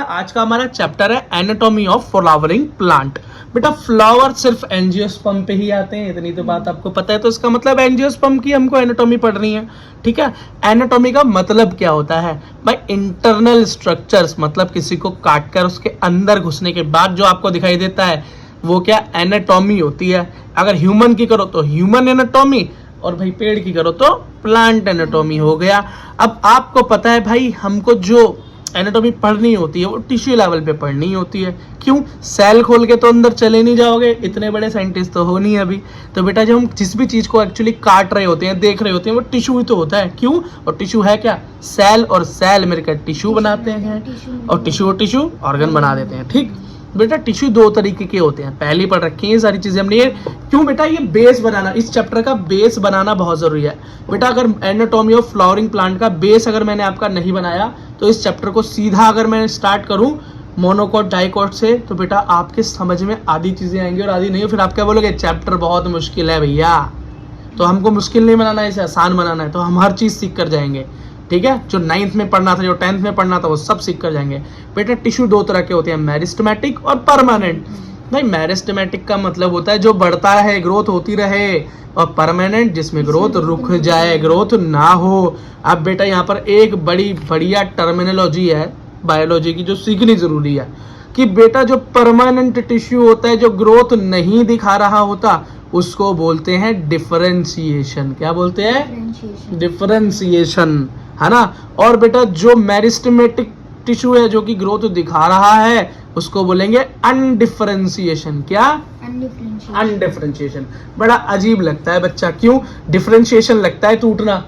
आज का हमारा चैप्टर है एनाटॉमी ऑफ फ्लावरिंग प्लांट। बेटा फ्लावर सिर्फ एंजियोस्पर्म पे ही आते हैं, इतनी तो बात आपको पता है। तो इसका मतलब एंजियोस्पर्म की हमको एनाटॉमी पढ़नी है, ठीक है। एनाटॉमी का मतलब क्या होता है भाई? इंटरनल स्ट्रक्चर्स, मतलब किसी को काट कर उसके अंदर घुसने के बाद जो आपको दिखाई देता है वो क्या एनाटॉमी होती है। अगर ह्यूमन की करो तो ह्यूमन एनाटॉमी, और भाई पेड़ की करो तो प्लांट एनाटॉमी हो गया। अब आपको पता है भाई, हमको जो एनाटॉमी पढ़नी होती है वो टिश्यू लेवल पे पढ़नी होती है। क्यों? सेल खोल के तो अंदर चले नहीं जाओगे, इतने बड़े साइंटिस्ट तो हो नहीं अभी। तो बेटा जब हम जिस भी चीज को एक्चुअली काट रहे होते हैं, देख रहे होते हैं, वो टिश्यू ही तो होता है। क्यों? और टिश्यू है क्या? सेल, और सेल मिलकर टिश्यू बनाते हैं, और टिश्यू ऑर्गन बना देते हैं। ठीक बेटा, टिश्यू दो तरीके के होते हैं, पहली पढ़ रखी है ये सारी चीजें हमने। क्यों बेटा? ये बेस बनाना, इस चैप्टर का बेस बनाना बहुत जरूरी है बेटा। अगर एनाटॉमी ऑफ फ्लावरिंग प्लांट का बेस अगर मैंने आपका नहीं बनाया तो इस चैप्टर को सीधा अगर मैं स्टार्ट करूं मोनोकोट डाइकोट से, तो बेटा आपके समझ में आधी चीजें आएंगी और आधी नहीं। फिर आप क्या बोलोगे? चैप्टर बहुत मुश्किल है भैया। तो हमको मुश्किल नहीं बनाना है, इसे आसान बनाना है। तो हम हर चीज सीख कर जाएंगे, ठीक है। जो 9th में पढ़ना था, जो 10th में पढ़ना था, वो सब सीख कर जाएंगे। बेटा टिश्यू दो तरह के होते हैं, मेरिस्टेमेटिक और परमानेंट। भाई मेरिस्टेमेटिक का मतलब होता है जो बढ़ता रहे, ग्रोथ होती रहे, और परमानेंट जिसमें ग्रोथ रुक जाए, ग्रोथ ना हो। अब बेटा यहाँ पर एक बड़ी बढ़िया टर्मिनोलॉजी है बायोलॉजी की जो सीखनी जरूरी है, कि बेटा जो परमानेंट टिश्यू होता है, जो ग्रोथ नहीं दिखा रहा होता, उसको बोलते हैं डिफरेंशिएशन। क्या बोलते हैं? डिफरेंशिएशन, है ना। और बेटा जो मेरिस्टेमेटिक टिश्यू है, जो कि ग्रोथ दिखा रहा है, उसको बोलेंगे अनडिफरेंशिएशन। क्या? अनडिफरेंशिएशन। बड़ा अजीब लगता है बच्चा, क्यों? डिफरेंशिएशन लगता है टूटना,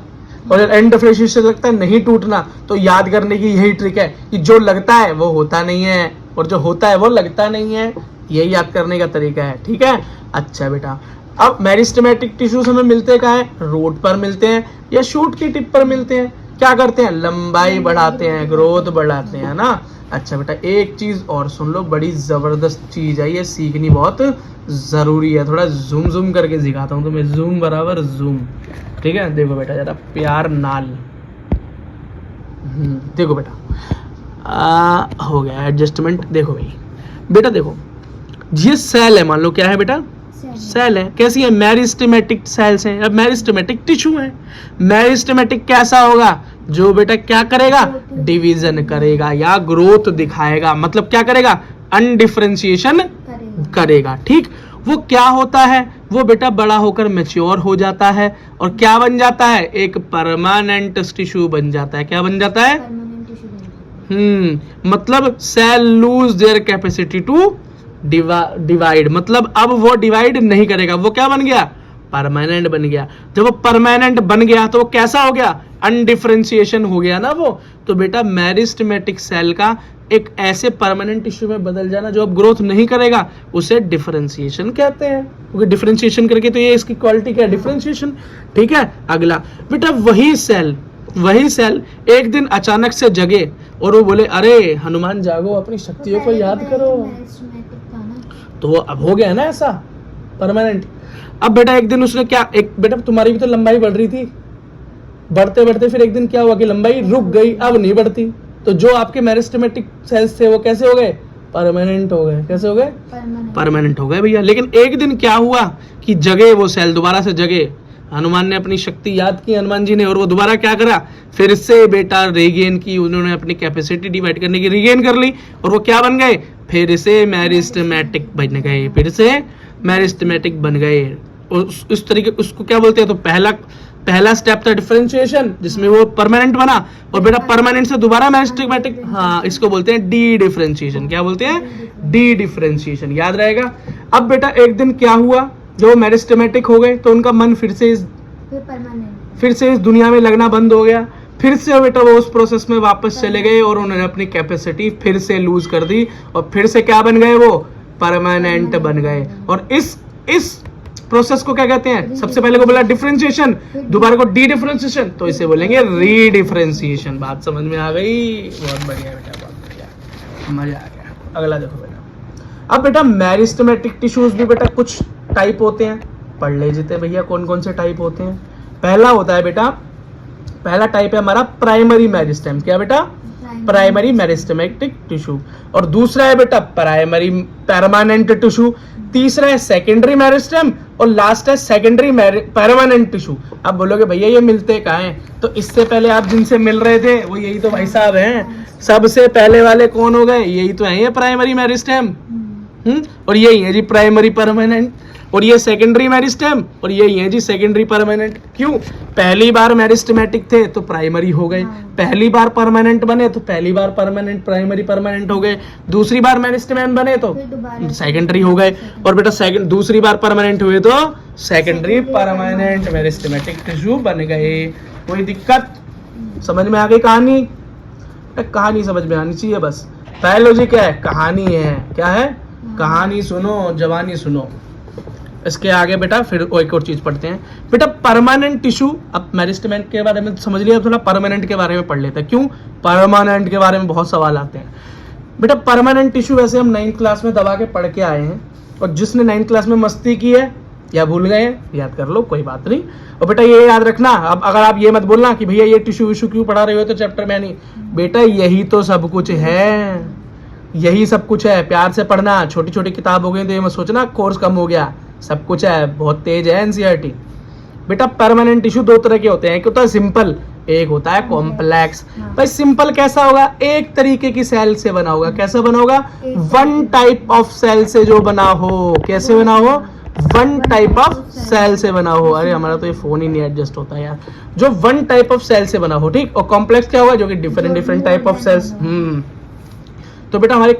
और अनडिफरेंशिएशन लगता है नहीं टूटना। तो याद करने की यही ट्रिक है कि जो लगता है वो होता नहीं है, और जो होता है वो लगता नहीं है। यही याद करने का तरीका है, ठीक है। अच्छा बेटा, अब मेरिस्टेमेटिक टिश्यूज हमें मिलते कहाँ है? रूट पर मिलते हैं या शूट की टिप पर मिलते हैं। क्या करते हैं? लंबाई बढ़ाते हैं, ग्रोथ बढ़ाते हैं ना। अच्छा बेटा एक चीज और सुन लो, बड़ी जबरदस्त चीज है, ये सीखनी बहुत जरूरी है। थोड़ा जूम जूम करके सिखाता हूँ तुम्हें, जूम बराबर जूम, ठीक है। देखो बेटा जरा प्यार नाल, देखो बेटा हो गया एडजस्टमेंट। देखो भाई बेटा, देखो ये सेल है, मान लो क्या है बेटा? सेल है। कैसी है? मेरिस्टेमेटिक सेल्स हैं। अब मेरिस्टेमेटिक टिश्यू है। मेरिस्टेमेटिक कैसा होगा? जो बेटा क्या करेगा? डिवीजन करेगा या ग्रोथ दिखाएगा। मतलब क्या करेगा? अनडिफरेंशिएशन करेगा, ठीक। वो क्या होता है? वो बेटा बड़ा होकर मैच्योर हो जाता है, और क्या बन जाता है? एक परमानेंट टिश्यू बन जाता है। क्या बन जाता है? मतलब cell lose their capacity to divide. मतलब अब वो डिवाइड नहीं करेगा। वो क्या बन गया? परमानेंट बन गया। जब वो परमानेंट बन गया तो वो कैसा हो गया? अनडिफरेंशिएशन हो गया ना वो। तो बेटा मेरिस्टेमेटिक सेल का एक ऐसे परमानेंट टिश्यू में बदल जाना जो अब ग्रोथ नहीं करेगा, उसे डिफरेंशिएशन कहते हैं। क्योंकि डिफरेंशिएशन करके तो ये इसकी क्वालिटी क्या है? डिफरेंशिएशन, ठीक है। अगला बेटा वही सेल एक दिन अचानक से जगे और वो बोले, अरे हनुमान जागो, अपनी शक्तियों को याद करो। तो वो अब हो गया ना ऐसा परमानेंट। अब बेटा एक दिन उसने क्या, एक बेटा तुम्हारी भी तो लंबाई बढ़ रही थी, बढ़ते बढ़ते फिर एक दिन क्या हुआ कि लंबाई रुक गई, अब नहीं बढ़ती। तो जो आपके मेरिस्टेमेटिक सेल्स थे वो कैसे हो गए? परमानेंट हो गए। कैसे हो गए? परमानेंट हो गए भैया। लेकिन एक दिन क्या हुआ कि जगे वो सेल, दोबारा से जगे। हनुमान ने अपनी शक्ति याद की, हनुमान जी ने, और वो दोबारा क्या करा? फिर से बेटा रिगेन की, उन्होंने अपनी कैपेसिटी डिवाइड करने की रिगेन कर ली, और वो क्या बन गए? फिर से मेरिस्टेमेटिक बन गए, फिर से मेरिस्टेमेटिक बन गए। और उस तरीके उसको क्या बोलते हैं? तो पहला स्टेप था डिफरेंशिएशन, जिसमें वो परमानेंट बना, और बेटा परमानेंट से दोबारा मेरिस्टेमेटिक, हाँ इसको बोलते हैं डी डिफरेंशिएशन। क्या बोलते हैं? डी डिफरेंशिएशन, याद रहेगा। अब बेटा एक दिन क्या हुआ, जो मेरिस्टेमेटिक हो गए तो उनका मन फिर से इस दुनिया में लगना बंद हो गया। फिर से बेटा वो उस प्रोसेस में वापस चले गए, और उन्होंने अपनी कैपेसिटी फिर से लूज कर दी, और फिर से क्या बन गए? वो परमानेंट बन गए। और इस प्रोसेस को क्या कहते हैं? सबसे पहले को बोला डिफरेंशिएशन, दोबारा को डी डिफरेंशिएशन, तो इसे बोलेंगे रीडिफरेंशिएशन। बात समझ में आ गई? बहुत बढ़िया बेटा, बहुत बढ़िया, मजा आ गया। अगला देखो बेटा, अब बेटा मेरिस्टेमेटिक टिश्यूज भी बेटा कुछ टाइप होते हैं, पढ़ ले जीते भैया कौन कौन से टाइप होते हैं। पहला होता है बेटा, पहला टाइप है हमारा प्राइमरी मेरिस्टेम। क्या बेटा? प्राइमरी मेरिस्टेमेटिक टिश्यू, और दूसरा है बेटा प्राइमरी परमानेंट टिश्यू, तीसरा है सेकेंडरी मेरिस्टेम, और लास्ट है सेकेंडरी परमानेंट टिश्यू। अब बोलोगे भैया ये मिलते कहाँ हैं? तो इससे पहले आप जिनसे मिल रहे थे वो यही तो भाई साहब हैं। सबसे पहले वाले कौन हो गए? यही तो है ये प्राइमरी मेरिस्टेम, और यही है जी प्राइमरी परमानेंट, और ये सेकेंडरी मेरिस्टेम, और यही है जी सेकेंडरी परमानेंट। क्यों? पहली बार मेरिस्टेमेटिक थे तो प्राइमरी हो गए, पहली बार परमानेंट बने तो पहली बार परमानेंट प्राइमरी परमानेंट हो गए, दूसरी बार मेरिस्टेम बने तो सेकेंडरी हो गए, और बेटा दूसरी बार परमानेंट हुए तो सेकेंडरी परमानेंट मेरिस्टेमेटिक टिश्यू बन गए। कोई दिक्कत? समझ में आ गई कहानी? कहानी समझ में आनी चाहिए बस। बायोलॉजी क्या है? कहानी है। क्या है? कहानी सुनो, जवानी सुनो। इसके आगे बेटा फिर एक और चीज पढ़ते हैं बेटा, परमानेंट टिश्यू। अब मेरिस्टेमेंट के बारे में समझ लिया, थोड़ा परमानेंट के बारे में पढ़ लेते हैं। क्यों? परमानेंट के बारे में बहुत सवाल आते हैं बेटा। परमानेंट टिश्यू वैसे हम 9th क्लास में दबा के पढ़ के आए हैं, और जिसने 9th क्लास में मस्ती की है या भूल गए हैं याद कर लो, कोई बात नहीं। और बेटा ये याद रखना, अब अगर आप ये मत बोलना कि भैया ये टिश्यू विश्यू क्यों पढ़ा रहे हो तो चैप्टर में नहीं, बेटा यही तो सब कुछ है, यही सब कुछ है। प्यार से पढ़ना, छोटी छोटी किताब हो गई तो ये मत सोचना कोर्स कम हो गया, सब कुछ है, बहुत तेज है एनसीईआरटी। बेटा परमानेंट टिश्यू दो तरह के होते हैं, एक होता है सिंपल, एक होता है कॉम्प्लेक्स। भाई सिंपल कैसा होगा? एक तरीके की सेल से बना होगा। कैसा बना होगा? वन टाइप ऑफ सेल से जो बना हो। कैसे बना हो? वन टाइप ऑफ सेल से बना हो। अरे हमारा तो ये फोन ही नहीं एडजस्ट होता यार। जो वन टाइप ऑफ सेल से बना हो, ठीक। और कॉम्प्लेक्स क्या होगा? जो कि डिफरेंट टाइप ऑफ सेल्स। तो बेटा हमारे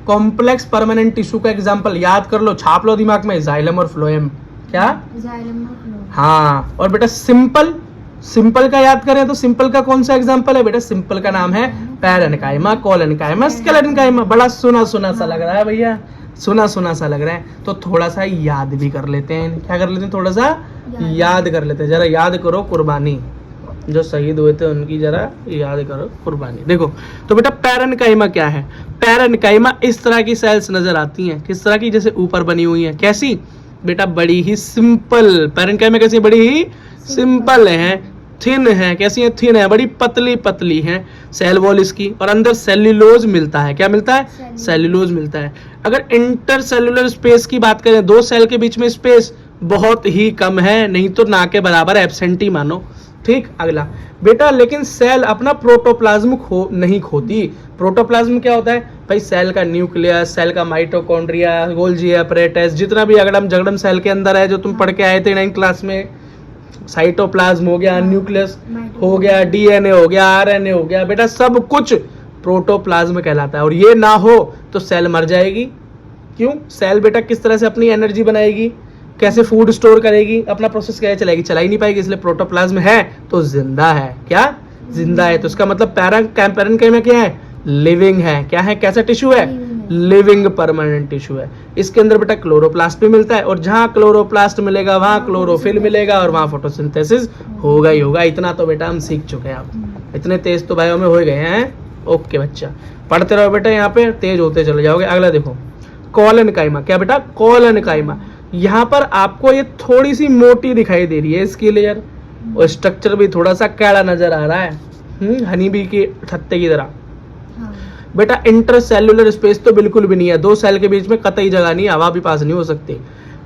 कॉम्प्लेक्स परमानेंट टिश्यू का एग्जांपल याद कर लो, छाप लो दिमाग में, जाइलम और फ्लोएम। क्या? जाइलम और फ्लोएम। हाँ। और बेटा सिंपल का याद करें तो सिंपल का कौन सा एग्जांपल है बेटा? सिंपल का नाम है पैरेन्काइमा, कोलेन्काइमा, स्केलेरेन्काइमा। बड़ा सुना सा लग रहा है भैया, सुना सा लग रहा है, तो थोड़ा सा याद भी कर लेते हैं। क्या कर लेते हैं? थोड़ा सा याद कर लेते हैं। जरा याद करो कुर्बानी, जो शहीद हुए थे उनकी जरा याद करो कुर्बानी। देखो तो बेटा पैरेन्काइमा क्या है? पैरेन्काइमा इस तरह की सेल्स नजर आती हैं। किस तरह की? जैसे ऊपर बनी हुई है। कैसी? बेटा बड़ी ही सिंपल। पैरेन्काइमा कैसी? बड़ी ही सिंपल है, थिन है। कैसी है? थिन है, बड़ी पतली है। सेल वॉल इसकी, और अंदर सेल्यूलोज मिलता है। क्या मिलता है? सेल्यूलोज मिलता है। अगर इंटरसेल्यूलर स्पेस की बात करें, दो सेल के बीच में स्पेस बहुत ही कम है, नहीं तो ना के बराबर एब्सेंट ही मानो, ठीक। अगला बेटा, लेकिन सेल अपना प्रोटोप्लाज्म नहीं खोती। प्रोटोप्लाज्म क्या होता है भाई? सेल का न्यूक्लियस, सेल का माइटोकॉन्ड्रिया, गोल्जी अपरेटस, जितना भी अगड़म जगड़म सेल के अंदर है, जो तुम पढ़ के आए थे 9th क्लास में। साइटोप्लाज्म हो गया, न्यूक्लियस हो गया, डीएनए हो गया, आरएनए हो गया, बेटा सब कुछ प्रोटोप्लाज्म कहलाता है। और ये ना हो तो सेल मर जाएगी। क्यों? सेल बेटा किस तरह से अपनी एनर्जी बनाएगी, कैसे फूड स्टोर करेगी, अपना प्रोसेस कैसे चलाएगी? चला ही नहीं पाएगी। इसलिए प्रोटोप्लाज्म है तो जिंदा है। क्या? जिंदा है। तो इसका मतलब पैरेन्काइमा क्या है? लिविंग है। क्या है? कैसा टिश्यू है? लिविंग परमानेंट टिश्यू है। इसके अंदर बेटा क्लोरोप्लास्ट भी मिलता है, और जहां क्लोरोप्लास्ट मिलेगा वहां क्लोरोफिल मिलेगा, और वहां फोटोसिंथेसिस होगा ही होगा। इतना तो बेटा हम सीख चुके हैं। आप इतने तेज तो बायो में हो गए हैं। ओके बच्चा, पढ़ते रहो बेटा, यहाँ पे तेज होते चले जाओगे। अगला देखो, कोलेन्काइमा। क्या बेटा? कोलेन्काइमा। यहाँ पर आपको ये थोड़ी सी मोटी दिखाई दे रही है इसकी लेयर, और स्ट्रक्चर भी थोड़ा सा कैड़ा नजर आ रहा है, हनी बी के छत्ते की तरह। बेटा इंटरसेल्युलर स्पेस तो बिल्कुल भी नहीं है, दो सेल के बीच में कतई जगह नहीं, हवा भी पास नहीं हो सकती।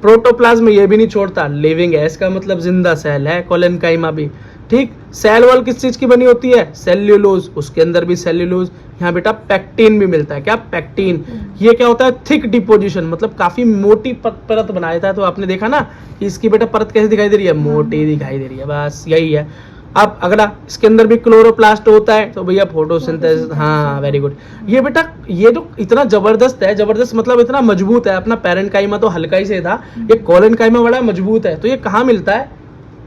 प्रोटोप्लाज्म ये भी नहीं छोड़ता, लिविंग है, इसका मतलब जिंदा सेल है कोलेन्काइमा भी, ठीक। सेल वॉल किस चीज की बनी होती है? सेल्यूलोज, उसके अंदर भी सेल्यूलोज। यहाँ बेटा पैक्टिन भी मिलता है। क्या? पैक्टिन। ये क्या होता है? थिक डिपोजिशन, मतलब काफी मोटी परत बनाया था। तो आपने देखा ना कि इसकी बेटा परत कैसे दिखाई दे रही है? मोटी दिखाई दे रही है, बस यही है। अब अगला, इसके अंदर भी क्लोरोप्लास्ट होता है, तो भैया फोटोसिंथेसिस। हाँ वेरी गुड। ये बेटा ये जो इतना जबरदस्त है, जबरदस्त मतलब इतना मजबूत है, अपना पैरेन्काइमा तो हल्का ही से था, ये कोलेन्काइमा बड़ा मजबूत है। तो ये कहाँ मिलता है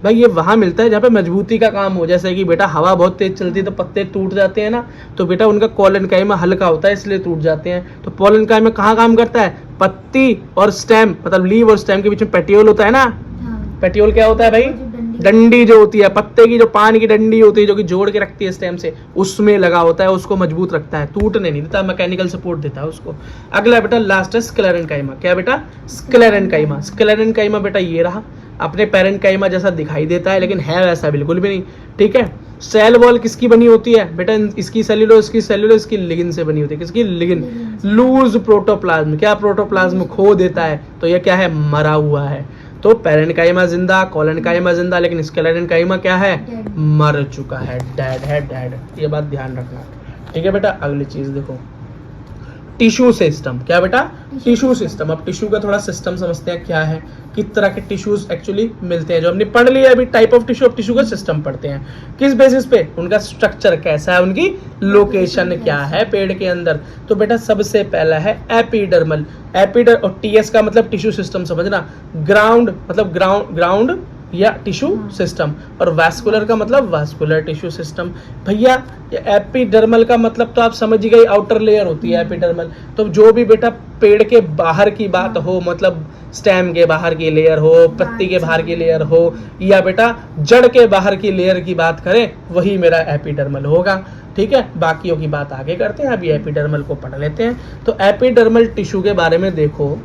भाई? ये वहां मिलता है जहाँ पे मजबूती का काम हो। जैसे कि बेटा हवा बहुत तेज चलती है तो पत्ते टूट जाते हैं ना, तो बेटा उनका कोलेन्काइमा हल्का होता है इसलिए टूट जाते हैं। तो कोलेन्काइमा कहाँ काम करता है? पत्ती और स्टेम, मतलब लीव और स्टेम के बीच में पेटियोल होता है ना। पेटियोल क्या होता है भाई? डंडी जो होती है, पत्ते की जो पान की डंडी होती है, जो कि जोड़ के रखती है स्टेम से, उसमें लगा होता है, उसको मजबूत रखता है, टूटने नहीं देता, मैकेनिकल सपोर्ट देता है उसको। अगला बेटा लास्ट है स्क्लेरेन्काइमा। क्या बेटा? स्क्लेरेन्काइमा। स्क्लेरेन्काइमा बेटा ये रहा, अपने पैरेन्काइमा जैसा दिखाई देता है, लेकिन है वैसा बिल्कुल भी नहीं, ठीक है। सेल वॉल किसकी बनी होती है बेटा, इसकी सेल्यूलोज इसकी लिगिन से बनी होती है। किसकी? लिगिन। लूज प्रोटोप्लाज्म, क्या प्रोटोप्लाज्म खो देता है, तो ये क्या है? मरा हुआ है। तो पेरेन्काइमा जिंदा, कोलेनकाइमा जिंदा, लेकिन स्केलेटनकाइमा क्या है? मर चुका है, डेड है, डेड। ये बात ध्यान रखना, ठीक है बेटा। अगली चीज देखो, टिश्यू सिस्टम। क्या बेटा? Tissue system. अब टिश्यू का थोड़ा सिस्टम समझते हैं क्या है, किस तरह के टिश्यूज एक्चुअली मिलते हैं। जो हमने पढ़ लिया अभी टाइप ऑफ टिश्यू, अब टिश्यू का सिस्टम पढ़ते हैं। किस बेसिस पे? उनका स्ट्रक्चर कैसा है, उनकी लोकेशन क्या है पेड़ के अंदर। तो बेटा सबसे पहला है एपिडर्मल। और टीएस का मतलब टिश्यू सिस्टम समझना। ग्राउंड मतलब ग्राउंड या टिश्यू सिस्टम, और वैस्कुलर का मतलब वैस्कुलर टिश्यू सिस्टम। भैया एपिडर्मल का मतलब तो आप समझ गए, आउटर लेयर होती है एपिडर्मल। तो जो भी बेटा पेड़ के बाहर की बात हो, मतलब स्टेम के बाहर की लेयर हो, पत्ती के बाहर की लेयर हो, या बेटा जड़ के बाहर की लेयर की बात करें, वही मेरा एपिडर्मल होगा, ठीक है। बाकियों की बात आगे करते हैं, अभी एपिडर्मल को पढ़ लेते हैं। तो एपिडर्मल टिश्यू के बारे में देखो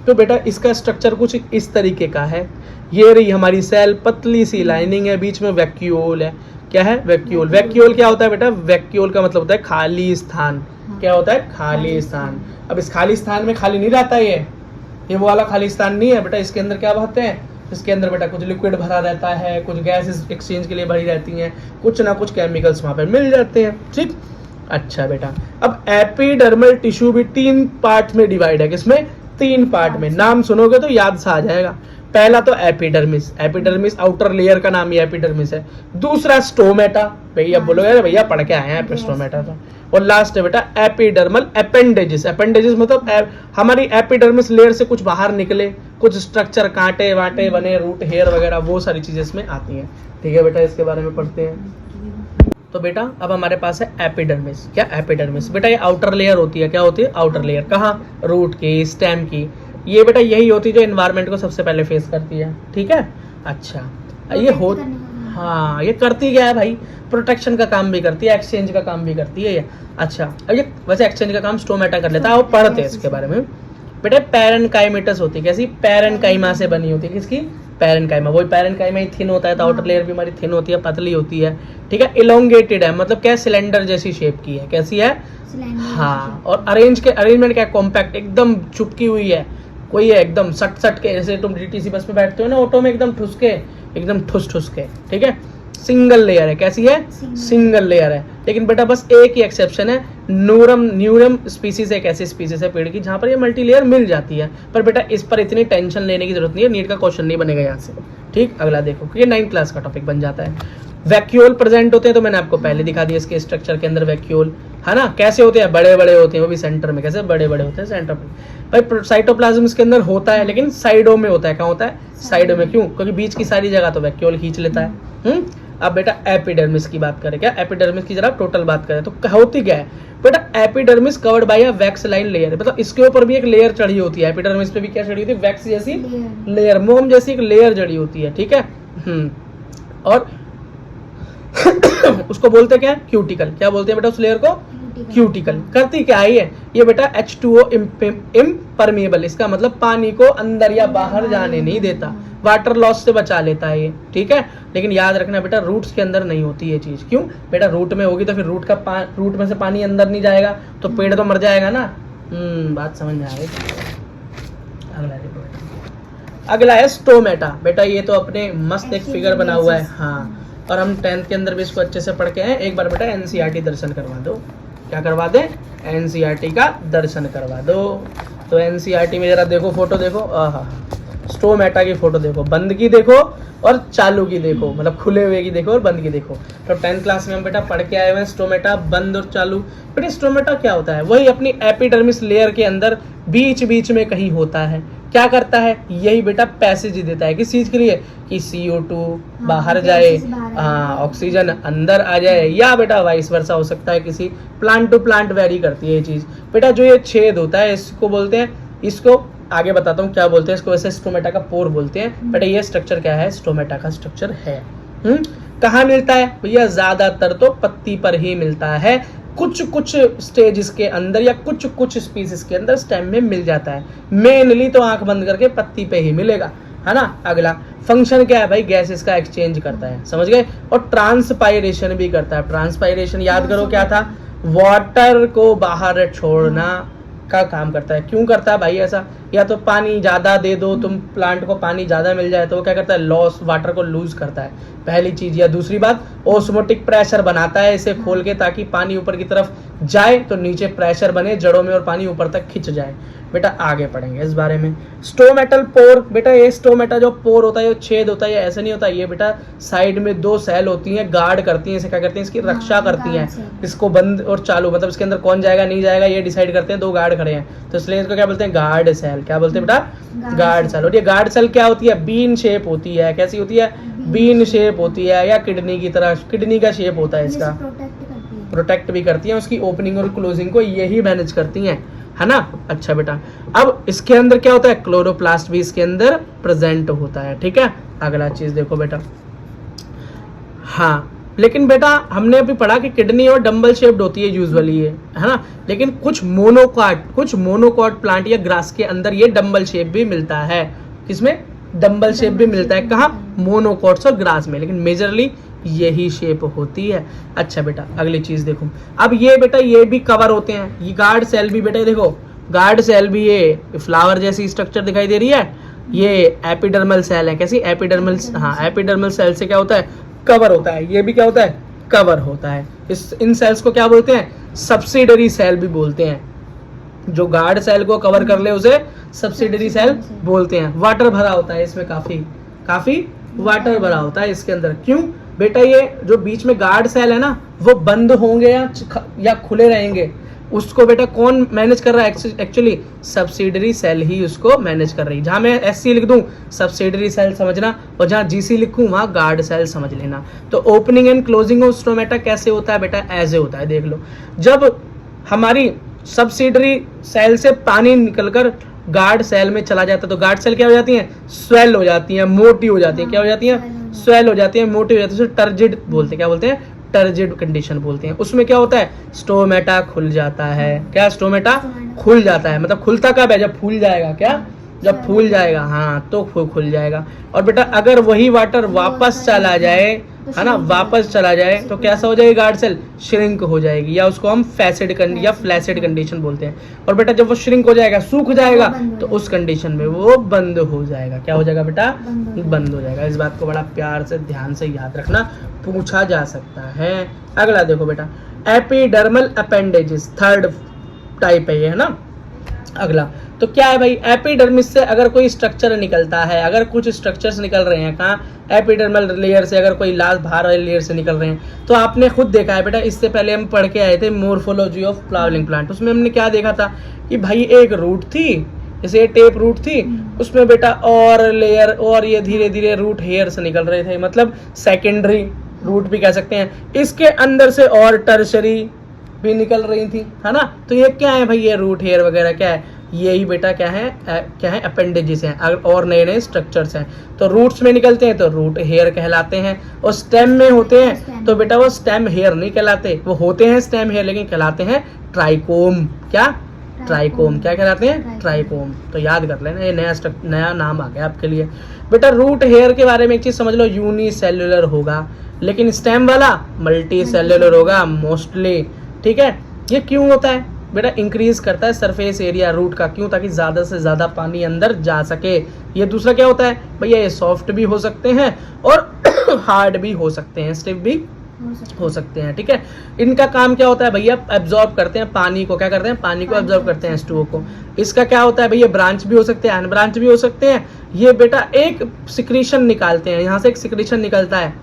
तो बेटा इसका स्ट्रक्चर कुछ इस तरीके का है। ये रही हमारी सेल, पतली सी लाइनिंग है, बीच में वैक्यूल है। क्या है? वैक्यूल। वैक्यूल क्या होता है बेटा? वैक्यूल का मतलब होता है खाली स्थान। क्या होता है? खाली स्थान। अब इस खाली स्थान में खाली नहीं रहता ये वो वाला खाली स्थान नहीं है बेटा। इसके अंदर क्या होते हैं? इसके अंदर बेटा कुछ लिक्विड भरा रहता है, कुछ गैस एक्सचेंज के लिए भरी रहती हैं, कुछ ना कुछ केमिकल्स वहाँ पे मिल जाते हैं, ठीक। अच्छा बेटा, अब एपिडर्मल टिश्यू भी 3 पार्ट में डिवाइड है। किसमें? 3 पार्ट में। नाम सुनोगे तो याद सा आ जाएगा। पहला तो एपिडर्मिस आउटर लेयर का नाम ही एपिडर्मिस है। दूसरा स्टोमेटा, भैया बोलोगे भैया पढ़ के आए हैं स्टोमेटा तो। और लास्ट है बेटा एपिडर्मल एपेंडेजेस मतलब हमारी एपिडर्मिस लेयर से कुछ बाहर निकले, कुछ स्ट्रक्चर, कांटे वाटे बने, रूट हेयर वगैरह, वो सारी चीजें इसमें आती हैं, ठीक है बेटा। इसके बारे में पढ़ते हैं। तो बेटा अब हमारे पास है एपिडर्मिस। क्या? एपिडर्मिस बेटा ये आउटर लेयर होती है। क्या होती है? Outer layer. कहाँ? रूट की, स्टेम की। ये बेटा यही होती है जो एनवायरनमेंट को सबसे पहले फेस करती है, ठीक है। अच्छा ये हो, हाँ ये करती क्या है भाई? प्रोटेक्शन का काम भी करती है, एक्सचेंज का काम भी करती है ये। अच्छा अब ये वैसे एक्सचेंज का काम स्टोमेटा कर लेता है, वो पढ़ते हैं इसके बारे में। बेटा पैरेन्काइमेटस होती है। कैसी? पैरेन्काइमा से बनी होती है। किसकी? पैरेन्काइमा। वही पैरेन्काइमा ही थिन होता है, तो आउटर लेयर भी हमारी थिन होती है, पतली होती है, ठीक है। इलोंगेटेड है, मतलब क्या? सिलेंडर जैसी शेप की है। कैसी है? हाँ। और अरेंजमेंट क्या? कॉम्पैक्ट, एकदम चुपकी हुई है। कोई है एकदम सट के, जैसे तुम डीटीसी बस में बैठते हो ना ऑटो में, एकदम ठुस के, एकदम ठुस के, ठीक है। सिंगल लेयर है। कैसी है? सिंगल लेयर है। लेकिन बेटा बस एक ही एक्सेप्शन है, न्यूरम स्पीसीज एक ऐसी स्पीसीज है पेड़ की जहां पर ये मल्टी लेयर मिल जाती है। पर बेटा इस पर इतनी टेंशन लेने की जरूरत नहीं है, नीट का क्वेश्चन नहीं बनेगा यहाँ से, ठीक। अगला देखो, क्योंकि 9th क्लास का टॉपिक बन जाता है। वैक्यूल प्रेजेंट होते हैं, तो मैंने आपको पहले दिखा दिया इसके स्ट्रक्चर के अंदर वैक्यूल, है ना। कैसे होते हैं? बड़े बड़े होते हैं, वो भी सेंटर में। कैसे? बड़े बड़े होते हैं सेंटर में। भाई साइटोप्लाज्म इसके अंदर होता है, लेकिन साइडों में होता है। कहाँ होता है? साइडों में। क्यों? क्योंकि बीच की सारी जगह तो वैक्यूल खींच लेता है। अब बेटा एपिडर्मिस की बात करें। क्या? एपिडर्मिस की जरा टोटल बात करें तो होती क्या है बेटा? Epidermis covered by a wax line layer, मतलब इसके ऊपर भी एक लेयर चढ़ी होती है। एपिडर्मिस पे भी क्या चढ़ी होती है? वैक्स जैसी लेयर, मोम जैसी एक लेयर चढ़ी होती है, ठीक है। और उसको बोलते क्या? क्यूटिकल। क्या बोलते हैं बेटा उस लेयर को? क्यूटिकल। करती क्या है ये बेटा? H2O इम्परमिएबल, इसका मतलब पानी को अंदर या बाहर जाने नहीं देता, वाटर लॉस से बचा लेता है ये, ठीक है। लेकिन याद रखना बेटा रूट्स के अंदर नहीं होती ये चीज। क्यों बेटा? रूट में होगी तो फिर रूट में से पानी अंदर नहीं जाएगा तो पेड़ तो मर जाएगा ना। बात समझ में आ गई। अगला देखो बेटा, अगला है स्टोमेटा। बेटा ये तो अपने मस्त एक फिगर बना हुआ है, हाँ। और हम 10th के अंदर भी इसको अच्छे से पढ़ के हैं। एक बार बेटा एनसीईआरटी दर्शन करवा दो। क्या करवा दे? एनसीईआरटी का दर्शन करवा दो। तो एनसीईआरटी में जरा देखो, फोटो देखो, आहा, स्टोमेटा की फोटो देखो, बंद की देखो और चालू की देखो, मतलब खुले हुए की देखो और बंद की देखो। तो 10th क्लास में हम बेटा पढ़ के आए हुए हैं स्टोमेटा, बंद और चालू। बेटा स्टोमेटा क्या होता है? वही अपनी एपिडर्मिस लेयर के अंदर बीच में कहीं होता है। क्या करता है? यही बेटा पैसेज देता है। किस चीज के लिए? कि CO2 बाहर जाए, ऑक्सीजन अंदर आ जाए, या बेटा वाइस वर्सा हो सकता है, किसी प्लांट टू प्लांट वेरी करती है ये चीज। बेटा जो ये छेद होता है इसको बोलते हैं, इसको आगे बताता हूँ क्या बोलते हैं इसको। वैसे स्टोमेटा का पोर बोलते हैं। बेटा ये स्ट्रक्चर क्या है? स्टोमेटा का स्ट्रक्चर है। कहाँ मिलता है भैया? ज्यादातर तो पत्ती पर ही मिलता है, कुछ स्टेज के अंदर या कुछ स्पीसीज के अंदर स्टेम में मिल जाता है। मेनली तो आंख बंद करके पत्ती पे ही मिलेगा। है ना। अगला फंक्शन क्या है भाई, गैसेस का एक्सचेंज करता है, समझ गए। और ट्रांसपायरेशन भी करता है। ट्रांसपायरेशन याद करो क्या था, वाटर को बाहर छोड़ना का काम करता है। क्यों करता है भाई ऐसा, या तो पानी ज्यादा दे दो तुम, प्लांट को पानी ज्यादा मिल जाए तो वो क्या करता है, लॉस वाटर को लूज करता है, पहली चीज। या दूसरी बात, ओस्मोटिक प्रेशर बनाता है इसे खोल के, ताकि पानी ऊपर की तरफ जाए तो नीचे प्रेशर बने जड़ों में और पानी ऊपर तक खिंच जाए। बेटा आगे पढ़ेंगे इस बारे में। स्टोमेटल पोर, बेटा ये स्टोमेटा जो पोर होता है, ये छेद होता है, ये ऐसे नहीं होता, ये बेटा साइड में 2 सेल होती हैं, गार्ड करती हैं इसे, क्या करती हैं, इसकी रक्षा करती हैं, इसको बंद और चालू, मतलब इसके अंदर कौन जाएगा नहीं जाएगा ये डिसाइड करते हैं, 2 गार्ड खड़े हैं, तो इसलिए इसको क्या बोलते हैं, गार्ड सेल। क्या बोलते हैं बेटा, गार्ड सेल। और ये गार्ड सेल क्या होती है, बीन शेप होती है। कैसी होती है, बीन शेप होती है, या किडनी की तरह, किडनी का शेप होता है इसका, प्रोटेक्ट भी करती है, उसकी ओपनिंग और क्लोजिंग को यही मैनेज करती हैं, है ना। अच्छा बेटा, अब इसके अंदर क्या होता है, क्लोरोप्लास्ट भी इसके अंदर प्रेजेंट होता है, ठीक है। अगला चीज देखो बेटा, हाँ लेकिन बेटा हमने अभी पढ़ा कि किडनी और डंबल शेप्ड होती है यूजुअली ये, है ना। लेकिन कुछ मोनोकॉट प्लांट या ग्रास के अंदर ये डंबल शेप भी मिलता है। किसमें, डंबल शेप भी मिलता है, कहाँ, मोनोकॉट्स और ग्रास में, लेकिन मेजरली यही शेप होती है। अच्छा बेटा अगली चीज देखो, अब ये बेटा ये भी कवर होते हैं, ये गार्ड सेल भी बेटा देखो, गार्ड सेल भी ये फ्लावर जैसी स्ट्रक्चर दिखाई दे रही है, ये एपिडर्मल सेल है। कैसी, एपिडर्मल, हाँ एपिडर्मल सेल से क्या होता है, कवर होता है। ये भी क्या होता है, कवर होता है। इन सेल्स को क्या बोलते हैं, सब्सिडरी सेल भी बोलते हैं। जो गार्ड सेल को कवर कर ले उसे सब्सिडरी सेल बोलते हैं। वाटर भरा होता है इसमें, काफी वाटर भरा होता है इसके अंदर। क्यों बेटा, ये जो बीच में गार्ड सेल है ना, वो बंद होंगे या खुले रहेंगे, उसको बेटा कौन मैनेज कर रहा है, एक्चुअली सब्सिडरी सेल ही उसको मैनेज कर रही है। जहां मैं SC लिख दूं सब्सिडरी सेल समझना, और जहां GC लिखूं वहां गार्ड सेल समझ लेना। तो opening and closing of stomata कैसे होता है बेटा, ऐसे होता है, देख लो। जब हमारी सब्सिडरी सेल से पानी निकलकर गार्ड सेल में चला जाता है तो गार्ड सेल क्या हो जाती हैं, स्वेल हो जाती हैं, मोटी हो जाती हैं। क्या हो जाती हैं, स्वेल हो जाती है, मोटी हो जाती है, टर्जिड बोलते हैं। क्या बोलते हैं, टर्जिड कंडीशन बोलते हैं। उसमें क्या होता है, स्टोमेटा खुल जाता है। क्या, स्टोमेटा खुल जाता है, मतलब खुलता कब है, जब फूल जाएगा। क्या, जब फूल जाएगा, हाँ तो खुल जाएगा। और बेटा अगर वही वाटर वापस चला जाए, है ना, वापस चला जाए तो कैसा हो जाएगी, गार्ड सेल श्रिंक हो जाएगी, या उसको हम फ्लैसिड कंडीशन बोलते हैं। और बेटा जब वो श्रिंक हो जाएगा, सूख जाएगा, तो उस कंडीशन में वो बंद हो जाएगा। क्या हो जाएगा बेटा, बंद हो जाएगा। इस बात को बड़ा प्यार से ध्यान से याद रखना, पूछा जा सकता है। अगला देखो बेटा, एपिडर्मल अपेंडेजेस, थर्ड टाइप है ये, है ना। अगला तो क्या है भाई, एपिडर्मिस से अगर कोई स्ट्रक्चर निकलता है, अगर कुछ स्ट्रक्चर्स निकल रहे हैं, कहाँ, एपिडर्मल लेयर से, अगर कोई लाल बाहर वाले लेयर से निकल रहे हैं, तो आपने खुद देखा है बेटा, इससे पहले हम पढ़ के आए थे मोर्फोलॉजी ऑफ फ्लावरिंग प्लांट। उसमें हमने क्या देखा था कि भाई एक रूट थी, जैसे टेप रूट थी, उसमें बेटा और लेयर, और ये धीरे धीरे रूट हेयर से निकल रहे थे, मतलब सेकेंडरी रूट भी कह सकते हैं। इसके अंदर से और टर्शरी भी निकल रही थी, है ना। तो ये क्या है भाई, ये रूट हेयर वगैरह क्या है, यही बेटा क्या है, अपेंडेजेस हैं और नए नए स्ट्रक्चर्स हैं। तो रूट्स में निकलते हैं तो रूट हेयर कहलाते हैं, और स्टेम में होते हैं तो बेटा वो स्टेम हेयर नहीं कहलाते, वो होते हैं स्टेम हेयर लेकिन कहलाते हैं ट्राइकोम। क्या, ट्राइकोम। क्या कहलाते हैं, ट्राइकोम। तो याद कर लेना, ये नया नाम आ गया आपके लिए बेटा। रूट हेयर के बारे में एक चीज समझ लो, यूनिसेल्युलर होगा, लेकिन स्टेम वाला मल्टी सेल्युलर होगा मोस्टली, ठीक है। ये क्यों होता है बेटा, इंक्रीज करता है सरफेस एरिया रूट का। क्यों, ताकि ज्यादा से ज्यादा पानी अंदर जा सके। ये दूसरा क्या होता है भैया, ये सॉफ्ट भी हो सकते हैं और हार्ड भी हो सकते हैं, स्टिफ भी हो सकते हैं, ठीक है। इनका काम क्या होता है भैया, एब्जॉर्ब करते हैं पानी को। क्या करते हैं, पानी को एब्जॉर्ब करते हैं, H2O को। इसका क्या होता है भैया, ब्रांच भी हो सकते हैं, अनब्रांच भी हो सकते हैं। ये बेटा एक सिक्रीशन निकालते हैं, यहाँ से एक सिक्रीशन निकलता है,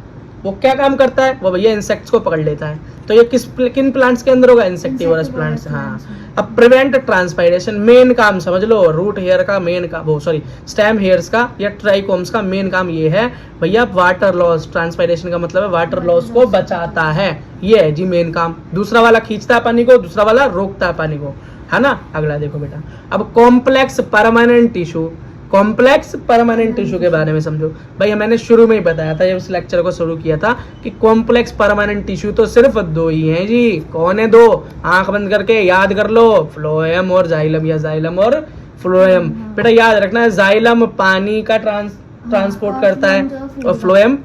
वो क्या काम करता है, वो भैया इंसेक्ट्स को पकड़ लेता है। तो ये किन प्लांट्स के अंदर होगा, इंसेक्टिवरस प्लांट्स। हाँ, अब प्रिवेंट ट्रांसपायरेशन, मेन काम समझ लो, रूट हेयर का मेन काम, वो सॉरी स्टेम हेयर्स का या ट्राइकोम्स का मेन काम ये है भैया, वाटर लॉस। ट्रांसपायरेशन का मतलब है वाटर लॉस को बचाता है, ये है जी मेन काम। दूसरा वाला खींचता है पानी को, दूसरा वाला रोकता है पानी को, है ना। अगला देखो बेटा, अब complex permanent tissue, complex permanent tissue के बारे में समझो भाई। मैंने शुरू में ही बताया था जब इस लेक्चर को शुरू किया था कि कॉम्प्लेक्स परमानेंट टिश्यू तो सिर्फ 2 ही हैं जी। कौन है 2, आंख बंद करके याद कर लो, फ्लोएम और जाइलम, या जाइलम और फ्लोएम। बेटा याद रखना है, जाइलम पानी का ट्रांसपोर्ट करता है, और फ्लोएम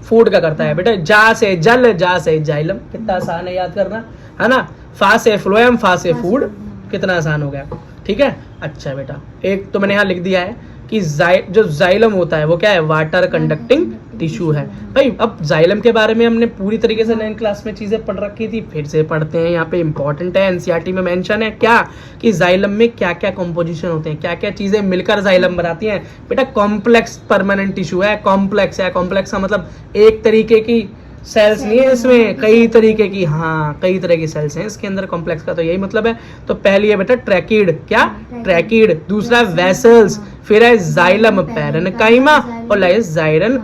फूड का करता है। बेटा जा से जल, जा से जाइलम, कितना आसान है याद करना, है ना। फा से फ्लोएम, फा से फूड, कितना आसान हो गया, ठीक है। अच्छा बेटा, एक तो मैंने यहाँ लिख दिया है कि जो जाइलम होता है वो क्या है, वाटर कंडक्टिंग टिश्यू है। भाई अब जाइलम के बारे में हमने पूरी तरीके से 9th क्लास में चीजें पढ़ रखी थी, फिर से पढ़ते हैं। यहाँ पे इंपॉर्टेंट है, एनसीईआरटी में मेंशन है क्या, कि जाइलम में क्या क्या कंपोजिशन होते हैं, क्या क्या चीजें मिलकर जाइलम बनाती हैं। बेटा कॉम्प्लेक्स परमानेंट टिश्यू है, कॉम्प्लेक्स है। कॉम्प्लेक्स का मतलब एक तरीके की सेल्स नहीं है इसमें, कई तरीके की, हाँ कई तरह की सेल्स हैं इसके अंदर। कॉम्प्लेक्स का तो यही मतलब है। तो पहली है बेटा ट्रैकिड, क्या ट्रैकिड, दूसरा वेसल्स, फिर है जाइलम पैरेन्काइमा, और लाइक जाइरन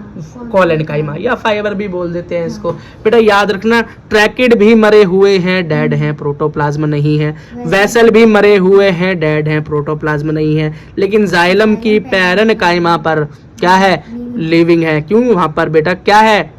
कोलेनकाइमा, या फाइबर भी बोल देते हैं इसको। बेटा याद रखना, ट्रैकिड भी मरे हुए हैं, डेड हैं, प्रोटोप्लाज्म नहीं है। वेसल भी मरे हुए हैं, डेड हैं, प्रोटोप्लाज्म नहीं है। लेकिन जाइलम की पैरेन्काइमा पर क्या है, लिविंग है। क्यों, वहां पर बेटा क्या है,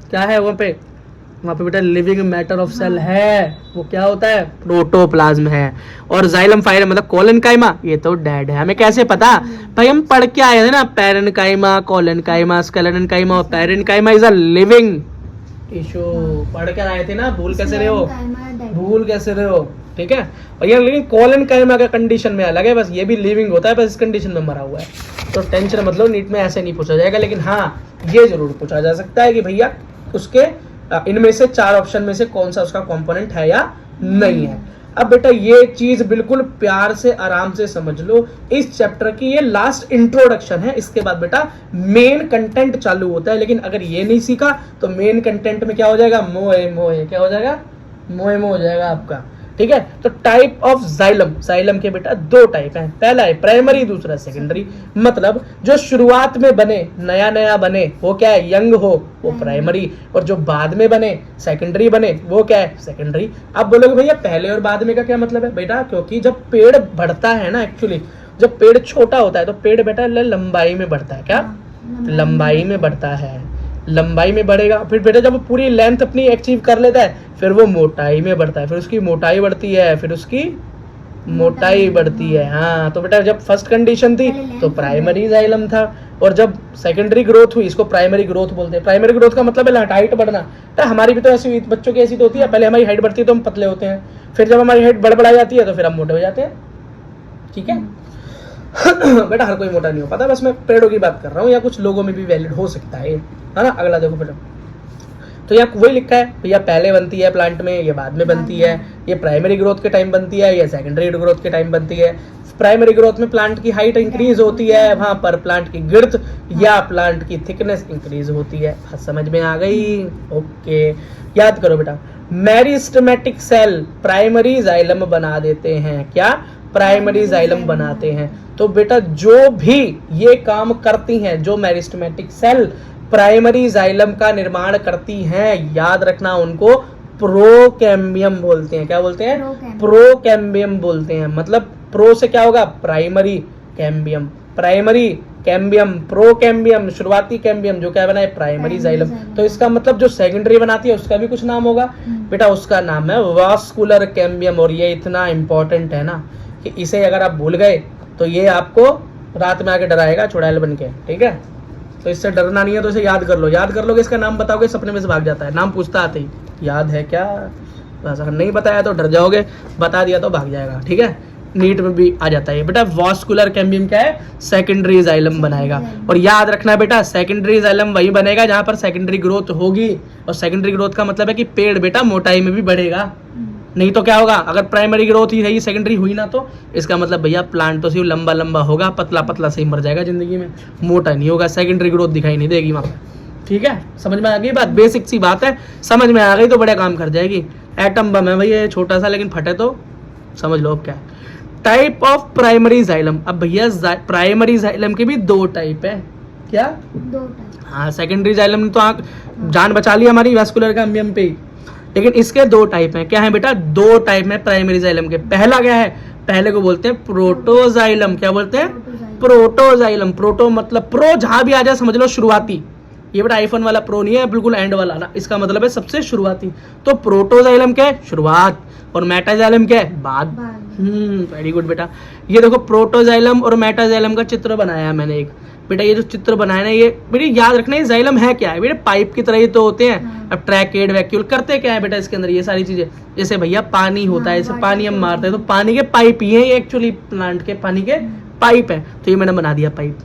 क्या है वहाँ पे बेटा लिविंग मैटर ऑफ सेल है। वो क्या होता है, प्रोटोप्लाज्म है। और जाइलम फाइलम मतलब कोलेनकाइमा, ये तो डेड है। हमें कैसे पता, भाई हम पढ़ के आए थे ना, पैरेन्काइमा, कोलेनकाइमा, स्केलेटनकाइमा, और parenchyma is a living tissue. पढ़ कर आए थे ना, भूल कैसे रहे हो, भूल कैसे रहे हो, ठीक है। और ये लेकिन कोलेनकाइमा का कंडीशन में अलग है, बस ये भी लिविंग होता है, बस इस कंडीशन में मरा हुआ है। तो टेंशन मतलब नीट में ऐसे नहीं पूछा जाएगा, लेकिन हाँ ये जरूर पूछा जा सकता है कि भैया उसके इनमें से 4 ऑप्शन में से कौन सा उसका कंपोनेंट है या नहीं है। अब बेटा ये चीज बिल्कुल प्यार से आराम से समझ लो, इस चैप्टर की ये लास्ट इंट्रोडक्शन है। इसके बाद बेटा मेन कंटेंट चालू होता है। लेकिन अगर ये नहीं सीखा तो मेन कंटेंट में क्या हो जाएगा, मोए मोए, क्या हो जाएगा, मोए मोए हो जाएगा आपका, ठीक है। तो टाइप ऑफ जाइलम, जाइलम के बेटा 2 टाइप हैं, पहला है प्राइमरी, दूसरा सेकेंडरी। मतलब जो शुरुआत में बने, नया नया बने, वो क्या है, यंग हो, वो प्राइमरी, और जो बाद में बने, सेकेंडरी बने, वो क्या है, सेकेंडरी। अब बोलोगे भैया पहले और बाद में का क्या मतलब है, बेटा क्योंकि जब पेड़ बढ़ता है ना, एक्चुअली जब पेड़ छोटा होता है तो पेड़ बेटा लंबाई में बढ़ता है, क्या लंबाई में बढ़ता है, लंबाई में बढ़ेगा। फिर बेटा जब वो पूरी लेंथ अपनी अचीव कर लेता है, फिर वो मोटाई में बढ़ता है, फिर उसकी मोटाई बढ़ती है, फिर उसकी मोटाई बढ़ती है। हाँ तो बेटा जब फर्स्ट कंडीशन थी तो प्राइमरी जाइलम था, और जब सेकेंडरी ग्रोथ हुई, इसको प्राइमरी ग्रोथ बोलते हैं। प्राइमरी ग्रोथ का मतलब है हाइट बढ़ना। तो हमारी भी तो ऐसी हुई, बच्चों की ऐसी तो होती है, पहले हमारी हाइट बढ़ती है तो हम पतले होते हैं, फिर जब हमारी हाइट बढ़ जाती है तो फिर हम मोटे हो जाते हैं, ठीक है। बेटा हर कोई मोटा नहीं हो पाता, बस मैं पेड़ों की बात कर रहा हूँ, या कुछ लोगों में भी वैलिड हो सकता है ना। अगला देखो बेटा, तो यहाँ वही लिखा है भैया, पहले बनती है प्लांट में, ये बाद में बनती है, ये प्राइमरी ग्रोथ के टाइम बनती है, ये सेकेंडरी ग्रोथ के टाइम बनती है। प्राइमरी ग्रोथ में प्लांट की हाइट इंक्रीज होती है, वहां पर प्लांट की गिर्थ या प्लांट की थिकनेस इंक्रीज होती है। समझ में आ गई, ओके। याद करो बेटा, मेरिस्टेमेटिक सेल प्राइमरी जाइलम बना देते हैं, क्या प्राइमरी जाइलम बनाते हैं। तो बेटा जो भी ये काम करती हैं, जो मेरिस्टेमेटिक सेल प्राइमरी जाइलम का निर्माण करती हैं, याद रखना उनको प्रोकैम्बियम बोलते हैं। क्या बोलते हैं, प्रोकैम्बियम बोलते हैं। मतलब प्रो से क्या होगा, primary cambium, primary cambium, procambium, शुरुआती कैम्बियम, जो क्या बना है, प्राइमरी जाइलम। तो इसका मतलब जो सेकेंडरी बनाती है उसका भी कुछ नाम होगा बेटा, उसका नाम है वास्कुलर कैम्बियम। और ये इतना इंपॉर्टेंट है ना कि इसे अगर आप भूल गए तो ये आपको रात में आके डराएगा चुड़ैल बन के, ठीक है। तो इससे डरना नहीं है, तो इसे याद कर लो। याद कर लोगे, इसका नाम बताओगे, सपने में से भाग जाता है, नाम पूछता आते ही याद है क्या। अगर नहीं बताया तो डर जाओगे, बता दिया तो भाग जाएगा, ठीक है। नीट में भी आ जाता है बेटा। वास्कुलर कैम्बियम क्या है, सेकेंडरी जाइलम बनाएगा। और याद रखना बेटा, सेकेंडरी जाइलम वही बनेगा जहां पर सेकेंडरी ग्रोथ होगी। और सेकेंडरी ग्रोथ का मतलब है कि पेड़ बेटा मोटाई में भी बढ़ेगा। नहीं तो क्या होगा, अगर प्राइमरी ग्रोथ ही रही, सेकेंडरी हुई ना, तो इसका मतलब भैया प्लांट तो सिर्फ लंबा लंबा होगा, पतला पतला से ही मर जाएगा जिंदगी में, मोटा नहीं होगा, सेकेंडरी ग्रोथ दिखाई नहीं देगी वहां पर, ठीक है। समझ में आ गई बात, बेसिक सी बात है, समझ में आ गई तो बड़ा काम कर जाएगी। एटम बम है भैया, छोटा सा, लेकिन फटे तो समझ लो अब क्या है। Type of primary xylem. अब भैया प्राइमरी जाइलम के भी 2 टाइप है, क्या 2 टाइप। हाँ सेकेंडरी जाइलम ने तो जान बचा ली हमारी वास्कुलर कैम्बियम पे, लेकिन इसके 2 टाइप हैं। क्या है बेटा, 2 टाइप में प्राइमरी जाइलम के। पहला क्या है, पहले को बोलते हैं प्रोटोजाइलम। क्या बोलते हैं, प्रोटोजाइलम। प्रोटो मतलब प्रो, जहां भी आ जाए समझ लो शुरुआती। ये बेटा आईफोन वाला प्रो नहीं है, बिल्कुल एंड वाला ना, इसका मतलब है सबसे शुरुआती। तो प्रोटोजाइलम क्या है, शुरुआत, और मेटाजाइलम क्या है, बाद। वेरी गुड बेटा। ये देखो प्रोटोजाइलम और मेटाजाइलम का चित्र बनाया है मैंने एक। बेटा ये जो चित्र बनाया ना, ये बेटा याद रखना, ये जाइलम है क्या है बेटा, पाइप की तरह ही तो होते हैं। अब ट्रैकेड वैक्यूल करते क्या है बेटा इसके अंदर, ये सारी चीजें, जैसे भैया पानी होता है, जैसे पानी हम मारते हैं तो पानी के पाइप ही है ये, एक्चुअली प्लांट के पानी के पाइप है। तो ये मैंने बना दिया पाइप,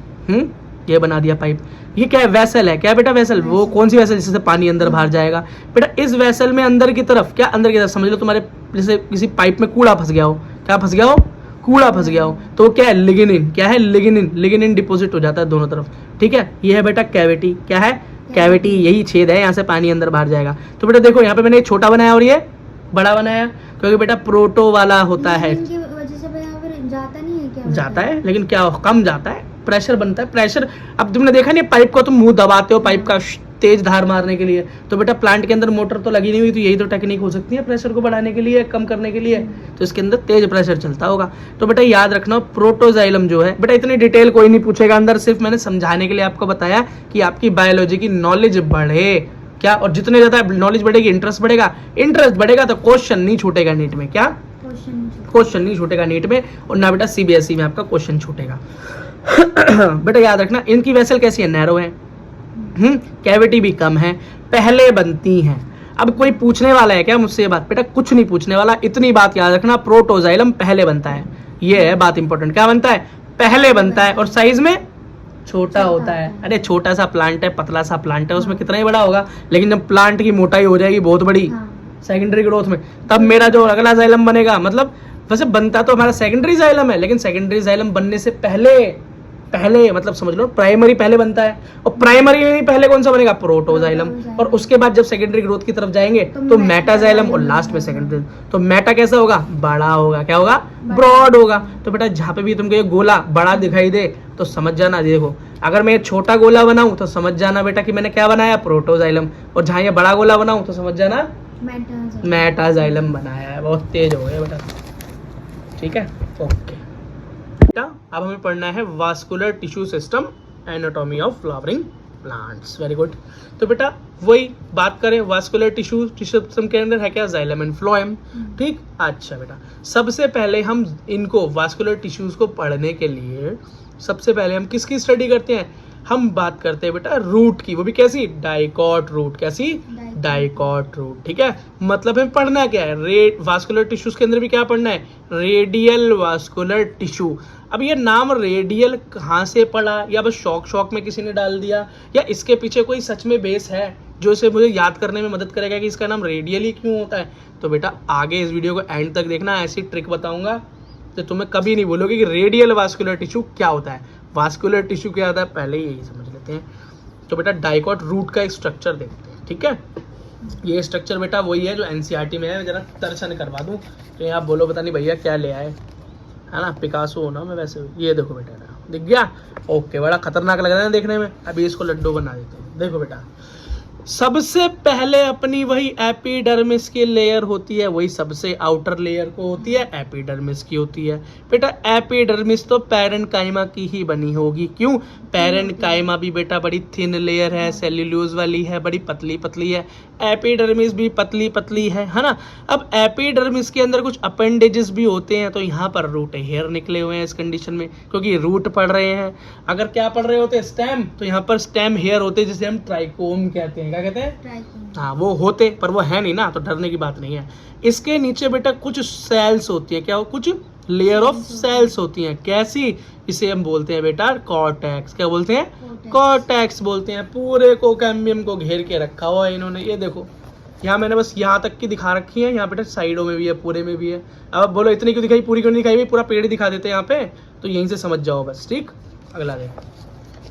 ये बना दिया पाइप। ये क्या है, वेसल है। क्या बेटा, वेसल। वो कौन सी वेसल, जिससे पानी अंदर बाहर जाएगा। बेटा इस वेसल में अंदर की तरफ, क्या अंदर की तरफ, समझ लो तुम्हारे जैसे किसी पाइप में कूड़ा फंस गया हो, क्या फंस गया हो, कूड़ा फंस गया हो, तो क्या है, लिग्निन। क्या है, लिग्निन। लिग्निन डिपॉजिट हो जाता है दोनों तरफ, ठीक है। ये है बेटा कैविटी। क्या है, कैविटी, यही छेद है, यहाँ से पानी अंदर बाहर जाएगा। तो बेटा देखो यहाँ पे मैंने छोटा बनाया और ये बड़ा बनाया, क्योंकि बेटा प्रोटो वाला होता है, जाता नहीं है क्या, जाता है लेकिन क्या कम जाता है, प्रेशर बनता है, प्रेशर। अब तुमने देखा नहीं पाइप को तुम मुंह दबाते हो पाइप का तेज धार मारने के लिए, तो बेटा प्लांट के अंदर मोटर तो लगी नहीं हुई, तो यही तो टेक्निक हो सकती है प्रेशर को बढ़ाने के लिए, कम करने के लिए, तो इसके अंदर तेज प्रेशर चलता होगा। तो बेटा याद रखना प्रोटोजाइलम जो है, बेटा इतनी डिटेल कोई नहीं पूछेगा अंदर, सिर्फ मैंने समझाने के लिए आपको बताया कि आपकी बायोलॉजी की नॉलेज बढ़े क्या, और जितने ज्यादा नॉलेज बढ़ेगी इंटरेस्ट बढ़ेगा, इंटरेस्ट बढ़ेगा तो क्वेश्चन नहीं छूटेगा नीट में। क्या क्वेश्चन नहीं छूटेगा नीट में, और ना बेटा सीबीएसई में आपका क्वेश्चन छूटेगा। बेटा याद रखना इनकी वेसल कैसी है, नैरो है, कैविटी भी कम है, पहले बनती हैं। अब कोई पूछने वाला है क्या मुझसे ये बात, बेटा कुछ नहीं पूछने वाला, इतनी बात याद रखना, प्रोटोजाइलम पहले बनता है, ये है बात इंपॉर्टेंट। क्या बनता है, पहले बनता है, और साइज में छोटा होता है। अरे छोटा सा प्लांट है, पतला सा प्लांट है, उसमें कितना ही बड़ा होगा, लेकिन जब प्लांट की मोटाई हो जाएगी बहुत बड़ी सेकेंडरी ग्रोथ में, तब मेरा जो अगला जाइलम बनेगा, मतलब वैसे बनता तो हमारा सेकेंडरी जाइलम है, लेकिन सेकेंडरी जाइलम बनने से पहले मतलब समझ लो प्राइमरी पहले बनता है, और प्राइमरी में पहले कौन सा बनेगा, प्रोटोजाइलम, और उसके बाद जब सेकेंडरी ग्रोथ की तरफ जाएंगे तो मेटाजाइलम, और लास्ट में सेकेंडरी। तो मेटा कैसा होगा, बड़ा होगा, क्या होगा, ब्रॉड होगा। तो बेटा जहाँ पे भी तुमको ये गोला बड़ा दिखाई दे तो समझ जाना, देखो अगर मैं ये छोटा गोला बनाऊं तो समझ जाना बेटा कि मैंने क्या बनाया, प्रोटोजाइलम, और जहाँ ये बड़ा गोला बनाऊं तो समझ जाना मेटाजाइलम बनाया है। बहुत तेज हो गया बेटा, ठीक है, ओके। बेटा अब हमें पढ़ना है vascular tissue system, anatomy of flowering plants. Very good. तो बेटा वही बात करें, वास्कुलर टिश्यू सिस्टम के अंदर है क्या, जाइलम एंड फ्लोएम, ठीक। अच्छा बेटा सबसे पहले हम इनको वास्कुलर टिश्यूज को पढ़ने के लिए सबसे पहले हम किसकी स्टडी करते हैं, हम बात करते हैं बेटा रूट की, वो भी कैसी, डाइकॉट रूट। कैसी, डाइकॉट रूट, ठीक है। मतलब हमें पढ़ना क्या है, वास्कुलर टिश्यूज के अंदर भी क्या पढ़ना है, रेडियल वास्कुलर टिश्यू। अब ये नाम रेडियल कहाँ से पड़ा, या बस शौक में किसी ने डाल दिया, या इसके पीछे कोई सच में बेस है जो इसे मुझे याद करने में मदद करेगा कि इसका नाम रेडियल ही क्यों होता है। तो बेटा आगे इस वीडियो को एंड तक देखना, ऐसी ट्रिक बताऊंगा तो तुम्हें कभी नहीं बोलोगे कि रेडियल वास्कुलर टिश्यू क्या होता है, वास्कुलर टिश्यू क्या होता है, पहले ही यही समझ लेते हैं। तो बेटा डाइकॉट रूट का एक स्ट्रक्चर देखते हैं, ठीक है। ये स्ट्रक्चर बेटा वही है जो एनसीईआरटी में है, जरा दर्शन करवा दूं तो यहाँ बोलो पता नहीं भैया क्या ले आए, है ना, पिकासो हो ना मैं वैसे। ये देखो बेटा दिख गया, ओके, बड़ा खतरनाक लग रहा है ना देखने में। अभी इसको लड्डू बना देते हैं। देखो बेटा सबसे पहले अपनी वही एपिडर्मिस की लेयर होती है, वही सबसे आउटर लेयर को होती है एपिडर्मिस की होती है। बेटा एपिडर्मिस तो पैरेन्काइमा की ही बनी होगी, क्यों, पैरेन्काइमा भी बेटा बड़ी थिन लेयर है, सेल्यूलोज वाली है, बड़ी पतली पतली है, एपिडर्मिस भी पतली पतली है ना। अब एपिडर्मिस के अंदर कुछ अपेंडेजेस भी होते हैं, तो यहाँ पर रूट हेयर निकले हुए हैं इस कंडीशन में, क्योंकि रूट पढ़ रहे हैं। अगर क्या पढ़ रहे होते स्टेम, तो यहाँ पर स्टेम हेयर होते जिसे हम ट्राइकोम कहते हैं। क्या कहते हैं, हाँ वो होते, पर वो है नहीं ना, तो डरने की बात नहीं है। इसके नीचे बेटा कुछ सेल्स होती है, क्या हो, कुछ लेयर ऑफ सेल्स होती हैं, कैसी, इसे हम बोलते हैं बेटा कॉर्टेक्स। क्या बोलते हैं, कॉर्टेक्स बोलते हैं। पूरे को कैम्बियम को घेर के रखा हुआ है इन्होंने, ये देखो यहाँ मैंने बस यहाँ तक की दिखा रखी है, यहाँ बेटा साइडों में भी है, पूरे में भी है। अब बोलो इतनी क्यों दिखाई, पूरी क्यों नहीं दिखाई, पूरा पेड़ दिखा देते हैं यहाँ पे, तो यहीं से समझ जाओ बस, ठीक। अगला देखो,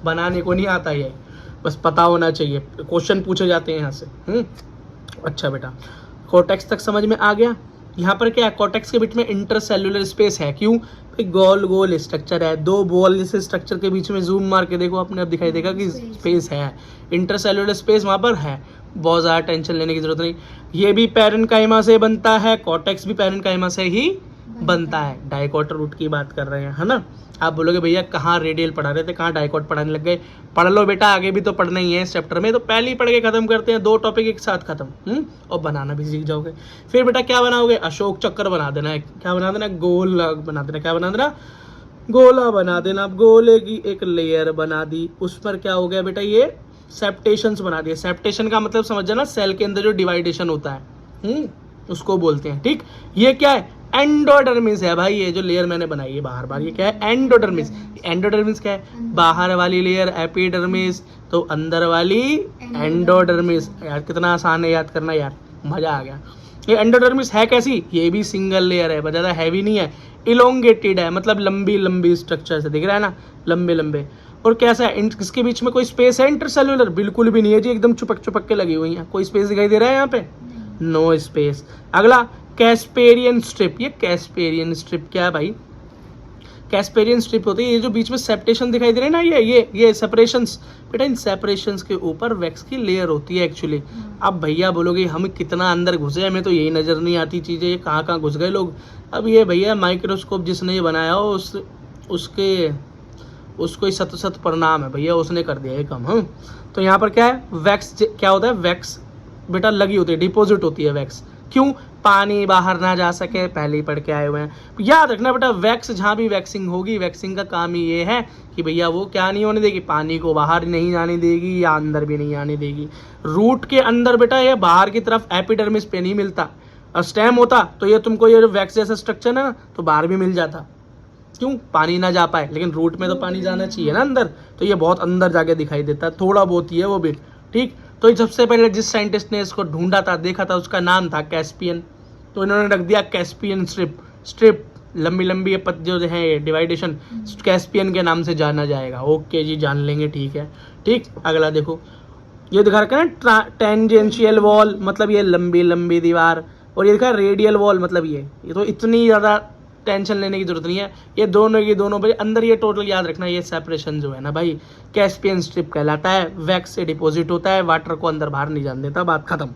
बनाने को नहीं आता ये, बस पता होना चाहिए, क्वेश्चन पूछे जाते हैं यहाँ से। अच्छा बेटा कॉर्टेक्स तक समझ में आ गया। यहाँ पर क्या है, कॉर्टेक्स के बीच में इंटरसेल्युलर स्पेस है, क्यों, गोल गोल स्ट्रक्चर है, दो बॉल जैसे स्ट्रक्चर के बीच में जूम मार के देखो अपने आप दिखाई देगा कि स्पेस है, इंटरसेल्युलर स्पेस वहाँ पर है, बहुत ज़्यादा टेंशन लेने की जरूरत नहीं। ये भी पैरेन्काइमा से बनता है, कॉर्टेक्स भी पैरेन्काइमा से ही बनता है। डाइकोट रूट की बात कर रहे हैं, है ना। आप बोलोगे भैया कहाँ रेडियल पढ़ा रहे थे, कहाँ डाइकोट पढ़ाने लग गए। पढ़ लो बेटा, आगे भी तो पढ़ना ही है इस चैप्टर में, तो पहले ही पढ़ के खत्म करते हैं, 2 टॉपिक एक साथ खत्म। और बनाना भी सीख जाओगे। फिर बेटा क्या बनाओगे, अशोक चक्कर बना देना है। क्या बना देना, गोला बना देना। क्या बना देना, गोला बना देना। अब गोले की एक लेयर बना दी, उस पर क्या हो गया बेटा, ये सेप्टेशंस बना दिए। सेप्टेशन का मतलब समझ जाना, सेल के अंदर जो डिवाइडेशन होता है, उसको बोलते हैं। ठीक, ये क्या है, एंडोडर्मिस है भाई। ये जो लेयर मैंने बनाई है बार बार, ये क्या है, एंडोडर्मिस। एंडोडर्मिस क्या है, बाहर वाली लेयर एपिडर्मिस, तो अंदर वाली एंडोडर्मिस। यार कितना आसान है याद करना यार, मजा आ गया। ये एंडोडर्मिस है कैसी, ये भी सिंगल लेयर है, ज़्यादा हैवी नहीं है, इलोंगेटेड है, मतलब लंबी लंबी स्ट्रक्चर से, दिख रहा है ना, लंबे लंबे। और कैसा है, इसके बीच में कोई स्पेस है इंटरसेल्युलर, बिल्कुल भी नहीं है जी, एकदम चिपक चिपक के लगी हुई है। कोई स्पेस दिखाई दे रहा है यहाँ पे, नो स्पेस। अगला कैस्पेरियन स्ट्रिप। ये कैस्पेरियन स्ट्रिप क्या है भाई, कैस्पेरियन स्ट्रिप होती है ये जो बीच में सेप्टेशन दिखाई दे रहे हैं ना, ये सेपरेशंस, बेटा इन सेपरेशंस के ऊपर वैक्स की लेयर होती है एक्चुअली। अब भैया बोलोगे हम कितना अंदर घुसे, हमें तो यही नजर नहीं आती चीजें, ये कहाँ कहाँ घुस गए लोग। अब ये भैया माइक्रोस्कोप जिसने ये बनाया हो उसको ही सत सत प्रणाम है भैया, उसने कर दिया ये काम। तो यहाँ पर क्या है, वैक्स क्या होता है, वैक्स बेटा लगी होती है, डिपॉजिट होती है वैक्स। क्यों, पानी बाहर ना जा सके, पहले ही पढ़ के आए हुए हैं। याद रखना बेटा, वैक्स जहाँ भी वैक्सिंग होगी, वैक्सिंग का काम ही ये है कि भैया वो क्या नहीं होने देगी, पानी को बाहर नहीं जाने देगी या अंदर भी नहीं आने देगी। रूट के अंदर बेटा ये बाहर की तरफ एपिडर्मिस पे नहीं मिलता, और स्टेम होता तो ये तुमको ये वैक्स जैसा स्ट्रक्चर है ना, तो बाहर भी मिल जाता। क्यों, पानी ना जा पाए, लेकिन रूट में तो पानी जाना चाहिए ना अंदर, तो ये बहुत अंदर जाके दिखाई देता है, थोड़ा बहुत ही है वो भी। ठीक, तो सबसे पहले जिस साइंटिस्ट ने इसको ढूंढा था, देखा था, उसका नाम था कैस्पियन, तो इन्होंने रख दिया कैस्पियन स्ट्रिप। लंबी लंबी जो है ये डिवाइडेशन कैस्पियन के नाम से जाना जाएगा। ओके जी, जान लेंगे, ठीक है। ठीक, अगला देखो, ये दिखा रखा है ना टेंजेंशियल वॉल, मतलब ये लंबी लंबी दीवार, और ये दिखा रेडियल वॉल, मतलब ये तो इतनी ज़्यादा टेंशन लेने की जरूरत नहीं है, ये दोनों की दोनों भाई अंदर। ये टोटल याद रखना, ये सेपरेशन जो है ना भाई, कैस्पियन स्ट्रिप कहलाता है। वैक्स से डिपॉजिट होता है, वाटर को अंदर बाहर नहीं जाने देता, बात खत्म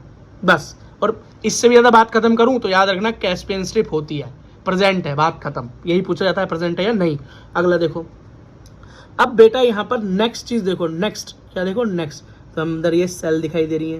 बस। और इससे भी ज़्यादा बात खत्म करूं तो याद रखना, कैस्पियन स्ट्रिप होती है, प्रेजेंट है, बात खत्म। यही पूछा जाता है प्रेजेंट है या नहीं। अगला देखो, अब बेटा यहाँ पर नेक्स्ट चीज देखो, नेक्स्ट क्या देखो, नेक्स्ट तो अंदर ये सेल दिखाई दे रही है,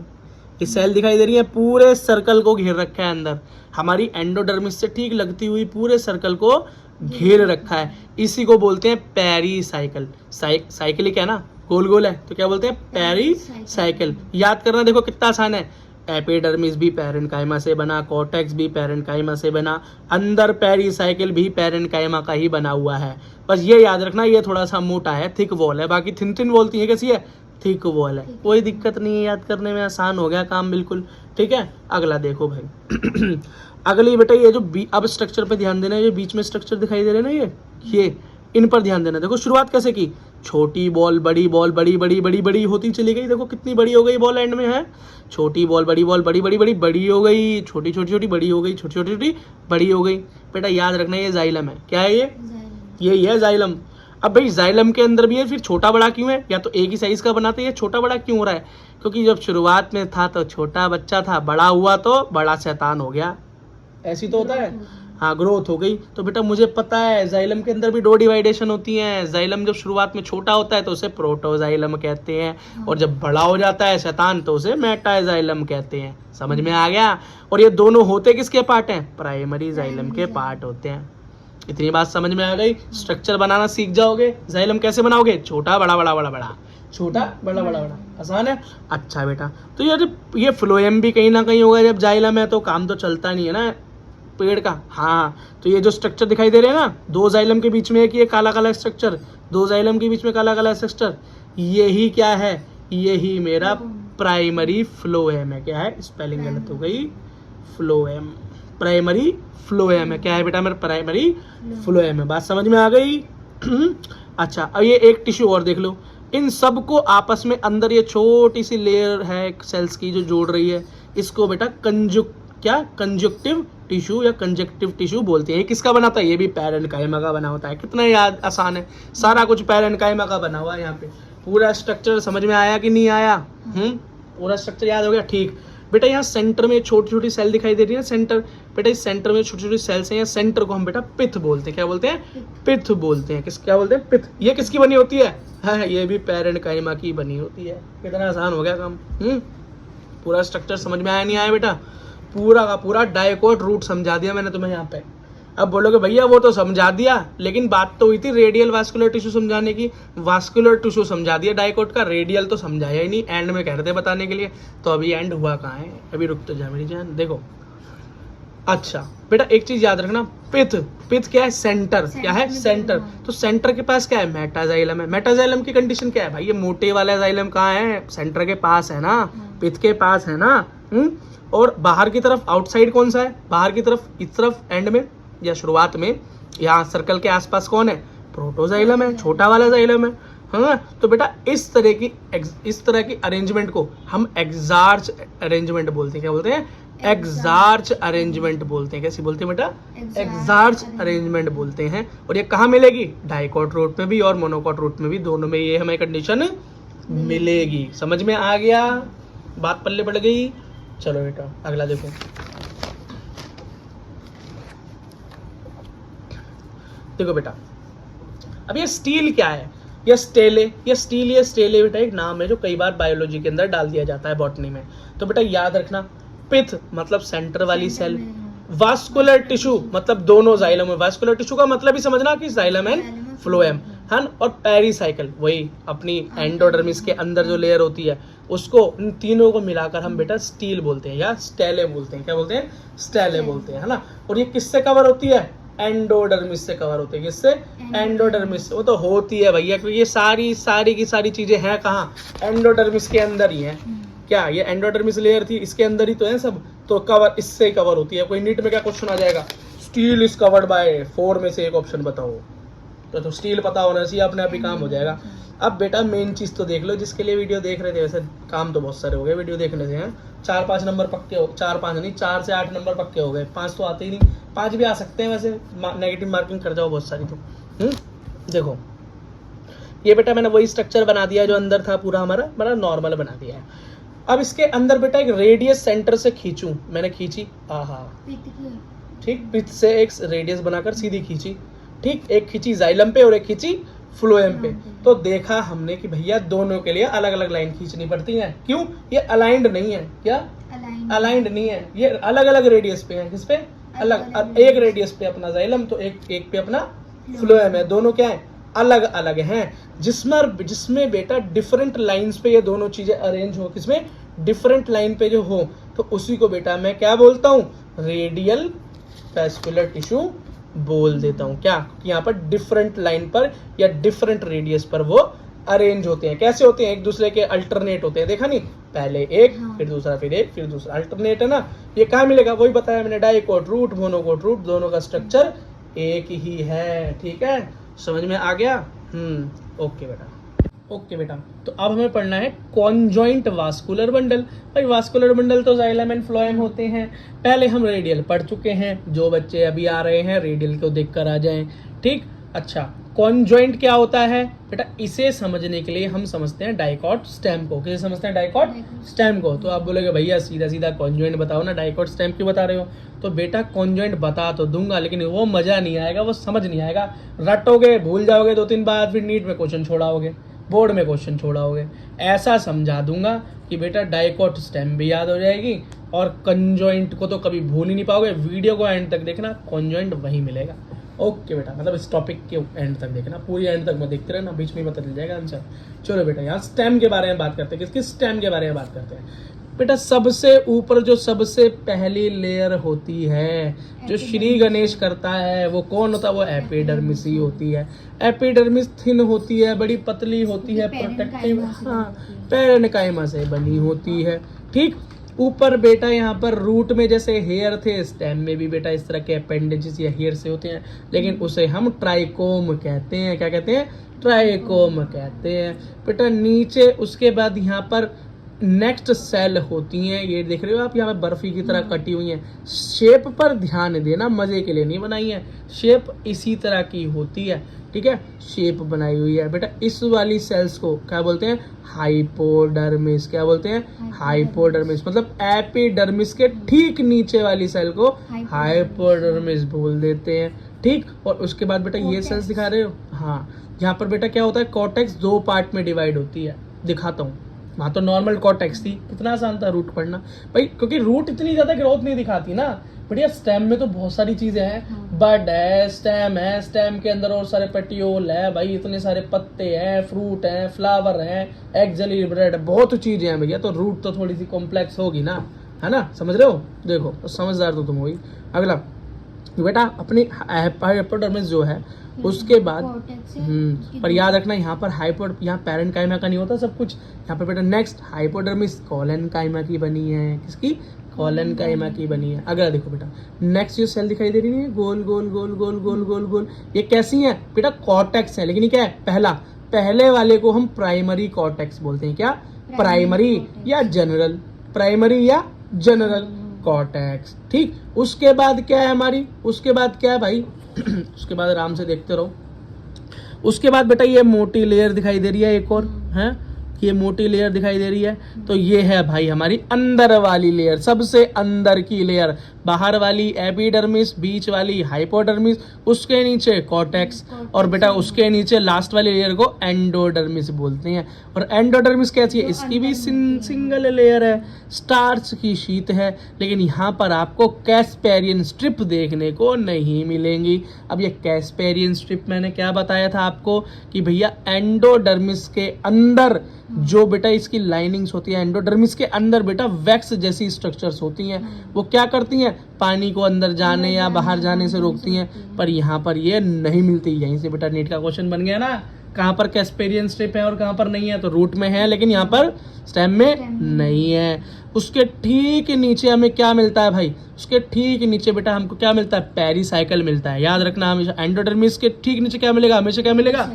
ये सेल दिखाई दे रही है, पूरे सर्कल को घेर रखा है अंदर, हमारी एंडोडर्मिस से ठीक लगती हुई पूरे सर्कल को घेर रखा है। इसी को बोलते हैं पेरी साइकिल। साइकिलिक है ना, गोल गोल है, तो क्या बोलते हैं, पेरी साइकिल। याद करना, देखो कितना आसान है। एपिडर्मिस भी पैरेन्काइमा से बना, कॉर्टेक्स भी पैरेन्काइमा से बना, अंदर पेरी साइकिल भी पैरेन्काइमा का ही बना हुआ है। बस ये याद रखना, ये थोड़ा सा मोटा है, थिक वॉल है, बाकी थिन थिन वॉल है, कैसी है, थिक वॉल है, कोई दिक्कत नहीं है, याद करने में आसान हो गया काम बिल्कुल। ठीक है, अगला देखो भाई अगली बेटा ये जो अब स्ट्रक्चर पे ध्यान देना है, ये बीच में स्ट्रक्चर दिखाई दे रहे हैं ना, ये इन पर ध्यान देना। देखो शुरुआत कैसे की, छोटी बॉल बड़ी बॉल, बड़ी बड़ी बड़ी बड़ी होती चली गई, देखो कितनी बड़ी हो गई बॉल एंड में है, छोटी बॉल बड़ी बॉल, बड़ी बड़ी बड़ी बड़ी हो गई, छोटी छोटी छोटी बड़ी हो गई, छोटी छोटी छोटी बड़ी हो गई। बेटा याद रखना, ये जाइलम है, क्या है ये, यही है जाइलम। अब भाई जाइलम के अंदर भी है, फिर छोटा बड़ा क्यों है, या तो एक ही साइज का बनाते हैं, छोटा बड़ा क्यों हो रहा है, क्योंकि जब शुरुआत में था तो छोटा बच्चा था, बड़ा हुआ तो बड़ा शैतान हो गया, ऐसी तो होता है, हाँ ग्रोथ हो गई। तो बेटा मुझे पता है जाइलम के अंदर भी 2 डिवाइडेशन होती हैं। जाइलम जब शुरुआत में छोटा होता है तो उसे प्रोटोजाइलम कहते हैं, और जब बड़ा हो जाता है शैतान तो उसे मेटाजाइलम कहते हैं। समझ में आ गया। और ये दोनों होते किसके पार्ट हैं, प्राइमरी जाइलम के पार्ट होते हैं। इतनी बात समझ में आ गई। स्ट्रक्चर बनाना सीख जाओगे। जाइलम कैसे बनाओगे, छोटा बड़ा बड़ा बड़ा बड़ा, छोटा बड़ा बड़ा बड़ा, आसान है। अच्छा बेटा, तो यार ये फ्लोएम भी कहीं ना कहीं होगा, जब जाइलम है तो काम तो चलता नहीं है ना पेड़ का। हाँ, तो ये जो स्ट्रक्चर दिखाई दे रहे हैं ना, 2 जाइलम के बीच में एक ये काला काला स्ट्रक्चर, 2 जाइलम के बीच में काला काला स्ट्रक्चर, यही क्या है, यही मेरा प्राइमरी फ्लोएम है। क्या है, स्पेलिंग गलत हो गई, फ्लोएम, प्राइमरी फ्लोएम है। क्या है बेटा, मेरा प्राइमरी फ्लोएम है। बात समझ में आ गई। अच्छा, अब ये एक टिश्यू और देख लो, इन सब को आपस में अंदर ये छोटी सी लेयर है सेल्स की जो जोड़ रही है, इसको बेटा कंजक्टिव टिश्यू या कंजक्टिव टिश्यू बोलते हैं। ये किसका बना था, ये भी पैरेन्काइमा का बना होता है। कितना याद आसान है, सारा कुछ पैरेन्काइमा का बना हुआ है। यहाँ पे पूरा स्ट्रक्चर समझ में आया कि नहीं आया, पूरा स्ट्रक्चर याद हो गया। ठीक बेटा, यहाँ सेंटर में छोटी छोटी सेल दिखाई दे रही है, सेंटर बेटा इस सेंटर में छोटी छोटी सेल्स हैं, या सेंटर को हम बेटा पिथ बोलते हैं। क्या बोलते हैं? पिथ बोलते हैं। क्या बोलते हैं? पिथ। ये किसकी बनी होती है? हाँ, ये भी पैरेन्काइमा की बनी होती है। कितना आसान हो गया काम। पूरा स्ट्रक्चर समझ में आया नहीं आया बेटा? पूरा का पूरा डाइकोट रूट समझा दिया मैंने तुम्हें यहाँ पे। अब बोलोगे भैया वो तो समझा दिया, लेकिन बात तो हुई थी रेडियल वास्कुलर टिश्यू समझाने की। वास्कुलर टिश्यू समझा दिया डाइकोट का, रेडियल तो समझाया ही नहीं। एंड में कह रहे थे बताने के लिए, तो अभी एंड हुआ कहाँ है? अभी रुक तो जा मेरी जान। देखो अच्छा बेटा एक चीज याद रखना, पिथ। पिथ क्या है? सेंटर। क्या है? सेंटर। तो सेंटर के पास क्या है? मेटाजाइलम है। मेटाजाइलम की कंडीशन क्या है भाई? ये मोटे वाला जाइलम कहाँ है? सेंटर के पास है ना, पिथ के पास है ना। और बाहर की तरफ आउटसाइड कौन सा है? बाहर की तरफ, इस तरफ एंड में या शुरुआत में यहाँ सर्कल के आसपास कौन है? प्रोटोजाइलम है, छोटा वाला जाइलम है। हाँ, तो बेटा इस तरह की अरेंजमेंट को हम एग्जार्च अरेंजमेंट बोलते हैं। क्या बोलते हैं? एग्जार्च अरेंजमेंट बोलते हैं। कैसी बोलते हैं बेटा? एग्जार्च अरेंजमेंट बोलते हैं। और ये कहाँ मिलेगी? डाइकोट रूट में भी और मोनोकोट रूट में भी, दोनों में ये हमें कंडीशन मिलेगी। समझ में आ गया? बात पल्ले पड़ गई। चलो बेटा अगला देखो। देखो बेटा अब ये स्टील क्या है? ये स्टेले। ये स्टेले बेटा एक नाम है जो कई बार बायोलॉजी के अंदर डाल दिया जाता है, बॉटनी में। तो बेटा याद रखना, पिथ मतलब सेंटर वाली सेल, वास्कुलर टिश्यू मतलब दोनों जाइलम है। वास्कुलर टिश्यू का मतलब ही समझना कि जाइलम एंड फ्लोएम है। और पेरिसाइकिल वही अपनी एंडोडर्मिस के अंदर जो लेयर होती है उसको, इन तीनों को मिलाकर हम बेटा स्टील बोलते हैं या स्टेले बोलते हैं। क्या बोलते हैं? स्टेले बोलते हैं, है ना। और ये किससे कवर होती है? एंडोडर्मिस से कवर होती है। किससे? एंडोडर्मिस। वो तो होती है भैया, क्योंकि ये सारी की सारी चीजें हैं कहाँ? एंडोडर्मिस के अंदर ही है। क्या ये एंडोडर्मिस लेयर थी, इसके अंदर ही तो है सब, तो कवर इससे कवर होती है। कोई नीट में क्या क्वेश्चन आ जाएगा? स्टील इज कवर्ड बाय 4 में से एक ऑप्शन बताओ, तो स्टील पता होना चाहिए, अपने आप ही काम हो जाएगा। अब बेटा मेन चीज तो देख लो जिसके लिए वीडियो देख रहे थे। वैसे काम तो बहुत सारे हो गए वीडियो देखने से, हैं 4-5 नंबर पक्के हो, 4-5 नहीं 4 से 8 नंबर पक्के हो गए। 5 तो आते ही नहीं, 5 भी आ सकते हैं वैसे, नेगेटिव मार्किंग कर जाओ बहुत सारी तो। देखो ये बेटा मैंने वही स्ट्रक्चर बना दिया जो अंदर था, पूरा हमारा बड़ा नॉर्मल बना दिया है। अब इसके अंदर बेटा एक रेडियस सेंटर से खींचूं, मैंने खींची, ठीक, पिथ से एक रेडियस बनाकर सीधी खींची, ठीक, एक खींची जाइलम पे और एक खींची फ्लोएम पे। तो देखा हमने कि भैया दोनों के लिए अलग अलग लाइन खींचनी पड़ती है। क्यों? ये अलाइंड नहीं है। क्या? अलाइंड नहीं है, ये अलग अलग रेडियस पे है। किस पे? अलग। एक रेडियस पे अपना जाइलम तो एक पे अपना फ्लोएम है। दोनों क्या है? अलग अलग हैं। जिसमें बेटा डिफरेंट लाइंस पे ये दोनों चीजें अरेंज हो, किसमें? डिफरेंट लाइन पे जो हो, तो उसी को बेटा मैं क्या बोलता हूँ? रेडियल वास्कुलर टिश्यू बोल देता हूँ। क्या? यहाँ पर डिफरेंट लाइन पर या डिफरेंट रेडियस पर वो अरेंज होते हैं। कैसे होते हैं? एक दूसरे के अल्टरनेट होते हैं। देखा नहीं? पहले एक, फिर दूसरा, फिर एक, फिर दूसरा, अल्टरनेट है ना। ये कहाँ मिलेगा? वही बताया मैंने, डाइकोट रूट, मोनोकोट रूट, दोनों का स्ट्रक्चर एक ही है। ठीक है, समझ में आ गया? ओके बेटा, ओके बेटा। तो अब हमें पढ़ना है कॉन्जॉइंट वास्कुलर बंडल। भाई वास्कुलर बंडल तो जाइलम एंड फ्लोएम होते हैं। पहले हम रेडियल पढ़ चुके हैं, जो बच्चे अभी आ रहे हैं रेडियल को देखकर आ जाएं। ठीक, अच्छा कॉन्जॉइंट क्या होता है बेटा? इसे समझने के लिए हम समझते हैं डाइकोट स्टेम को। किसे समझते हैं? डाइकोट स्टेम को। तो आप बोलोगे भैया सीधा सीधा कॉन्जॉइंट बताओ ना, डाइकोट स्टेम क्यों बता रहे हो? तो बेटा कॉन्जॉइंट बता तो दूंगा, लेकिन वो मजा नहीं आएगा, वो समझ नहीं आएगा। रटोगे, भूल जाओगे 2-3 बार, फिर नीट में क्वेश्चन छोड़ाओगे, बोर्ड में क्वेश्चन छोड़ाओगे। ऐसा समझा दूंगा कि बेटा डाइकोट स्टेम भी याद हो जाएगी और कंजॉइंट को तो कभी भूल ही नहीं पाओगे। वीडियो को एंड तक देखना, कंजॉइंट वही मिलेगा। ओके बेटा, मतलब इस टॉपिक के एंड तक देखना, पूरी एंड तक मैं देखते रहना, बीच में पता चल जाएगा आंसर। चलो बेटा यहाँ स्टेम के बारे में बात करते हैं। किस स्टेम के बारे में बात करते हैं बेटा? सबसे ऊपर जो सबसे पहली लेयर होती है जो श्री गणेश करता है, वो कौन होता है? वो एपिडर्मिस ही होती है। एपिडर्मिस थिन होती है, बड़ी पतली होती है, प्रोटेक्टिव, हाँ, पैरेन्काइमा से बनी होती है। ठीक, ऊपर बेटा यहाँ पर रूट में जैसे हेयर थे, स्टेम में भी बेटा इस तरह के अपेंडेजेस या हेयर से होते हैं, लेकिन उसे हम ट्राइकोम कहते हैं। क्या कहते हैं? ट्राइकोम कहते हैं बेटा। नीचे उसके बाद यहाँ पर नेक्स्ट सेल होती हैं, ये देख रहे हो आप यहाँ पे बर्फी की तरह कटी हुई हैं। शेप पर ध्यान देना, मजे के लिए नहीं बनाई है, शेप इसी तरह की होती है, ठीक है, शेप बनाई हुई है बेटा। इस वाली सेल्स को क्या बोलते हैं? हाइपोडर्मिस। क्या बोलते हैं? हाइपोडर्मिस। मतलब एपिडर्मिस के ठीक नीचे वाली सेल को हाइपोडर्मिस बोल देते हैं, ठीक। और उसके बाद बेटा ये सेल्स दिखा रहे हो, हाँ, यहाँ पर बेटा क्या होता है, कॉर्टेक्स 2 पार्ट में डिवाइड होती है, दिखाता हूँ। वहाँ तो नॉर्मल कॉर्टेक्स थी, कितना आसान था रूट पढ़ना भाई, क्योंकि रूट इतनी ज्यादा ग्रोथ नहीं दिखाती ना बढ़िया। स्टेम में तो बहुत सारी चीजें हैं, बड है, स्टेम के अंदर और सारे पेटियोल है भाई, इतने सारे पत्ते हैं, फ्रूट हैं, फ्लावर हैं, एग जेली ब्रेड, बहुत चीजें हैं भैया। तो रूट तो थोड़ी सी कॉम्प्लेक्स होगी ना, है ना, समझ रहे हो? देखो तो समझदार तो तुम होगी। अगला बेटा अपनी हाइपोडर्मिस जो है उसके बाद पर याद रखना यहाँ पर यहाँ पैरेंकाइमा का नहीं होता सब कुछ। यहाँ पर बेटा नेक्स्ट हाइपोडर्मिस कोलेनकाइमा की बनी है, किसकी? कोलेनकाइमा की बनी है। अगला देखो बेटा नेक्स्ट जो सेल दिखाई दे रही है गोल गोल गोल गोल गोल गोल गोल, ये कैसी है बेटा? कॉर्टेक्स है, लेकिन ये क्या है? पहले वाले को हम प्राइमरी कॉर्टेक्स बोलते हैं। क्या? प्राइमरी या जनरल? प्राइमरी या जनरल कॉर्टेक्स, ठीक। उसके बाद क्या है हमारी? उसके बाद क्या है भाई? उसके बाद आराम से देखते रहो। उसके बाद बेटा ये मोटी लेयर दिखाई दे रही है, एक और है, ये मोटी लेयर दिखाई दे रही है, तो ये है भाई हमारी अंदर वाली लेयर, सबसे अंदर की लेयर। बाहर वाली एपिडर्मिस, बीच वाली हाइपोडर्मिस, उसके नीचे कॉर्टेक्स, और बेटा उसके नीचे लास्ट वाली लेयर को एंडोडर्मिस बोलते हैं। और एंडोडर्मिस कैसी है? इसकी भी सिंगल लेयर है, स्टार्च की शीट है, लेकिन यहाँ पर आपको कैस्पेरियन स्ट्रिप देखने को नहीं मिलेंगी। अब ये कैस्पेरियन स्ट्रिप मैंने क्या बताया था आपको कि भैया एंडोडर्मिस के अंदर जो बेटा इसकी लाइनिंग्स होती है, एंडोडर्मिस के अंदर बेटा वैक्स जैसी स्ट्रक्चर्स होती हैं, वो क्या करती हैं? पानी को अंदर जाने या बाहर जाने से रोकती हैं, पर यहाँ पर ये नहीं मिलती। यहीं से बेटा नीट का क्वेश्चन बन गया ना, कहाँ पर कैस्पेरियन स्ट्रिप है और कहाँ पर नहीं है? तो रूट में है, लेकिन यहाँ पर स्टेम में नहीं है। उसके ठीक नीचे हमें क्या मिलता है भाई? उसके ठीक नीचे बेटा हमको क्या मिलता है? पेरीसाइकिल मिलता है। याद रखना हमेशा, एंडोडर्मिस के ठीक नीचे क्या मिलेगा? हमेशा क्या मिलेगा?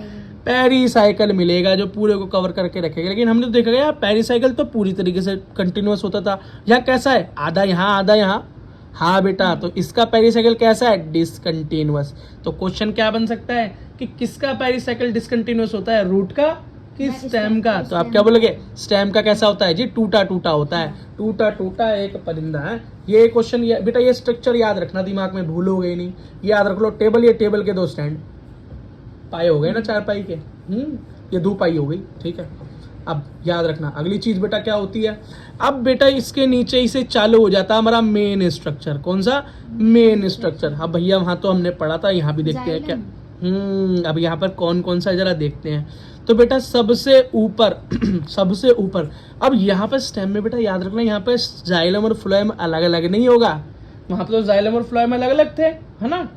पेरीसाइकिल मिलेगा, जो पूरे को कवर करके रखेगा। लेकिन हमने तो देखा यार पेरीसाइकिल तो पूरी तरीके से कंटिन्यूअस होता था, यहाँ कैसा है? आधा यहाँ आधा यहाँ। हाँ बेटा, तो इसका पेरीसाइकिल कैसा है? डिसकंटिन्यूअस। तो क्वेश्चन क्या बन सकता है कि किसका पेरीसाइकिल डिसकंटिन्यूअस होता है? रूट का कि स्टेम का? तो आप क्या बोलोगे? स्टेम का कैसा होता है जी? टूटा टूटा होता है। टूटा टूटा एक परिंदा है। ये क्वेश्चन बेटा ये स्ट्रक्चर याद रखना, दिमाग में भूलोगे नहीं, याद रख लो। टेबल, ये टेबल के 2 स्टैंड, पाए हो गए ना, 4 पाई के, ये 2 पाई हो गई, ठीक है। अब याद रखना अगली चीज बेटा क्या होती है? अब बेटा इसके नीचे इसे चालू हो जाता है हमारा मेन स्ट्रक्चर। कौन सा? Main structure. हाँ भैया वहां तो हमने पढ़ा था, यहाँ भी देखते हैं क्या। अब यहाँ पर कौन कौन सा जरा देखते हैं। तो बेटा सबसे ऊपर सबसे ऊपर, अब यहाँ पर स्टेम में बेटा याद रखना, यहाँ पे जाइलम और फ्लोएम अलग अलग नहीं होगा। वहां पर तो जाइलम और फ्लोएम अलग अलग थे, है ना,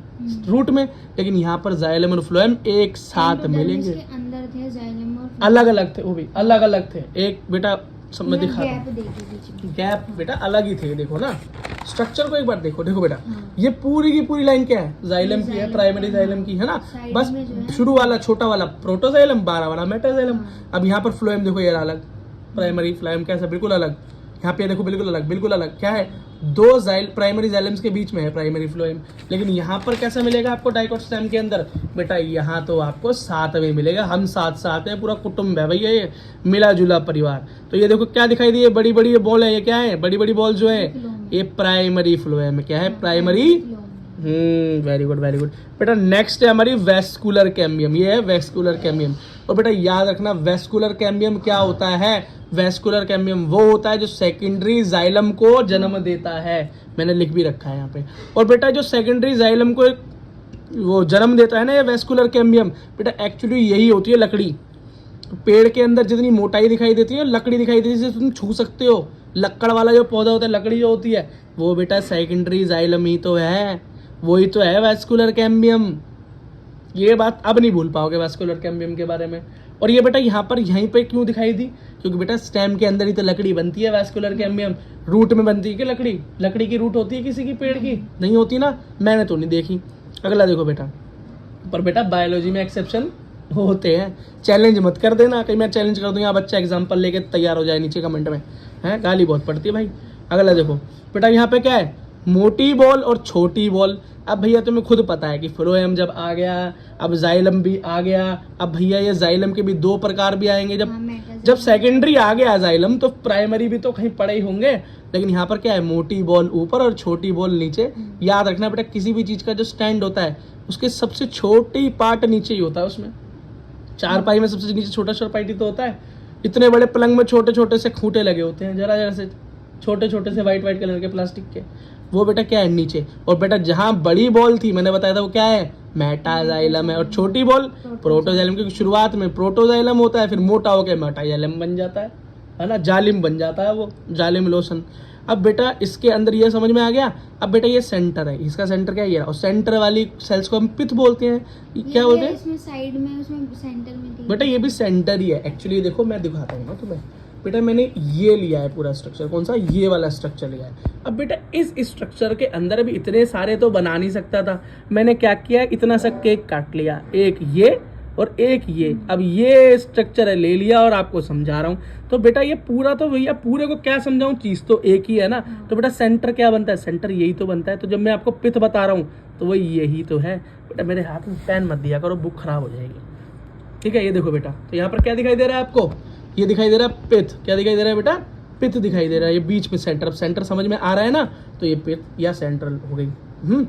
रूट में, लेकिन यहाँ पर जाइलम और फ्लोएम एक साथ मिलेंगे। अंदर थे जाइलम और अलग अलग थे, वो भी अलग अलग थे। एक बेटा सब में दिखा, गैप बेटा अलग ही थे। देखो ना स्ट्रक्चर को एक बार देखो, देखो बेटा ये पूरी की पूरी लाइन क्या है? जाइलम की है, प्राइमरी जाइलम की, है ना। बस शुरू वाला छोटा वाला प्रोटोजाइलम, 12 वाला मेटाजाइलम। अब यहाँ पर फ्लोएम देखो, ये अलग, प्राइमरी फ्लोएम कैसा बिल्कुल अलग। यहाँ पे देखो बिल्कुल अलग, बिल्कुल अलग। क्या है? 2 प्राइमरी जाइलम्स के बीच में है प्राइमरी फ्लोएम। लेकिन यहाँ पर कैसा मिलेगा आपको डाइकोट स्टेम के अंदर? बेटा यहाँ तो आपको साथ में मिलेगा। हम साथ हैं, पूरा कुटुंब है भैया, ये मिला जुला परिवार। तो ये देखो क्या दिखाई दी है, बड़ी बड़ी बॉल है, ये क्या है? बड़ी बड़ी बॉल जो है ये प्राइमरी फ्लोएम है। क्या है? Primary. Very good very good बेटा। नेक्स्ट है हमारी वेस्कुलर कैम्बियम, ये है वेस्कुलर कैम्बियम। और बेटा याद रखना वेस्कुलर कैम्बियम क्या होता है? वेस्कुलर कैम्बियम वो होता है जो सेकेंडरी जाइलम को जन्म देता है। मैंने लिख भी रखा है यहाँ पे। और बेटा जो सेकेंडरी जाइलम को वो जन्म देता है ना, ये वेस्कुलर कैम्बियम, बेटा एक्चुअली यही होती है लकड़ी। पेड़ के अंदर जितनी मोटाई दिखाई देती है, लकड़ी दिखाई देती है, तुम छू सकते हो। लक्कड़ वाला जो पौधा होता है, लकड़ी जो होती है, वो बेटा सेकेंडरी जाइलम ही तो है, वही तो है वेस्कुलर कैम्बियम। ये बात अब नहीं भूल पाओगे वेस्कुलर कैम्बियम के बारे में। और ये बेटा यहाँ पर यहीं पे क्यों दिखाई दी? क्योंकि बेटा स्टेम के अंदर ही तो लकड़ी बनती है वेस्कुलर कैम्बियम। रूट में बनती है कि लकड़ी? लकड़ी की रूट होती है किसी की पेड़ की? नहीं होती ना, मैंने तो नहीं देखी। अगला देखो बेटा, पर बेटा बायोलॉजी में एक्सेप्शन होते हैं। चैलेंज मत कर देना, कहीं मैं चैलेंज कर दूं यहाँ बच्चा एग्जाम्पल लेके तैयार हो जाए नीचे कमेंट में, है गाली बहुत पड़ती है भाई। अगला देखो बेटा, यहाँ पे क्या है, मोटी बॉल और छोटी बॉल। अब भैया तुम्हें खुद पता है कि फ्लोएम जब आ गया, अब जाइलम भी आ गया। अब भैया ये जाइलम के भी दो प्रकार भी आएंगे। जब सेकेंडरी आ गया जाइलम तो प्राइमरी भी तो कहीं पड़े ही होंगे। लेकिन यहाँ पर क्या है, मोटी बॉल ऊपर और छोटी बॉल नीचे। याद रखना बेटा, किसी भी चीज का जो स्टैंड होता है उसके सबसे छोटी पार्ट नीचे ही होता है। उसमें चारपाई में सबसे नीचे छोटा चारपाई तो होता है। इतने बड़े पलंग में छोटे छोटे से खूंटे लगे होते हैं, जरा जरा से छोटे छोटे से व्हाइट कलर के प्लास्टिक के, वो बेटा क्या है नीचे। और बेटा जहां बड़ी बॉल थी मैंने बताया था वो क्या है, मेटाजाइलम है। और छोटी बॉल प्रोटोजाइलम, क्योंकि शुरुआत में प्रोटोजाइलम होता है, फिर मोटा होकर मेटाजाइलम बन जाता है ना, जालिम बन जाता है वो, जालिम लोशन। अब बेटा इसके अंदर ये समझ में आ गया। अब बेटा ये सेंटर है, इसका सेंटर क्या है, ये और सेंटर वाली सेल्स को हम पिथ बोलते हैं। क्या बोलते हैं, इसमें साइड में, उसमें सेंटर में थी बेटा ये भी सेंटर ही है एक्चुअली। देखो मैं दिखाता हूँ ना तुम्हें बेटा, मैंने ये लिया है पूरा स्ट्रक्चर, कौन सा, ये वाला स्ट्रक्चर लिया है। अब बेटा इस स्ट्रक्चर के अंदर भी इतने सारे तो बना नहीं सकता था। मैंने क्या किया, इतना सा केक काट लिया, एक ये और एक ये। अब ये स्ट्रक्चर है ले लिया और आपको समझा रहा हूँ। तो बेटा ये पूरा तो भैया, पूरे को क्या समझाऊं, चीज तो एक ही है ना। तो बेटा सेंटर क्या बनता है, सेंटर यही तो बनता है। तो जब मैं आपको पिथ बता रहा हूँ तो वो यही तो है। बेटा मेरे हाथ में पेन मत दिया करो, बुक खराब हो जाएगी, ठीक है। ये देखो बेटा, तो यहाँ पर क्या दिखाई दे रहा है आपको, ये दिखाई दे रहा है पिथ। क्या दिखाई दे रहा है बेटा, पिथ दिखाई दे रहा है। ये बीच में सेंटर, अब सेंटर समझ में आ रहा है ना, तो ये पिथ या सेंट्रल हो गई।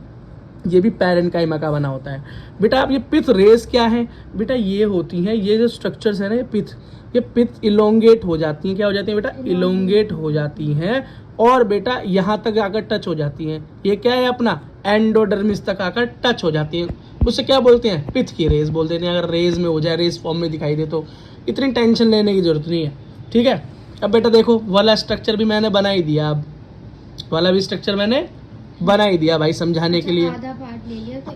ये भी पैरेन्काइमा का बना होता है बेटा। अब ये पिथ रेस क्या है बेटा, ये होती हैं, ये जो स्ट्रक्चर्स है ना, ये पिथ इलोंगेट हो जाती हैं। क्या हो जाती हैं बेटा, इलोंगेट हो जाती हैं। और बेटा यहाँ तक आकर टच हो जाती हैं। ये क्या है अपना, एंडोडर्मिस तक आकर टच हो जाती हैं। उससे क्या बोलते हैं, पिथ की रेस बोलते हैं। अगर रेस में हो जाए, रेस फॉर्म में दिखाई दे तो इतनी टेंशन लेने की जरूरत नहीं है, ठीक है। अब बेटा देखो वाला स्ट्रक्चर भी मैंने बना ही दिया, अब वाला भी स्ट्रक्चर मैंने बना ही दिया भाई समझाने के लिए। आधा पार्ट ले लिया तो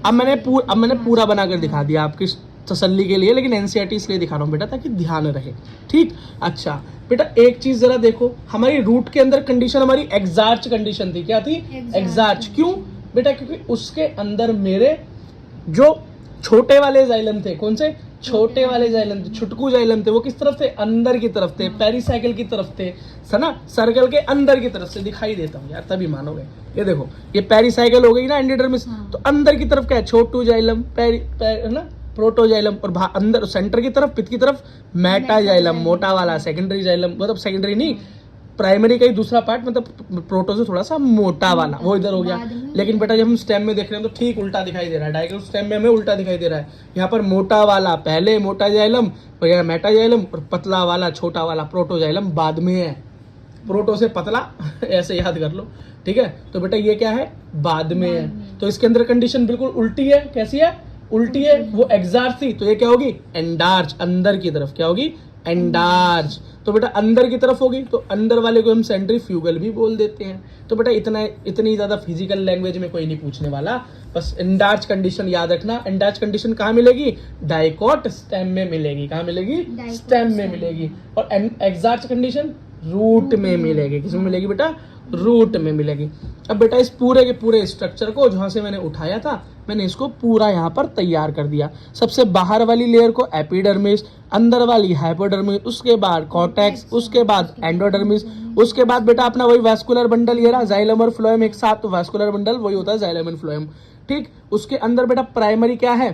अब मैंने पूरा बनाकर दिखा दिया आपकी तसल्ली के लिए, लेकिन एनसीईआरटी इसलिए दिखा रहा हूँ बेटा ताकि ध्यान रहे, ठीक। अच्छा बेटा एक चीज जरा देखो, हमारी रूट के अंदर कंडीशन हमारी एग्जार्च कंडीशन थी। क्या थी, एग्जार्च। क्यों बेटा, क्योंकि उसके अंदर मेरे जो छोटे वाले जाइलम थे, कौन से, छोटे वाले जाइलम थे, छुटकू जाइलम थे, वो किस तरफ थे, अंदर की तरफ थे, पेरिसाइकिल की तरफ थे, ना, सर्कल के अंदर की तरफ से। दिखाई देता हूँ यार तभी मानोगे। ये देखो ये पेरिसाइकिल हो गई ना, एंडोडर्मिस। तो अंदर की तरफ क्या है, छोटू जाइलम, ना, प्रोटोजाइलम। और अंदर सेंटर की तरफ, पिथ की तरफ मेटाजाइलम, मोटा वाला, सेकेंडरी जाइलम, मतलब सेकेंडरी नहीं, प्राइमरी का ही दूसरा पार्ट, मतलब प्रोटो से थोड़ा सा मोटा वाला, वो इधर हो गया। लेकिन बेटा जब हम स्टेम में देख रहे हैं तो ठीक उल्टा दिखाई दे रहा है, डायग्राम स्टेम में हमें उल्टा दिखाई दे रहा है। यहाँ पर मोटा वाला पहले मोटाजाइलम, और यहाँ मेटाजाइलम, और पतला वाला छोटा वाला प्रोटोजाइलम बाद में है। प्रोटो से पतला ऐसे याद कर लो, ठीक है। तो बेटा ये क्या है, बाद में है। तो इसके अंदर कंडीशन बिल्कुल उल्टी है। कैसी है, उल्टी है। वो एग्जार्च थी तो ये क्या होगी, एंडार्च, अंदर की तरफ। क्या होगी, एंडार्च। तो बेटा अंदर की तरफ होगी तो अंदर वाले को हम सेंट्रीफ्यूगल भी बोल देते हैं। तो बेटा इतनी ज्यादा फिजिकल लैंग्वेज में कोई नहीं पूछने वाला, बस एंडार्च कंडीशन याद रखना। एंडार्च कंडीशन कहाँ मिलेगी, डाइकोट स्टेम में मिलेगी। कहाँ मिलेगी, स्टेम में मिलेगी। और एग्जार्च कंडीशन रूट में मिलेगी। किसमें मिलेगी बेटा, रूट में मिलेगी। अब बेटा इस पूरे के पूरे स्ट्रक्चर को जहां से मैंने उठाया था, मैंने इसको पूरा यहाँ पर तैयार कर दिया। सबसे बाहर वाली लेयर को एपिडर्मिस, अंदर वाली हाइपोडर्मिस, उसके बाद कॉर्टेक्स, उसके बाद एंडोडर्मिस, उसके बाद बेटा अपना वही वैस्कुलर बंडल, ये रहा जाइलम और फ्लोएम एक साथ। तो वैस्कुलर बंडल वही होता है जाइलम एंड फ्लोएम, ठीक। उसके अंदर बेटा प्राइमरी क्या है,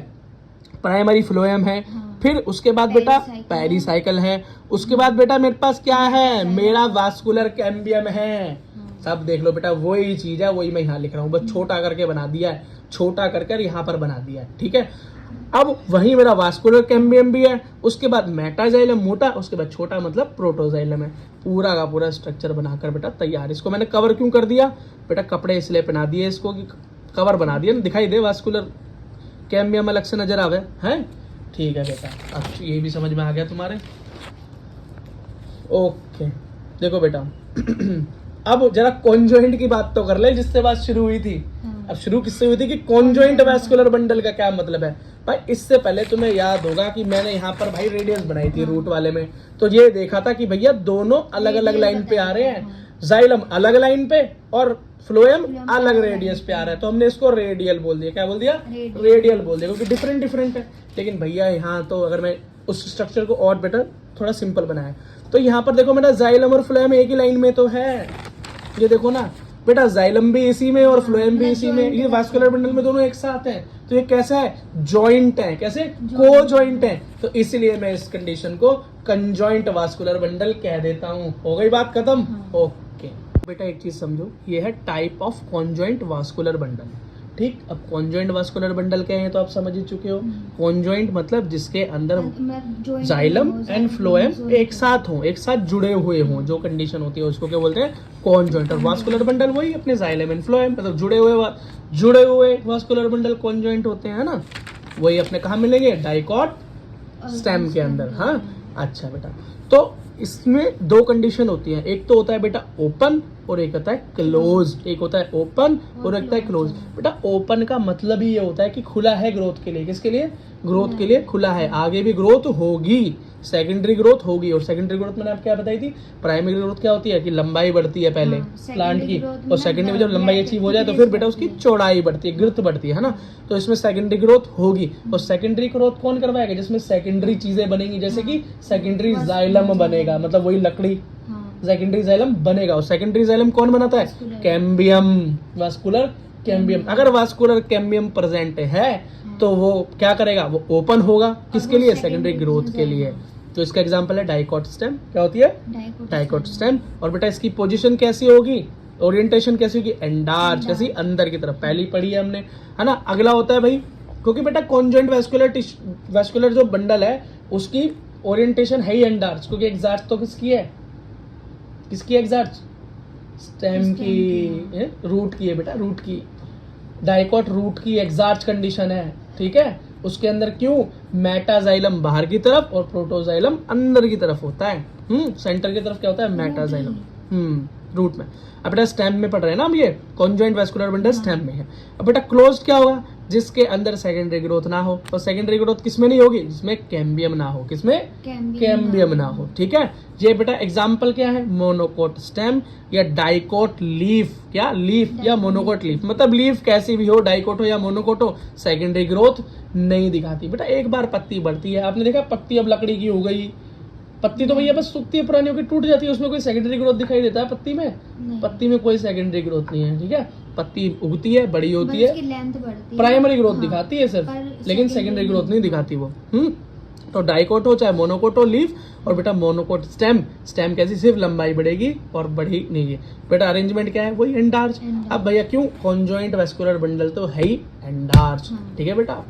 प्राइमरी फ्लोएम है। फिर उसके बाद बेटा पेरिसाइकिल है। उसके बाद बेटा मेरे पास क्या है, मेरा वास्कुलर कैम्बियम है। सब देख लो बेटा वही चीज है, वही मैं यहाँ लिख रहा हूँ, बस छोटा करके बना दिया है, छोटा करके यहाँ पर बना दिया है, ठीक है। अब वही मेरा वास्कुलर कैम्बियम भी है। उसके बाद मेटाजाइलम मोटा, उसके बाद छोटा मतलब प्रोटोजाइलम है। पूरा का पूरा स्ट्रक्चर बनाकर बेटा तैयार। इसको मैंने कवर क्यों कर दिया बेटा, कपड़े इसलिए पहना दिए इसको कि कवर बना दिया, दिखाई दे वास्कुलर कैम्बियम अलग से नजर आवे, हैं, ठीक है बेटा। अब ये भी समझ में आ गया तुम्हारे, ओके। देखो बेटा अब जरा कॉन्जॉइंट की बात तो कर ले, जिससे बात शुरू हुई थी। अब शुरू किससे हुई थी कि कॉन्जॉइंट वैस्कुलर बंडल का क्या मतलब है भाई। इससे पहले तुम्हें याद होगा कि मैंने यहाँ पर भाई रेडियस बनाई थी रूट वाले में, तो ये देखा था कि भैया दोनों अलग अलग लाइन पे आ रहे हैं, जाइलम अलग लाइन पे और फ्लोएम फ्लोएम अलग अलग रेडियस पे आ रहा है, है। तो हमने इसको रेडियल बोल दिया। क्या बोल दिया? रेडियल। रेडियल बोल दिया, क्योंकि डिफरेंट डिफरेंट है। लेकिन भैया यहाँ तो अगर मैं उस स्ट्रक्चर को और बेटर थोड़ा सिंपल बनाया, तो यहाँ पर देखो मेरा जाइलम और फ्लोएम एक ही लाइन में तो है। ये देखो ना बेटा, जाइलम भी इसी में और फ्लोएम भी मतलब इसी में, joint ये है। वास्कुलर बंडल में दोनों एक साथ हैं। तो ये कैसा है? जॉइंट है। कैसे? को जॉइंट है। तो इसलिए मैं इस कंडीशन को कंजॉइंट वास्कुलर बंडल कह देता हूँ। हो गई बात खत्म? हाँ। ओके बेटा, एक चीज समझो, ये है type of conjoint vascular bundle. ठीक, अब कॉन्जॉइंट वास्कुलर बंडल क्या है तो आप समझ ही चुके हो। कॉन्जॉइंट मतलब जिसके अंदर मतलब joint जाइलम हो, एंड जाइलम फ्लोएम हो, एक साथ हो, एक साथ जुड़े हुए हों, जो कंडीशन होती है उसको क्या बोलते हैं? कॉन्जॉइंट। और वास्कुलर बंडल वही अपने जाइलम एंड फ्लोएम, मतलब जुड़े हुए वास्कुलर बंडल कॉन्जॉइंट होते हैं, है ना। वही अपने कहाँ मिलेंगे? डाइकॉट और स्टेम के अंदर। stem हाँ, के अच्छा बेटा, तो इसमें दो कंडीशन होती हैं, एक तो होता है बेटा ओपन और एक होता है क्लोज। एक होता है ओपन और एक होता है क्लोज। बेटा ओपन का मतलब ही ये होता है कि खुला है ग्रोथ के लिए। किसके लिए? ग्रोथ के लिए खुला है, आगे भी ग्रोथ होगी, सेकेंडरी ग्रोथ होगी। और सेकेंडरी ग्रोथ मैंने आपको क्या बताई थी? प्राइमरी ग्रोथ क्या होती है कि लंबाई बढ़ती है पहले हाँ, प्लांट secondary की, growth और में सेकेंडरी में जब लंबाई अचीव हो जाए तो thickness फिर बेटा बढ़ती उसकी है। चौड़ाई बढ़ती है, गिर्थ बढ़ती है ना। तो इसमें सेकेंडरी ग्रोथ होगी। और सेकेंडरी ग्रोथ कौन करवाएगा? जिसमें सेकेंडरी चीजें बनेंगी, जैसे कि सेकेंडरी जाइलम बनेगा, मतलब वही लकड़ी, हाँ, सेकेंडरी जाइलम बनेगा। और सेकेंडरी जाइलम कौन बनाता है? Vascular। Cambium, vascular cambium. अगर वास्कुलर कैम्बियम प्रेजेंट है तो वो क्या करेगा? वो ओपन होगा। किसके वो लिए? secondary सेकेंडरी ग्रोथ के लिए। जाइलम। तो इसका एग्जांपल है डाइकॉट स्टेम। क्या होती है? Dicot stem। स्टेम। और बेटा इसकी पोजीशन कैसी होगी, ओरिएंटेशन कैसी होगी? एंडार्च। Endarch। कैसी? अंदर की तरफ। पहली पढ़ी है हमने, है ना। अगला होता है भाई, क्योंकि बेटा कॉन्जॉइंट वास्कुलर जो बंडल है उसकी ओरिएंटेशन है ही एंडार्च, क्योंकि एग्जैक्ट तो किसकी है? किसकी एग्जैक्ट? स्टेम Stem की, की, रूट की है बेटा, रूट की। डाइकॉट रूट की एग्जैक्ट कंडीशन है, ठीक है। उसके अंदर क्यों? मेटाजाइलम बाहर की तरफ और प्रोटोजाइलम अंदर की तरफ होता है। सेंटर की तरफ क्या होता है? मेटाजाइलम। रूट में। अब बेटा स्टेम में पढ़ रहे हैं ना हम, ये कॉन्जॉइंट वास्कुलर बंडल स्टेम में है। अब बेटा क्लोज्ड क्या होगा? जिसके अंदर सेकेंडरी ग्रोथ ना हो। और सेकेंडरी ग्रोथ किसमें नहीं होगी? जिसमें कैम्बियम ना हो। किसमें? कैम्बियम ना हो, ठीक है। ये बेटा एग्जाम्पल क्या है? मोनोकोट स्टेम या डाइकोट लीफ। क्या? लीफ या मोनोकोट लीफ, मतलब लीफ कैसी भी हो, डाइकोट हो या मोनोकोट हो, सेकेंडरी ग्रोथ नहीं दिखाती। बेटा एक बार पत्ती बढ़ती है, आपने देखा पत्ती अब लकड़ी की हो गई, पत्ती तो भैया बस सूखती है, पुरानी होकर टूट जाती है, उसमें कोई सेकेंडरी ग्रोथ दिखाई देता है पत्ती में? नहीं। पत्ती में कोई सेकेंडरी ग्रोथ नहीं है, ठीक है। पत्ती उगती है, बड़ी होती है, लेंथ बढ़ती है, प्राइमरी ग्रोथ हाँ, दिखाती है सिर्फ, पर लेकिन सेकेंडरी ग्रोथ नहीं दिखाती वो। तो डाइकोट हो चाहे मोनोकोट हो लीफ, और बेटा मोनोकोट स्टेम, स्टेम कैसी? सिर्फ लंबाई बढ़ेगी और बढ़ी नहीं है। बेटा अरेंजमेंट क्या है? वही एंडार्च। Endarch। अब भैया क्यों? कॉन्जॉइंट वास्कुलर बंडल तो है ही एंडार्च, हाँ। ठीक है बेटा।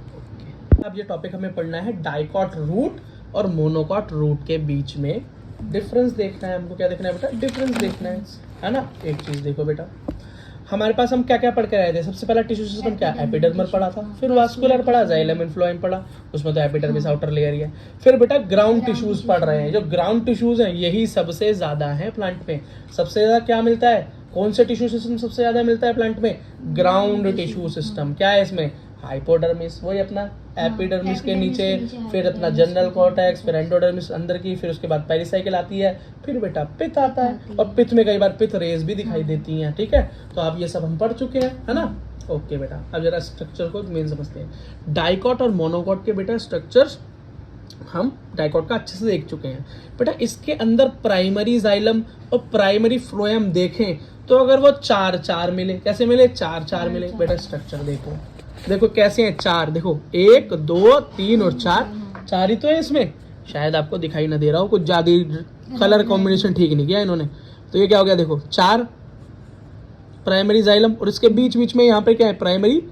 अब ये टॉपिक हमें पढ़ना है डाइकॉट रूट और मोनोकॉट रूट के बीच में डिफरेंस देखना है हमको। क्या देखना है बेटा? डिफरेंस देखना है ना। एक चीज देखो बेटा, हमारे पास हम क्या क्या पढ़ के आए थे? सबसे पहला टिश्यू सिस्टम क्या? एपिडर्मल पढ़ा था, फिर वास्कुलर पढ़ा, जाइलम एंड फ्लोएम पढ़ा, उसमें तो एपिडर्मिस आउटर लेयर ही है। फिर बेटा ग्राउंड टिश्यूज पढ़ रहे हैं। जो ग्राउंड टिश्यूज हैं यही सबसे ज्यादा है प्लांट में। सबसे ज्यादा क्या मिलता है? कौन से टिश्यू सिस्टम सबसे ज्यादा मिलता है प्लांट में? Ground tissue system. क्या है इसमें? हाइपोडर्मिस, वही अपना एपिडर्मिस के नीचे, फिर अपना जनरल कॉर्टेक्स, फिर एंडोडर्मिस अंदर की, फिर उसके बाद पेरिसाइकिल आती है, फिर बेटा पिथ आता है, और पिथ में कई बार पिथ रेज भी दिखाई देती हैं, ठीक है। तो आप ये सब हम पढ़ चुके हैं, है ना। ओके बेटा, अब जरा स्ट्रक्चर को मेन समझते हैं। डाइकॉट और मोनोकॉट के बेटा स्ट्रक्चर्स हम डाइकॉट का अच्छे से देख चुके हैं। बेटा इसके अंदर प्राइमरी जाइलम और प्राइमरी फ्लोएम देखें तो अगर वो 4 मिले, कैसे मिले? 4 मिले। बेटा स्ट्रक्चर देखो, देखो कैसे हैं 4, देखो 1 2 3 और 4 ही तो है इसमें। शायद आपको दिखाई ना दे रहा हो, कुछ ज्यादा कलर कॉम्बिनेशन ठीक नहीं किया इन्होंने। तो ये क्या हो गया? देखो 4 प्राइमरी जाइलम, और इसके बीच बीच में यहाँ पे क्या है? प्राइमरी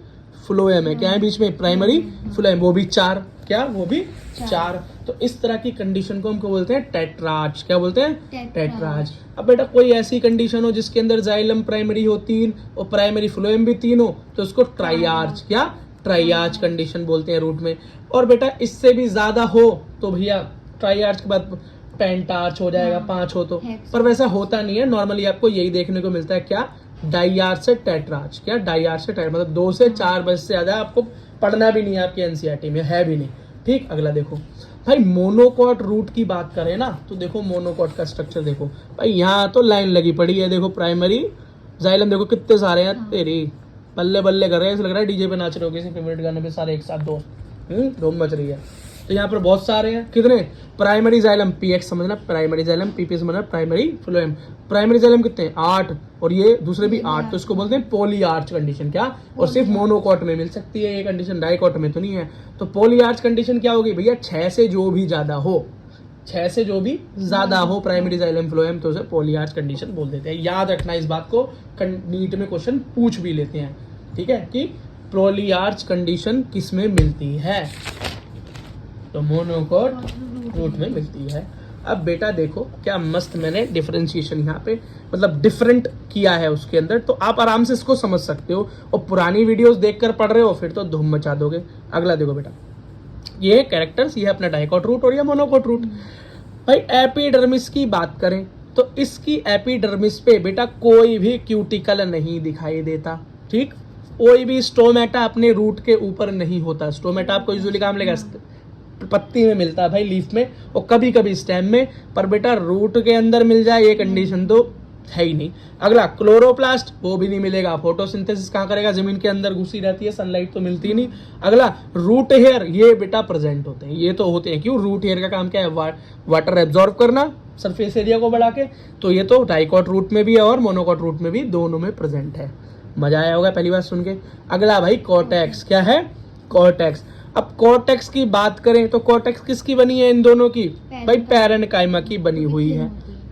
फ्लोएम है। क्या है बीच में? प्राइमरी फ्लोएम, वो भी 4। क्या? वो भी 4। तो इस तरह की कंडीशन को हमको बोलते हैं टेट्राज। क्या बोलते हैं? टेट्राज। अब बेटा कोई ऐसी कंडीशन हो जिसके अंदर जाइलम प्राइमरी हो 3 और प्राइमरी फ्लोएम भी 3 हो, तो उसको ट्राइआर्च, क्या? ट्राइआर्च कंडीशन बोलते हैं रूट में। और बेटा इससे भी ज्यादा हो तो भैया ट्राइआर्च के बाद पेंटार्च हो जाएगा, 5 हो तो। पर वैसा होता नहीं है, नॉर्मली आपको यही देखने को मिलता है। क्या? डाइआर्च से टेट्राज। क्या? डाइआर्च से टेट्राज, मतलब 2 से 4 बस से ज्यादा आपको पढ़ना भी नहीं है, आपके एनसीईआरटी में है भी नहीं, ठीक। अगला देखो भाई, मोनोकॉट रूट की बात करें ना, तो देखो मोनोकॉट का स्ट्रक्चर देखो भाई, यहाँ तो लाइन लगी पड़ी है, देखो प्राइमरी जाइलम देखो कितने सारे हैं हाँ। तेरी, बल्ले बल्ले कर रहे हैं, ऐसा लग रहा है डीजे पे नाच रहे हो किसी फेवरेट गाने पे सारे एक साथ दोस्त, धूम मच रही है। तो यहाँ पर बहुत सारे हैं, कितने, प्राइमरी जाइलम पीएक्स समझना, प्राइमरी जाइलम पीपी समझना, प्राइमरी फ्लोएम। प्राइमरी जाइलम कितने हैं 8, और ये दूसरे भी 8, तो इसको बोलते हैं पॉली आर्च कंडीशन। क्या, और सिर्फ मोनोकॉट में मिल सकती है ये कंडीशन, डाइकॉट में तो नहीं है। तो पॉली आर्च कंडीशन क्या होगी भैया, 6 से जो भी ज्यादा हो, 6 से जो भी ज्यादा हो प्राइमरी जाइलम फ्लोएम, तो उसे पॉली आर्च कंडीशन बोल देते हैं। याद रखना इस बात को, नीट में क्वेश्चन पूछ भी लेते हैं, ठीक है, कि पॉली आर्च कंडीशन किस में मिलती है, तो मोनोकॉट रूट में मिलती है। अब बेटा देखो क्या मस्त मैंने डिफरेंशिएशन यहाँ पे मतलब डिफरेंट किया है उसके अंदर, तो आप आराम से इसको समझ सकते हो, और पुरानी वीडियोस देखकर पढ़ रहे हो फिर तो धूम मचा दोगे। अगला देखो बेटा, ये कैरेक्टर्स, ये अपना डाइकॉट रूट और ये मोनोकॉट रूट। भाई एपिडर्मिस की बात करें तो इसकी एपिडर्मिस पे बेटा कोई भी क्यूटिकल नहीं दिखाई देता, ठीक, कोई भी स्टोमेटा अपने रूट के ऊपर नहीं होता। स्टोमेटा आपको यूजुअली काम लेगा पत्ती में मिलता है भाई, लीफ में, और कभी कभी स्टेम में, पर बेटा रूट के अंदर मिल जाए ये कंडीशन तो है ही नहीं। अगला क्लोरोप्लास्ट, वो भी नहीं मिलेगा, फोटोसिंथेसिस कहाँ करेगा, जमीन के अंदर घुसी रहती है, सनलाइट तो मिलती ही नहीं। अगला रूट हेयर, ये बेटा प्रेजेंट होते हैं, ये तो होते हैं, क्यों, रूट हेयर का काम क्या है, वाटर एब्जॉर्ब करना सरफेस एरिया को बढ़ा के, तो ये तो डाइकॉट रूट में भी है और मोनोकॉट रूट में भी, दोनों में प्रेजेंट है। मजा आया होगा पहली बार सुन के। अगला भाई कॉर्टेक्स, क्या है, कॉर्टेक्स। अब कॉर्टेक्स की बात करें तो कॉर्टेक्स किसकी बनी है, इन दोनों की, भाई पैरेन्काइमा की बनी हुई है,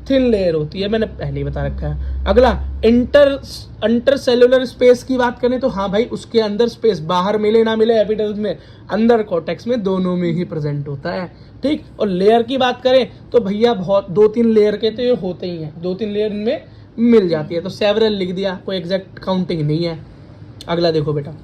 थिन लेयर होती है, मैंने पहले ही बता रखा है। अगला इंटर सेलुलर स्पेस की बात करें तो हाँ भाई उसके अंदर स्पेस, बाहर मिले ना मिले एपिडर्मिस में, अंदर कॉर्टेक्स में, दोनों में ही प्रेजेंट होता है, ठीक। और लेयर की बात करें तो भैया बहुत 2-3 लेयर के तो ये होते ही हैं, 2-3 लेयर इनमें मिल जाती है, तो सेवरल लिख दिया, कोई एग्जैक्ट काउंटिंग नहीं है। अगला देखो बेटा,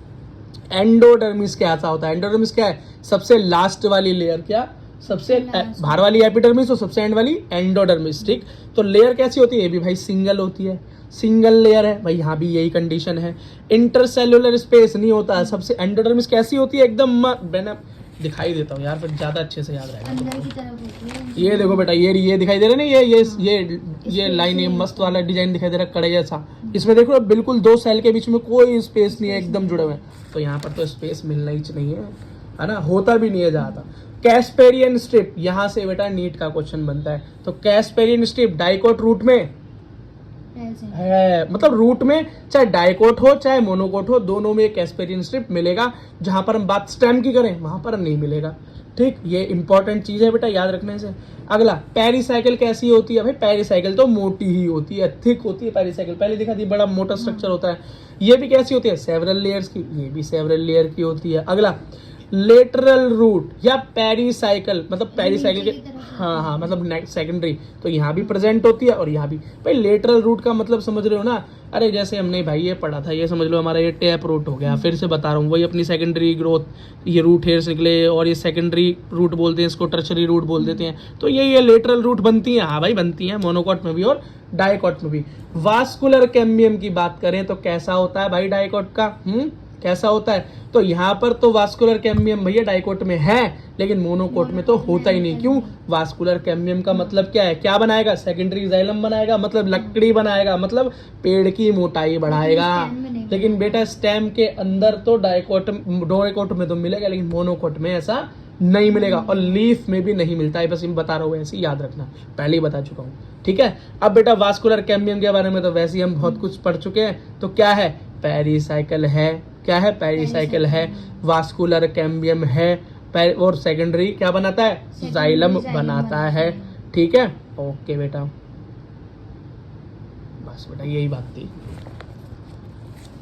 एंडोडर्मिस क्या होता है, एंडोडर्मिस क्या है, सबसे लास्ट वाली लेयर, क्या, सबसे बाहर वाली एपिडर्मिस और सबसे एंड वाली एंडोडर्मिस, ठीक। तो लेयर कैसी होती है, ये भी भाई सिंगल होती है, सिंगल लेयर है भाई, यहाँ भी यही कंडीशन है। इंटरसेलुलर स्पेस नहीं होता है, सबसे एंडोडर्मिस कैसी होती है, एकदम मैंने दिखाई देता हूँ यार फिर ज्यादा अच्छे से याद रहेगा। अंदर की तरफ होती है। ये देखो बेटा, ये दिखाई दे रहा है ना, ये लाइन, ये मस्त वाला डिजाइन दिखाई दे रहा है कड़े जैसा, इसमें देखो बिल्कुल 2 सेल के बीच में कोई स्पेस नहीं है, एकदम जुड़े हुए, तो यहाँ पर तो स्पेस मिलना ही नहीं है ना, होता भी नहीं है ज्यादा। कैस्पेरियन स्ट्रिप, यहाँ से बेटा नीट का क्वेश्चन बनता है, तो कैस्पेरियन स्ट्रिप डाइकॉट रूट में है, मतलब रूट में चाहे डाइकोट हो चाहे मोनोकोट हो, दोनों में एक कैस्पेरियन स्ट्रिप मिलेगा। जहां पर हम बात स्टेम की करें वहां पर नहीं मिलेगा, ठीक। ये इंपॉर्टेंट चीज है बेटा याद रखने से। अगला पेरिसाइकिल कैसी होती है, भाई पेरिसाइकिल तो मोटी ही होती है, थिक होती है पेरिसाइकिल, पहले दिखा दी, बड़ा मोटा स्ट्रक्चर होता है। ये भी कैसी होती है, सेवरल लेयर्स की, ये भी सेवरल लेयर की होती है। अगला लेटरल रूट या पेरिसाइकिल, मतलब पेरिसाइकिल के, हाँ मतलब सेकेंडरी, तो यहाँ भी प्रेजेंट होती है और यहाँ भी। भाई लेटरल रूट का मतलब समझ रहे हो ना, अरे जैसे हमने भाई ये पढ़ा था, ये समझ लो हमारा ये टैप रूट हो गया, फिर से बता रहा हूँ, वही अपनी सेकेंडरी ग्रोथ, ये रूट हेयर्स निकले और ये सेकेंडरी रूट बोलते हैं, इसको टर्शरी रूट बोल देते हैं, तो ये लेटरल रूट बनती है, हाँ भाई बनती है, मोनोकॉट में भी और डाइकॉट में भी। वास्कुलर कैम्बियम की बात करें तो कैसा होता है भाई डाइकॉट का, कैसा होता है, तो यहाँ पर तो वास्कुलर कैम्बियम भैया डाइकोट में है, लेकिन मोनोकोट में तो होता ही नहीं। क्यों, वास्कुलर कैम्बियम का मतलब क्या है, क्या बनाएगा, सेकेंडरी जाइलम बनाएगा, मतलब लकड़ी बनाएगा, मतलब पेड़ की मोटाई बढ़ाएगा। लेकिन बेटा स्टेम के अंदर तो डाइकोट में तो मिलेगा, लेकिन मोनोकोट में ऐसा नहीं मिलेगा, और लीफ में भी नहीं मिलता है, बस मैं बता रहा हूँ, ऐसे याद रखना, पहले ही बता चुका हूँ, ठीक है। अब बेटा वास्कुलर कैम्बियम के बारे में तो वैसे ही हम बहुत कुछ पढ़ चुके हैं, तो क्या है, पेरिसाइकिल है, क्या है, पेरिसाइकिल है, वास्कुलर कैम्बियम है, और सेकेंडरी क्या बनाता है, जाइलम बनाता है, ठीक है। ओके बेटा, बस बेटा यही बात थी,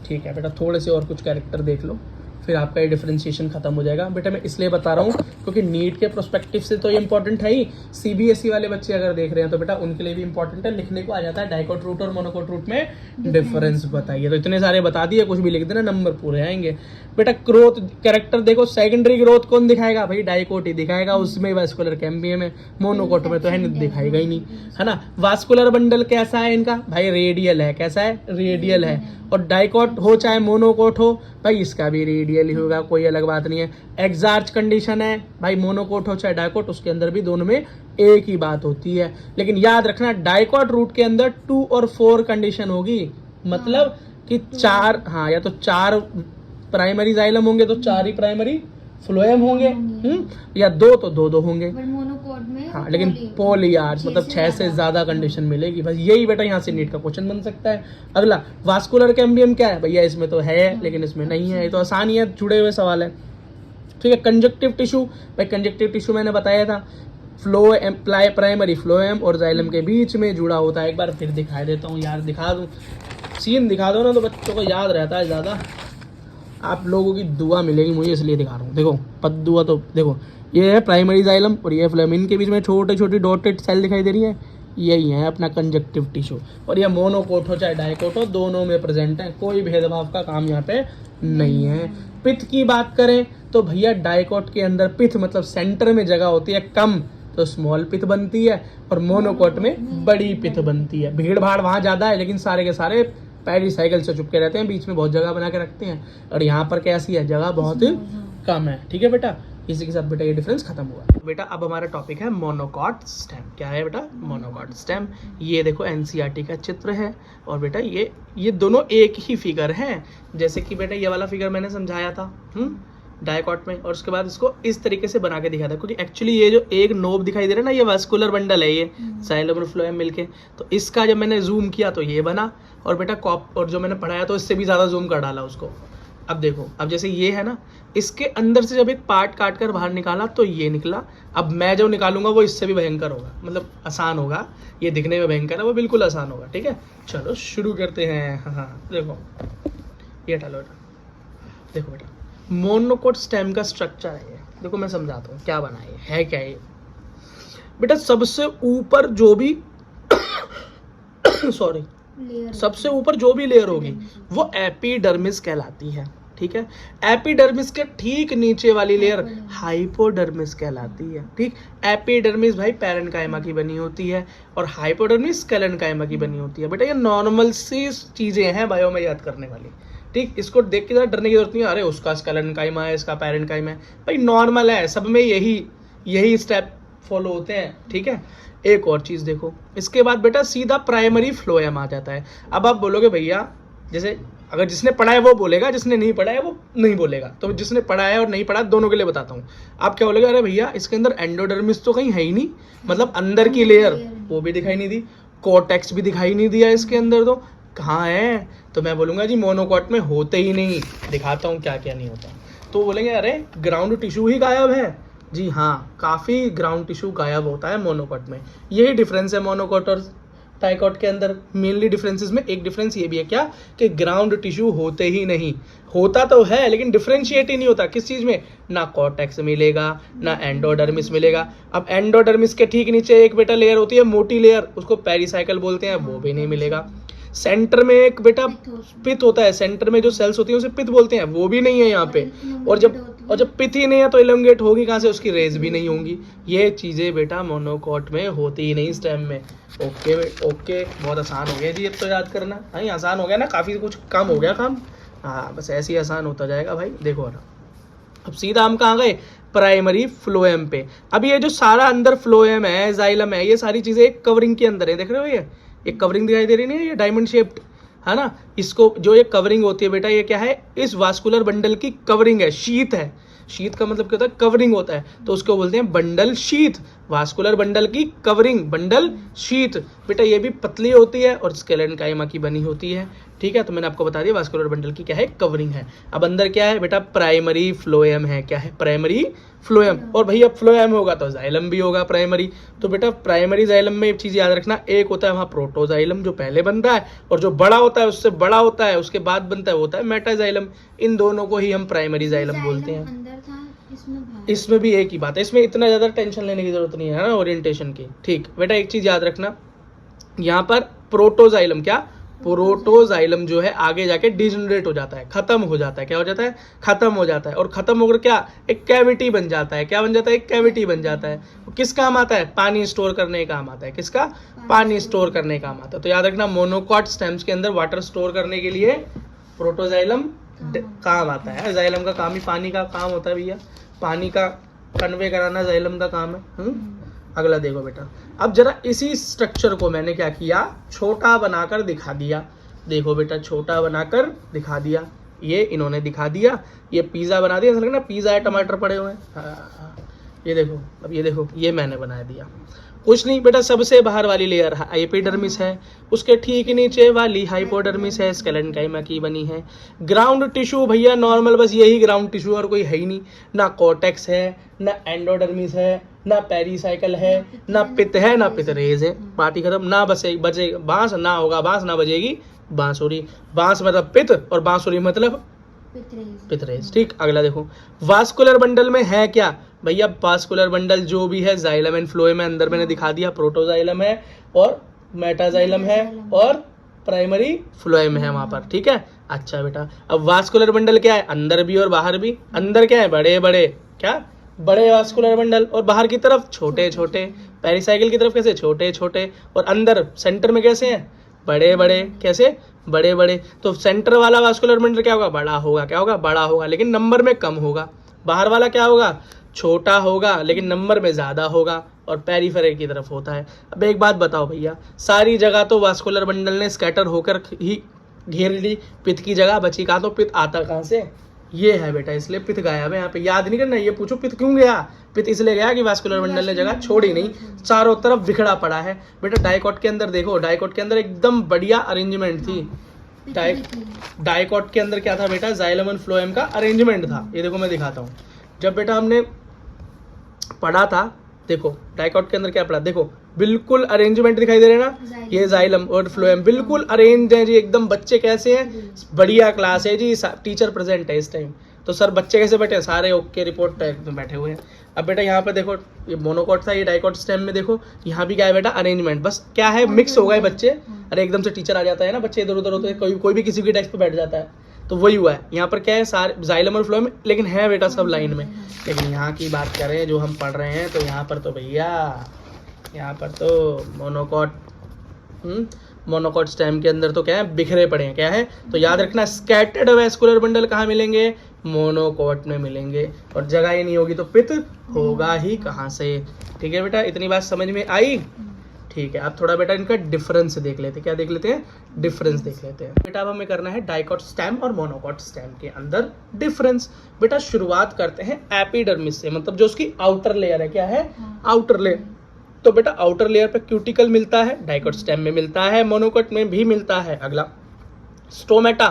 ठीक है बेटा। थोड़े से और कुछ कैरेक्टर देख लो, फिर आपका ये डिफरेंशिएशन खत्म हो जाएगा। बेटा मैं इसलिए बता रहा हूँ क्योंकि नीट के प्रोस्पेक्टिव से तो ये इंपॉर्टेंट है ही, सीबीएसई वाले बच्चे अगर देख रहे हैं तो बेटा उनके लिए भी इंपॉर्टेंट है, लिखने को आ जाता है डाइकोट रूट और मोनोकोट रूट में डिफरेंस बताइए, तो इतने सारे बता दिए, कुछ भी लिख देना नंबर पूरे आएंगे। बेटा ग्रोथ कैरेक्टर देखो, सेकेंडरी ग्रोथ कौन दिखाएगा, भाई डाइकोट ही दिखाएगा, उसमें वास्कुलर कैम्बियम है, मोनोकोट में तो है नहीं, दिखाएगा ही नहीं, है ना। वास्कुलर बंडल कैसा है इनका, भाई रेडियल है, कैसा है, रेडियल है, और डाइकोट हो चाहे मोनोकोट हो भाई इसका भी रेडियल ही होगा, कोई अलग बात नहीं है। एक्सार्च कंडीशन है भाई, मोनोकोट हो चाहे डाइकोट, उसके अंदर भी दोनों में एक ही बात होती है, लेकिन याद रखना डाइकोट रूट के अंदर 2 और 4 कंडीशन होगी, मतलब कि चार, हाँ, या तो चार प्राइमरी जाइलम होंगे तो चार ही प्राइमरी फ्लोएम होंगे, या दो तो दो होंगे। पर मोनोकोट में हाँ, लेकिन पॉलीआर्च मतलब 6 से ज्यादा कंडीशन मिलेगी। बस यही बेटा यहाँ से नीट का क्वेश्चन बन सकता है। अगला, वास्कुलर कैम्बियम क्या है भैया? इसमें तो है लेकिन इसमें नहीं है, ये तो आसान ही है, जुड़े हुए सवाल है। ठीक है, कंजक्टिव टिश्यू, भाई कंजक्टिव टिश्यू मैंने बताया था फ्लोएम, प्राइमरी फ्लोएम और जाइलम के बीच में जुड़ा होता है। एक बार फिर दिखा देता हूँ यार, दिखा दूँ, सीन दिखा दो ना तो बच्चों को याद रहता है ज़्यादा। आप लोगों की दुआ मिलेगी मुझे, इसलिए दिखा रहा हूँ। देखो पद दुआ, तो देखो ये है प्राइमरी जाइलम और ये फ्लोएम, इनके बीच में छोटे छोटी डॉटेड सेल दिखाई दे रही है, यही है अपना कंजक्टिव टिश्यू। और ये मोनोकोट हो चाहे डाइकोट हो, दोनों में प्रेजेंट है, कोई भेदभाव का काम यहाँ पे नहीं है। पित्त की बात करें तो भैया डाइकोट के अंदर पित्त मतलब सेंटर में जगह होती है कम, तो स्मॉल पित्त बनती है, और मोनोकोट में बड़ी पित्त बनती है। भीड़ भाड़ वहाँ ज़्यादा है लेकिन सारे के सारे पेरिसाइकिल से चुपके रहते हैं, बीच में बहुत जगह बना के रखते हैं, और यहाँ पर कैसी है, जगह बहुत कम है। ठीक है बेटा, इसी के साथ बेटा ये डिफरेंस खत्म हुआ। बेटा अब हमारा टॉपिक है मोनोकॉट स्टेम। क्या है बेटा? Monocot stem. ये देखो एनसीईआरटी का चित्र है, और बेटा ये दोनों एक ही फिगर है। जैसे कि बेटा ये वाला फिगर मैंने समझाया था डायकॉट में, और उसके बाद इसको इस तरीके से बना के दिखाया था, क्योंकि एक्चुअली ये जो एक नोब दिखाई दे रहा है ना, ये वास्कुलर बंडल है, ये जाइलम और फ्लोएम मिलके, तो इसका जब मैंने जूम किया तो ये बना, और बेटा और जो मैंने पढ़ाया तो इससे भी ज़्यादा जूम कर डाला उसको। अब देखो, अब जैसे ये है ना, इसके अंदर से जब एक पार्ट काट कर बाहर निकाला तो ये निकला। अब मैं जो निकालूंगा वो इससे भी भयंकर होगा, मतलब आसान होगा, ये दिखने में भयंकर है, वो बिल्कुल आसान होगा। ठीक है, चलो शुरू करते हैं। हाँ देखो, ये डालो बेटा, देखो बेटा मोनोकोट स्टेम का स्ट्रक्चर है ये। देखो मैं समझाता हूँ क्या बना है क्या ये बेटा। सबसे ऊपर जो भी सॉरी सबसे ऊपर जो भी लेयर होगी वो एपिडर्मिस कहलाती है। ठीक है, एपिडर्मिस के ठीक नीचे वाली लेयर हाइपोडर्मिस कहलाती है। ठीक, एपिडर्मिस भाई पैरेन्काइमा की बनी होती है और हाइपोडर्मिस स्केलेन्काइमा की बनी होती है। बेटा ये नॉर्मल सी चीजें हैं बायो में याद करने वाली। ठीक, इसको देख के डरने की जरूरत नहीं है, अरे उसका स्केलेन्काइमा है, इसका पैरेन्काइमा है, भाई नॉर्मल है, सब में यही स्टेप फॉलो होते हैं। ठीक है, एक और चीज देखो, इसके बाद बेटा सीधा प्राइमरी फ्लोएम आ जाता है। अब आप बोलोगे भैया, जैसे अगर जिसने पढ़ा है वो बोलेगा, जिसने नहीं पढ़ा है वो नहीं बोलेगा, तो जिसने पढ़ा है और नहीं पढ़ा दोनों के लिए बताता हूँ। आप क्या बोलोगे, अरे भैया इसके अंदर एंडोडर्मिस तो कहीं है ही नहीं, मतलब अंदर की लेयर वो भी दिखाई नहीं दी, कोर्टेक्स भी दिखाई नहीं दिया इसके अंदर, तो कहाँ है? तो मैं बोलूँगा जी मोनोकॉट में होते ही नहीं। दिखाता हूँ क्या क्या नहीं होता। तो बोलेंगे अरे ग्राउंड टिश्यू ही गायब है। जी हाँ, काफ़ी ग्राउंड टिश्यू गायब होता है मोनोकॉट में। यही डिफरेंस है मोनोकॉट और डाइकॉट के अंदर। मेनली डिफरेंसेस में एक डिफरेंस ये भी है क्या, कि ग्राउंड टिश्यू होते ही नहीं, होता तो है लेकिन डिफरेंशिएट ही नहीं होता। किस चीज़ में? ना कॉर्टेक्स मिलेगा ना एंडोडर्मिस मिलेगा। अब एंडोडर्मिस के ठीक नीचे एक बेटा लेयर होती है मोटी लेयर, उसको पेरिसाइकल बोलते हैं, वो भी नहीं मिलेगा। सेंटर में एक बेटा पित्त होता है, सेंटर में जो सेल्स होती हैं उसे पित्त बोलते हैं, वो भी नहीं है यहाँ पे। और जब पित्त ही नहीं है तो इलोंगेट होगी कहाँ से? उसकी रेज भी नहीं होंगी। ये चीज़ें बेटा मोनोकॉट में होती ही नहीं स्टेम में। ओके बहुत आसान हो गया जी, अब तो याद करना। हाँ आसान हो गया ना, काफ़ी कुछ कम हो गया काम। हाँ बस ऐसे ही आसान होता जाएगा भाई। देखो ना, अब सीधा हम कहाँ गए? प्राइमरी फ्लोएम पे। अब ये जो सारा अंदर फ्लोएम है, जाइलम है, ये सारी चीज़ें एक कवरिंग के अंदर है। देख रहे हो ये एक कवरिंग दिखाई दे रही नहीं है, ये डायमंड शेप्ड है ना। इसको जो ये कवरिंग होती है बेटा, ये क्या है? इस वास्कुलर बंडल की कवरिंग है, शीथ है। शीथ का मतलब क्या होता है? कवरिंग होता है, तो उसको बोलते हैं बंडल शीथ। वास्कुलर बंडल की कवरिंग, बंडल शीथ। बेटा ये भी पतली होती है और स्केलेन्काइमा की बनी होती है। ठीक है, तो मैंने आपको बता दिया वास्कुलर बंडल की क्या है, कवरिंग है। अब अंदर क्या है बेटा? प्राइमरी फ्लोएम है। क्या है? Primary phloem. और भैया फ्लोएम होगा तो जाइलम भी होगा प्राइमरी। तो बेटा प्राइमरी जाइलम में एक चीज़ याद रखना, एक होता है वहाँ प्रोटोजाइलम जो पहले बनता है, और जो बड़ा होता है उससे बड़ा होता है उसके बाद बनता है वो होता है मेटाजाइलम। इन दोनों को ही हम प्राइमरी जाइलम बोलते हैं। इसमें भी एक ही बात है, इसमें इतना ज़्यादा टेंशन लेने की जरूरत नहीं है ना ओरिएंटेशन की। ठीक बेटा, एक चीज़ याद रखना, यहाँ पर प्रोटोजाइलम, क्या प्रोटोजाइलम जो है आगे जाके डिजेनरेट हो जाता है, खत्म हो जाता है। क्या हो जाता है? खत्म हो जाता है। और खत्म होकर क्या? एक कैविटी बन जाता है। क्या बन जाता है? एक कैविटी बन जाता है। किस काम आता है? पानी स्टोर करने का काम आता है। किसका? पानी स्टोर करने का काम आता है। तो याद रखना, मोनोकॉट स्टेम्स के अंदर वाटर स्टोर करने के लिए प्रोटोजाइलम काम आता है। जाइलम का काम ही पानी का काम होता है भैया, पानी का कन्वे कराना जाइलम का काम है। अगला देखो बेटा, अब जरा इसी स्ट्रक्चर को मैंने क्या किया, छोटा बनाकर दिखा दिया। देखो बेटा छोटा बनाकर दिखा दिया, ये इन्होंने दिखा दिया, ये पिज़्ज़ा बना दिया, ऐसा लग रहा है पिज़्ज़ा है, टमाटर पड़े हुए हैं। हाँ, ये देखो, अब ये देखो, ये मैंने बना दिया। कुछ नहीं बेटा, सबसे बाहर वाली लेयर एपिडर्मिस है, उसके ठीक नीचे वाली हाइपोडर्मिस है, स्केलेंकाइमा की बनी है। ग्राउंड टिश्यू भैया नॉर्मल बस यही ग्राउंड टिश्यू, और कोई है ही नहीं, ना कॉर्टेक्स है, ना एंडोडर्मिस है, ना पेरीसाइकल है, ना पित्त है, ना पितरेज है। पार्टी खत्म। ना बजे बांस, ना होगा बांस, ना बजेगी बांसुरी। बांस मतलब पित्त और बांसुरी मतलब पितरेज। ठीक, अगला देखो, वास्कुलर बंडल में है क्या भैया? वास्कुलर बंडल जो भी है जाइलम एंड फ्लोएम है, अंदर मैंने दिखा दिया, प्रोटोजाइलम है और मेटाजाइलम है और प्राइमरी फ्लोएम है वहां पर। ठीक है, अच्छा बेटा, अब वास्कुलर बंडल क्या है? अंदर भी और बाहर भी। अंदर क्या है? बड़े बड़े, क्या बड़े वास्कुलर बंडल, और बाहर की तरफ छोटे छोटे। पेरिसाइकिल की तरफ कैसे? छोटे छोटे, और अंदर सेंटर में कैसे हैं? बड़े बड़े। कैसे? बड़े बड़े। तो सेंटर वाला वास्कुलर बंडल क्या होगा? बड़ा होगा। क्या होगा? बड़ा होगा, लेकिन नंबर में कम होगा। बाहर वाला क्या होगा? छोटा होगा, लेकिन नंबर में ज़्यादा होगा, और पेरिफेरल की तरफ होता है। अब एक बात बताओ भैया, सारी जगह तो वास्कुलर बंडल ने स्कैटर होकर ही घेर ली, पित्त की जगह बची कहाँ? तो पित्त आता कहाँ से? ये है बेटा, इसलिए पित्त गायब है यहाँ पे। याद नहीं करना, ये पूछो पित्त क्यों गया? पित्त इसलिए गया कि वास्कुलर बंडल ने जगह छोड़ी नहीं, चारों तरफ बिखरा पड़ा है। बेटा डाइकॉट के अंदर देखो, डाइकॉट के अंदर एकदम बढ़िया अरेंजमेंट थी। डाइकॉट के अंदर क्या था बेटा? जाइलम एंड फ्लोएम का अरेंजमेंट था। ये देखो मैं दिखाता हूँ, जब बेटा हमने पढ़ा था, देखो डाइकॉट के अंदर क्या पढ़ा, देखो बिल्कुल अरेंजमेंट दिखाई दे रहे हैं ना, ये जाइलम और फ्लोएम बिल्कुल अरेंज है जी एकदम। बच्चे कैसे हैं? बढ़िया क्लास है जी, टीचर प्रेजेंट है इस टाइम। तो सर बच्चे कैसे बैठे हैं? सारे ओके रिपोर्ट एकदम बैठे हुए हैं। अब बेटा यहाँ पे देखो, ये मोनोकॉट था, ये डाइकॉट स्टेम में देखो, यहाँ भी क्या है बेटा? अरेंजमेंट। बस क्या है, मिक्स हो गए बच्चे। अरे एकदम से टीचर आ जाता है ना, बच्चे इधर उधर होते हैं, कोई भी किसी भी डेस्क पे बैठ जाता है, तो वही हुआ है। यहाँ पर क्या है? सारे जाइलम और फ्लोएम, लेकिन है बेटा सब लाइन में। लेकिन यहाँ की बात करें जो हम पढ़ रहे हैं, तो यहाँ पर तो भैया, यहाँ पर तो मोनोकॉट स्टेम के अंदर तो क्या है? बिखरे पड़े हैं। क्या है? तो याद रखना, स्कैटर्ड वैस्कुलर बंडल कहाँ मिलेंगे? मोनोकॉट में मिलेंगे, और जगह ही नहीं होगी तो पित्त होगा ही कहाँ से? ठीक है बेटा, इतनी बात समझ में आई? ठीक है, अब थोड़ा बेटा इनका डिफरेंस देख लेते हैं। क्या देख लेते हैं? डिफरेंस देख लेते हैं बेटा। अब हमें करना है डाइकॉट स्टेम और मोनोकॉट स्टेम के अंदर डिफरेंस। बेटा शुरुआत करते हैं एपिडर्मिस से, मतलब जो उसकी आउटर लेयर है। क्या है? Outer layer. तो बेटा आउटर लेयर पे क्यूटिकल मिलता है, डाइकॉट स्टेम में मिलता है, मोनोकॉट में भी मिलता है। अगला स्टोमेटा।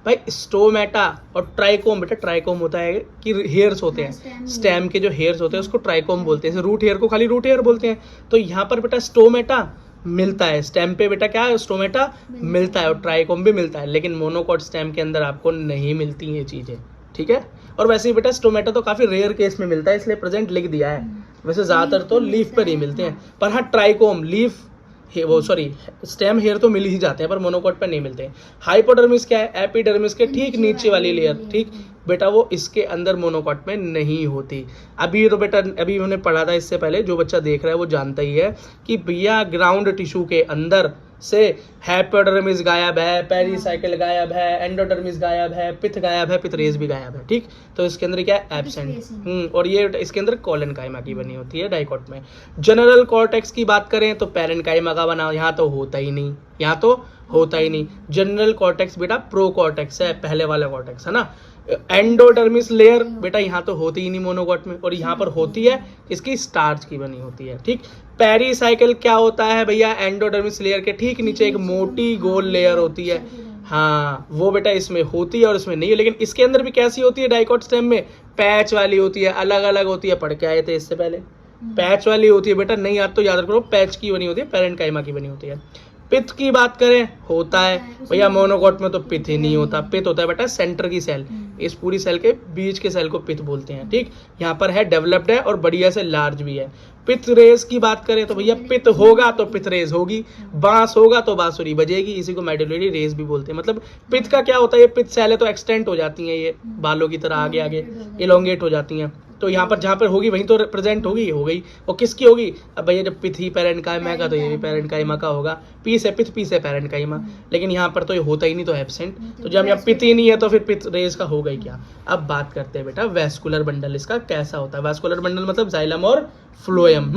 भाई स्टोमेटा और ट्राइकोम, बेटा ट्राइकोम होता है कि हेयर्स होते हैं, स्टेम के जो हेयर्स होते हैं उसको ट्राइकोम बोलते हैं। रूट हेयर को खाली रूट हेयर बोलते हैं। तो यहाँ पर बेटा स्टोमेटा मिलता है, स्टेम पे बेटा क्या है? स्टोमेटा मिलता है, और ट्राइकोम भी मिलता है, लेकिन मोनोकॉट स्टेम के अंदर आपको नहीं मिलती ये चीज़ें। ठीक है, और वैसे ही बेटा स्टोमेटा तो काफ़ी रेयर केस में मिलता है, इसलिए प्रेजेंट लिख दिया है। वैसे ज़्यादातर तो लीफ पर ही मिलते हैं, पर हाँ ट्राइकोम, लीफ वो सॉरी स्टेम हेयर तो मिल ही जाते हैं, पर मोनोकॉट पर नहीं मिलते हैं। हाइपोडर्मिस क्या है? एपिडर्मिस के ठीक नीचे वाली लेयर। ठीक बेटा, वो इसके अंदर मोनोकॉट में नहीं होती। अभी तो बेटा अभी हमने पढ़ा था इससे पहले, जो बच्चा देख रहा है वो जानता ही है कि भैया ग्राउंड टिश्यू के अंदर से हाइपोडर्मिस गायब है, पेरिसाइकिल गायब है, एंडोडर्मिस गायब है, पित्त गायब है, पितरेज भी गायब है। ठीक, तो इसके अंदर क्या है? एब्सेंट। और ये इसके अंदर कोलेनकाइमा की बनी होती है डाइकॉट में। जनरल कॉर्टेक्स की बात करें तो पेरेन्काइमा का बना, यहाँ तो होता ही नहीं, यहाँ तो होता ही नहीं। जनरल कॉर्टेक्स बेटा प्रो कॉर्टेक्स है, पहले वाला कॉर्टेक्स है ना। एंडोडर्मिस लेयर बेटा यहाँ तो होती ही नहीं मोनोकॉट में, और यहाँ पर होती है, इसकी स्टार्च की बनी होती है। ठीक, पेरिसाइकिल क्या होता है भैया? एंडोडर्मिस लेयर के ठीक नीचे एक मोटी गोल लेयर होती है। हाँ, वो बेटा इसमें होती है और इसमें नहीं है। लेकिन इसके अंदर भी कैसी होती है? डाइकॉट स्टेम में पैच वाली होती है, अलग अलग होती है। पढ़ के आए थे इससे पहले, पैच वाली होती है बेटा, नहीं याद तो याद रखो, पैच की बनी होती है, पेरेन्काइमा की बनी होती है। पित्त की बात करें, होता है भैया मोनोकॉट में तो पित्त ही नहीं होता। पित्त होता है बेटा सेंटर की सेल, इस पूरी सेल के बीच के सेल को पित्त बोलते हैं। ठीक, यहाँ पर है, डेवलप्ड है और बढ़िया से लार्ज भी है। पित्त रेस की बात करें तो भैया पित्त होगा तो पित्त रेस होगी, बांस होगा तो बांसुरी बजेगी, इसी को मेडुलरी रेस भी बोलते हैं। मतलब पित्त का क्या होता है? ये पित्त सेलें तो एक्सटेंट हो जाती हैं, ये बालों की तरह आगे आगे इलोंगेट हो जाती हैं। तो यहाँ पर जहाँ पर होगी वहीं तो प्रेजेंट होगी, हो गई। और किसकी होगी? अब भैया जब पिथ ही पेरेन्काइमा का, तो ये भी पेरेन्काइमा का होगा। पीस है पिथ, पीस है पेरेन्काइमा, लेकिन यहाँ पर तो ये होता ही नहीं, तो एब्सेंट। तो जब यहाँ पिथ ही नहीं है तो फिर पिथ रेस का होगा ही क्या। अब बात करते हैं बेटा वैस्कुलर बंडल इसका कैसा होता है। वैस्कुलर बंडल मतलब जाइलम और फ्लोएम।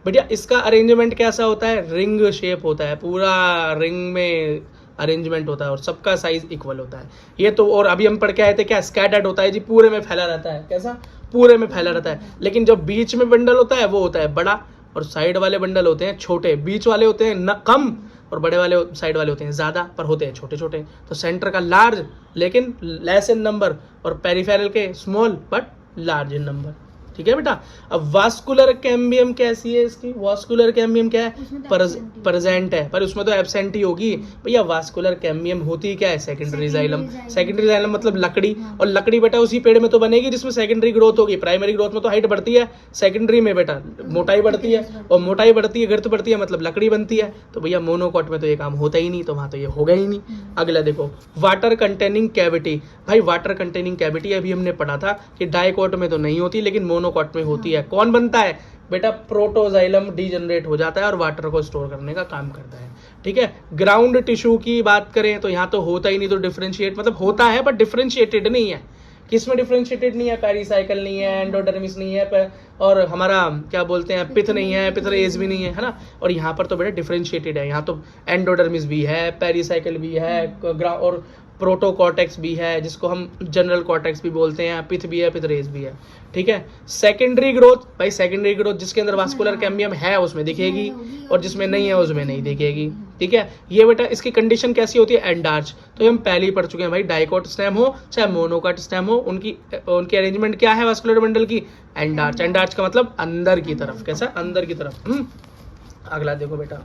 भैया इसका अरेंजमेंट कैसा होता है? रिंग शेप होता है, पूरा रिंग में अरेंजमेंट होता है और सबका साइज इक्वल होता है। ये तो, और अभी हम पढ़ के आए थे क्या, स्कैटर्ड होता है जी, पूरे में फैला रहता है। कैसा? पूरे में फैला रहता है। लेकिन जो बीच में बंडल होता है वो होता है बड़ा, और साइड वाले बंडल होते हैं छोटे। बीच वाले होते हैं कम और बड़े वाले साइड वाले होते हैं ज़्यादा, पर होते हैं छोटे छोटे। तो सेंटर का लार्ज लेकिन लेस इन नंबर, और पेरिफेरल के small but large in number. ठीक है बेटा। अब वास्कुलर कैम्बियम कैसी है इसकी? वास्कुलर कैम्बियम क्या है? उसमें तो absent प्रेजेंट है, पर उसमें तो एब्सेंट ही होगी भैया। वास्कुलर कैम्बियम होती क्या है? Secondary xylem. सेकेंडरी जाइलम मतलब लकड़ी, और लकड़ी बेटा उसी पेड़ में तो बनेगी जिसमें सेकेंडरी ग्रोथ होगी। प्राइमरी ग्रोथ में तो हाइट बढ़ती है, सेकेंडरी में बेटा मोटाई बढ़ती है, और मोटाई बढ़ती है, girth बढ़ती है, मतलब लकड़ी बनती है। तो भैया मोनोकॉट में तो ये काम होता ही नहीं, तो वहां तो ये होगा ही नहीं। अगला देखो, वाटर कंटेनिंग कैविटी। भाई वाटर कंटेनिंग कैविटी अभी हमने पढ़ा था कि डाइकोट में तो नहीं होती, लेकिन मोनोकॉट में होती है। कौन बनता है बेटा? प्रोटोजाइलम डीजनरेट हो जाता है और वाटर को स्टोर करने का काम करता है। ठीक है। ग्राउंड टिश्यू की बात करें तो यहाँ तो होता ही नहीं, तो डिफरेंशिएट मतलब होता है बट डिफरेंशिएटेड नहीं है। किसमें डिफरेंशिएटेड नहीं है? पेरिसाइकिल नहीं है, एंडोडर्मिस नहीं है, और हमारा क्या बोलते हैं, पिथ नहीं है, पिथरेज भी नहीं है, है ना। और यहाँ पर तो बेटा डिफरेंशिएटेड है। यहाँ तो एंडोडर्मिस भी है, पेरिसाइकिल भी है, और प्रोटोकॉर्टेक्स भी है, जिसको हम जनरल कॉर्टेक्स भी बोलते हैं, पिथ भी है, पिथरेज भी है। ठीक है। सेकेंडरी ग्रोथ, भाई सेकेंडरी ग्रोथ जिसके अंदर वास्कुलर कैम्बियम है उसमें दिखेगी, और जिसमें नहीं है उसमें नहीं दिखेगी। ठीक है। ये बेटा इसकी कंडीशन कैसी होती है? एंडार्च। तो ये हम पहले ही पढ़ चुके हैं भाई, डाइकोट स्टेम हो चाहे मोनोकोट स्टेम हो, उनकी अरेंजमेंट क्या है वास्कुलर बंडल की? एंडार्च। एंडार्च का मतलब अंदर की तरफ। कैसा? अंदर की तरफ। अगला देखो बेटा,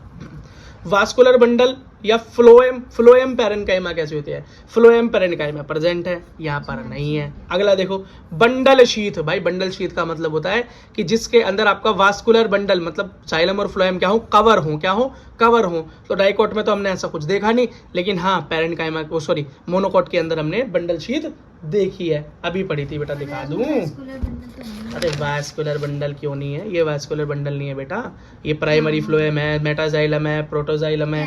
वास्कुलर बंडल या फ्लोएम पैरेन्काइमा कैसे होती है? फ्लोएम पैरेन्काइमा प्रेजेंट है, यहाँ पर नहीं है। अगला देखो, बंडल शीथ। भाई बंडल शीथ का मतलब होता है कि जिसके अंदर आपका वास्कुलर बंडल मतलब जाइलम और फ्लोएम क्या हो? कवर हो। क्या हो? कवर हो। तो डाइकोट में तो हमने ऐसा कुछ देखा नहीं, लेकिन हाँ पैरेन्काइमा मोनोकोट के अंदर हमने बंडल शीथ देखी है, अभी पढ़ी थी बेटा, दिखा दूं। अरे वास्कुलर बंडल क्यों नहीं है? ये वास्कुलर बंडल नहीं है बेटा, ये प्राइमरी फ्लोएम है, मेटाजाइलम है, प्रोटोजाइलम है,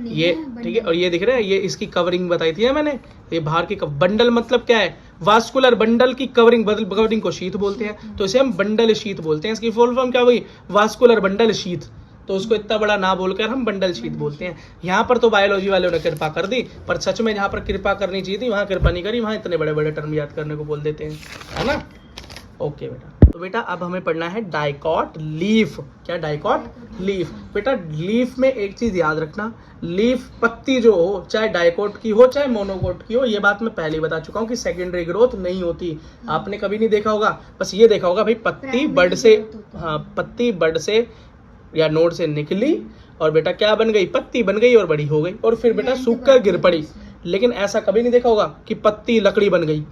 ये ठीक है। और ये दिख रहा है, ये इसकी कवरिंग बताई थी मैंने, ये बाहर की बंडल मतलब क्या है? वास्कुलर बंडल की कवरिंग को शीथ बोलते हैं, तो इसे हम बंडल शीथ बोलते हैं। इसकी फुल फॉर्म क्या हुई? Vascular bundle sheath. तो उसको इतना बड़ा ना बोलकर हम बंडल शीथ बोलते हैं। यहाँ पर तो बायोलॉजी वालों ने कृपा कर दी, पर सच में जहाँ पर कृपा करनी चाहिए थी वहाँ कृपा नहीं करी, वहाँ इतने बड़े बड़े टर्म याद करने को बोल देते हैं, है ना। ओके बेटा। तो बेटा अब हमें पढ़ना है डाइकॉट लीफ। क्या? Dicot leaf. बेटा लीफ में एक चीज याद रखना, लीफ पत्ती जो हो, चाहे डाइकोट की हो चाहे मोनोकोट की हो, ये बात मैं पहले ही बता चुका हूँ कि सेकेंडरी ग्रोथ नहीं होती। आपने कभी नहीं देखा होगा, बस ये देखा होगा भाई पत्ती बड से, हाँ पत्ती बड से या नोड से निकली और बेटा क्या बन गई? पत्ती बन गई और बड़ी हो गई, और फिर बेटा सूख कर गिर पड़ी। लेकिन ऐसा कभी नहीं देखा होगा कि पत्ती लकड़ी बन गई।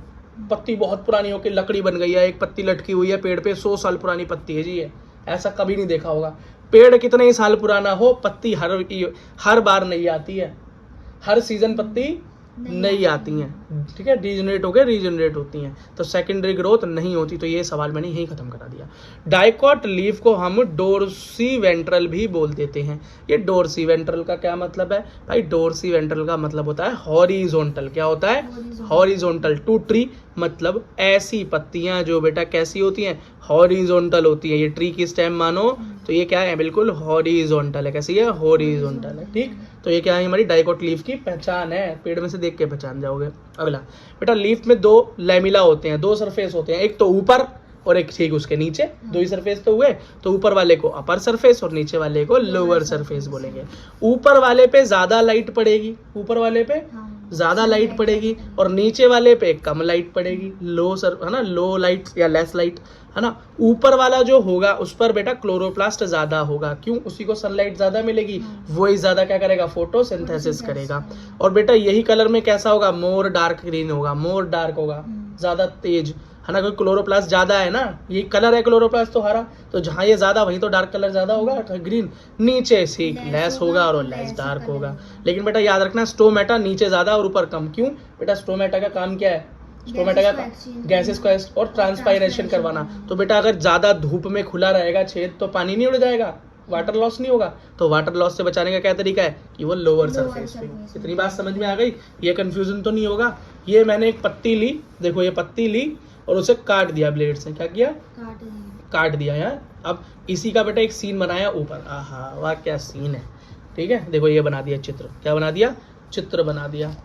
पत्ती बहुत पुरानी होकर लकड़ी बन गई है, एक पत्ती लटकी हुई है पेड़ पे, 100 साल पुरानी पत्ती है जी ये, ऐसा कभी नहीं देखा होगा। पेड़ कितने ही साल पुराना हो, पत्ती हर बार नहीं आती है, हर सीजन पत्ती नहीं आती हैं। ठीक है। डीजनरेट होकर रीजनरेट होती हैं, तो सेकेंडरी ग्रोथ नहीं होती। तो ये सवाल मैंने यही खत्म करा दिया। डाइकॉट लीफ को हम डोर्सी वेंट्रल भी बोल देते हैं। ये डोर्सी वेंट्रल का क्या मतलब है भाई? डोर्सी वेंट्रल का मतलब होता है हॉरिजॉन्टल। क्या होता है? हॉरिजॉन्टल टू ट्री, मतलब ऐसी पत्तियां जो बेटा कैसी होती हैं? हॉरिजॉन्टल होती है। ये ट्री की स्टेम मानो तो ये क्या है? बिल्कुल हॉरिजॉन्टल है। कैसी है? हॉरिजॉन्टल है। ठीक। तो ये क्या है? हमारी डाइकोट लीफ की पहचान है, पेड़ में से देख के पहचान जाओगे। अगला बेटा, लीफ में 2 लैमिला होते हैं, 2 सरफेस होते हैं, एक तो ऊपर और एक ठीक उसके नीचे। 2 ही सरफेस तो हुए, तो ऊपर वाले को अपर सरफेस और नीचे वाले को लोअर सरफेस बोलेंगे। ऊपर वाले पे ज्यादा लाइट पड़ेगी, ऊपर वाले पे ज्यादा लाइट पड़ेगी, और नीचे वाले पे कम लाइट पड़ेगी, है ना, लो लाइट या लेस लाइट, है ना। ऊपर वाला जो होगा उस पर बेटा क्लोरोप्लास्ट ज्यादा होगा, क्यों? उसी को सनलाइट ज्यादा मिलेगी, वही ज्यादा क्या करेगा? फोटोसिंथेसिस करेगा। और बेटा यही कलर में कैसा होगा? मोर डार्क ग्रीन होगा, मोर डार्क होगा, ज्यादा तेज, है ना, क्योंकि क्लोरोप्लास्ट ज्यादा है ना, ये कलर है क्लोरोप्लास्ट तो हरा, तो जहाँ ये ज्यादा वहीं तो डार्क कलर ज्यादा होगा, ग्रीन। नीचे सी लेस होगा और लेस डार्क होगा। लेकिन बेटा याद रखना, स्टोमेटा नीचे ज्यादा और ऊपर कम। क्यों बेटा? स्टोमेटा का काम क्या है? स्टोमेटा का गैसेस को और ट्रांसपायरेशन करवाना। तो बेटा अगर ज्यादा धूप में खुला रहेगा छेद तो पानी नहीं उड़ जाएगा, वाटर लॉस नहीं होगा। तो वाटर लॉस से बचाने का क्या तरीका है? कि वो लोअर सरफेस पे। इतनी बात समझ में आ गई? ये कंफ्यूजन तो नहीं होगा। ये मैंने एक पत्ती ली, देखो ये पत्ती ली और उसे काट दिया ब्लेड से। क्या किया? काट दिया यार। अब इसी का बेटा एक सीन बनाया ऊपर। आहा वाह क्या सीन है। ठीक है, देखो ये बना दिया चित्र। क्या बना दिया? चित्र बना दिया।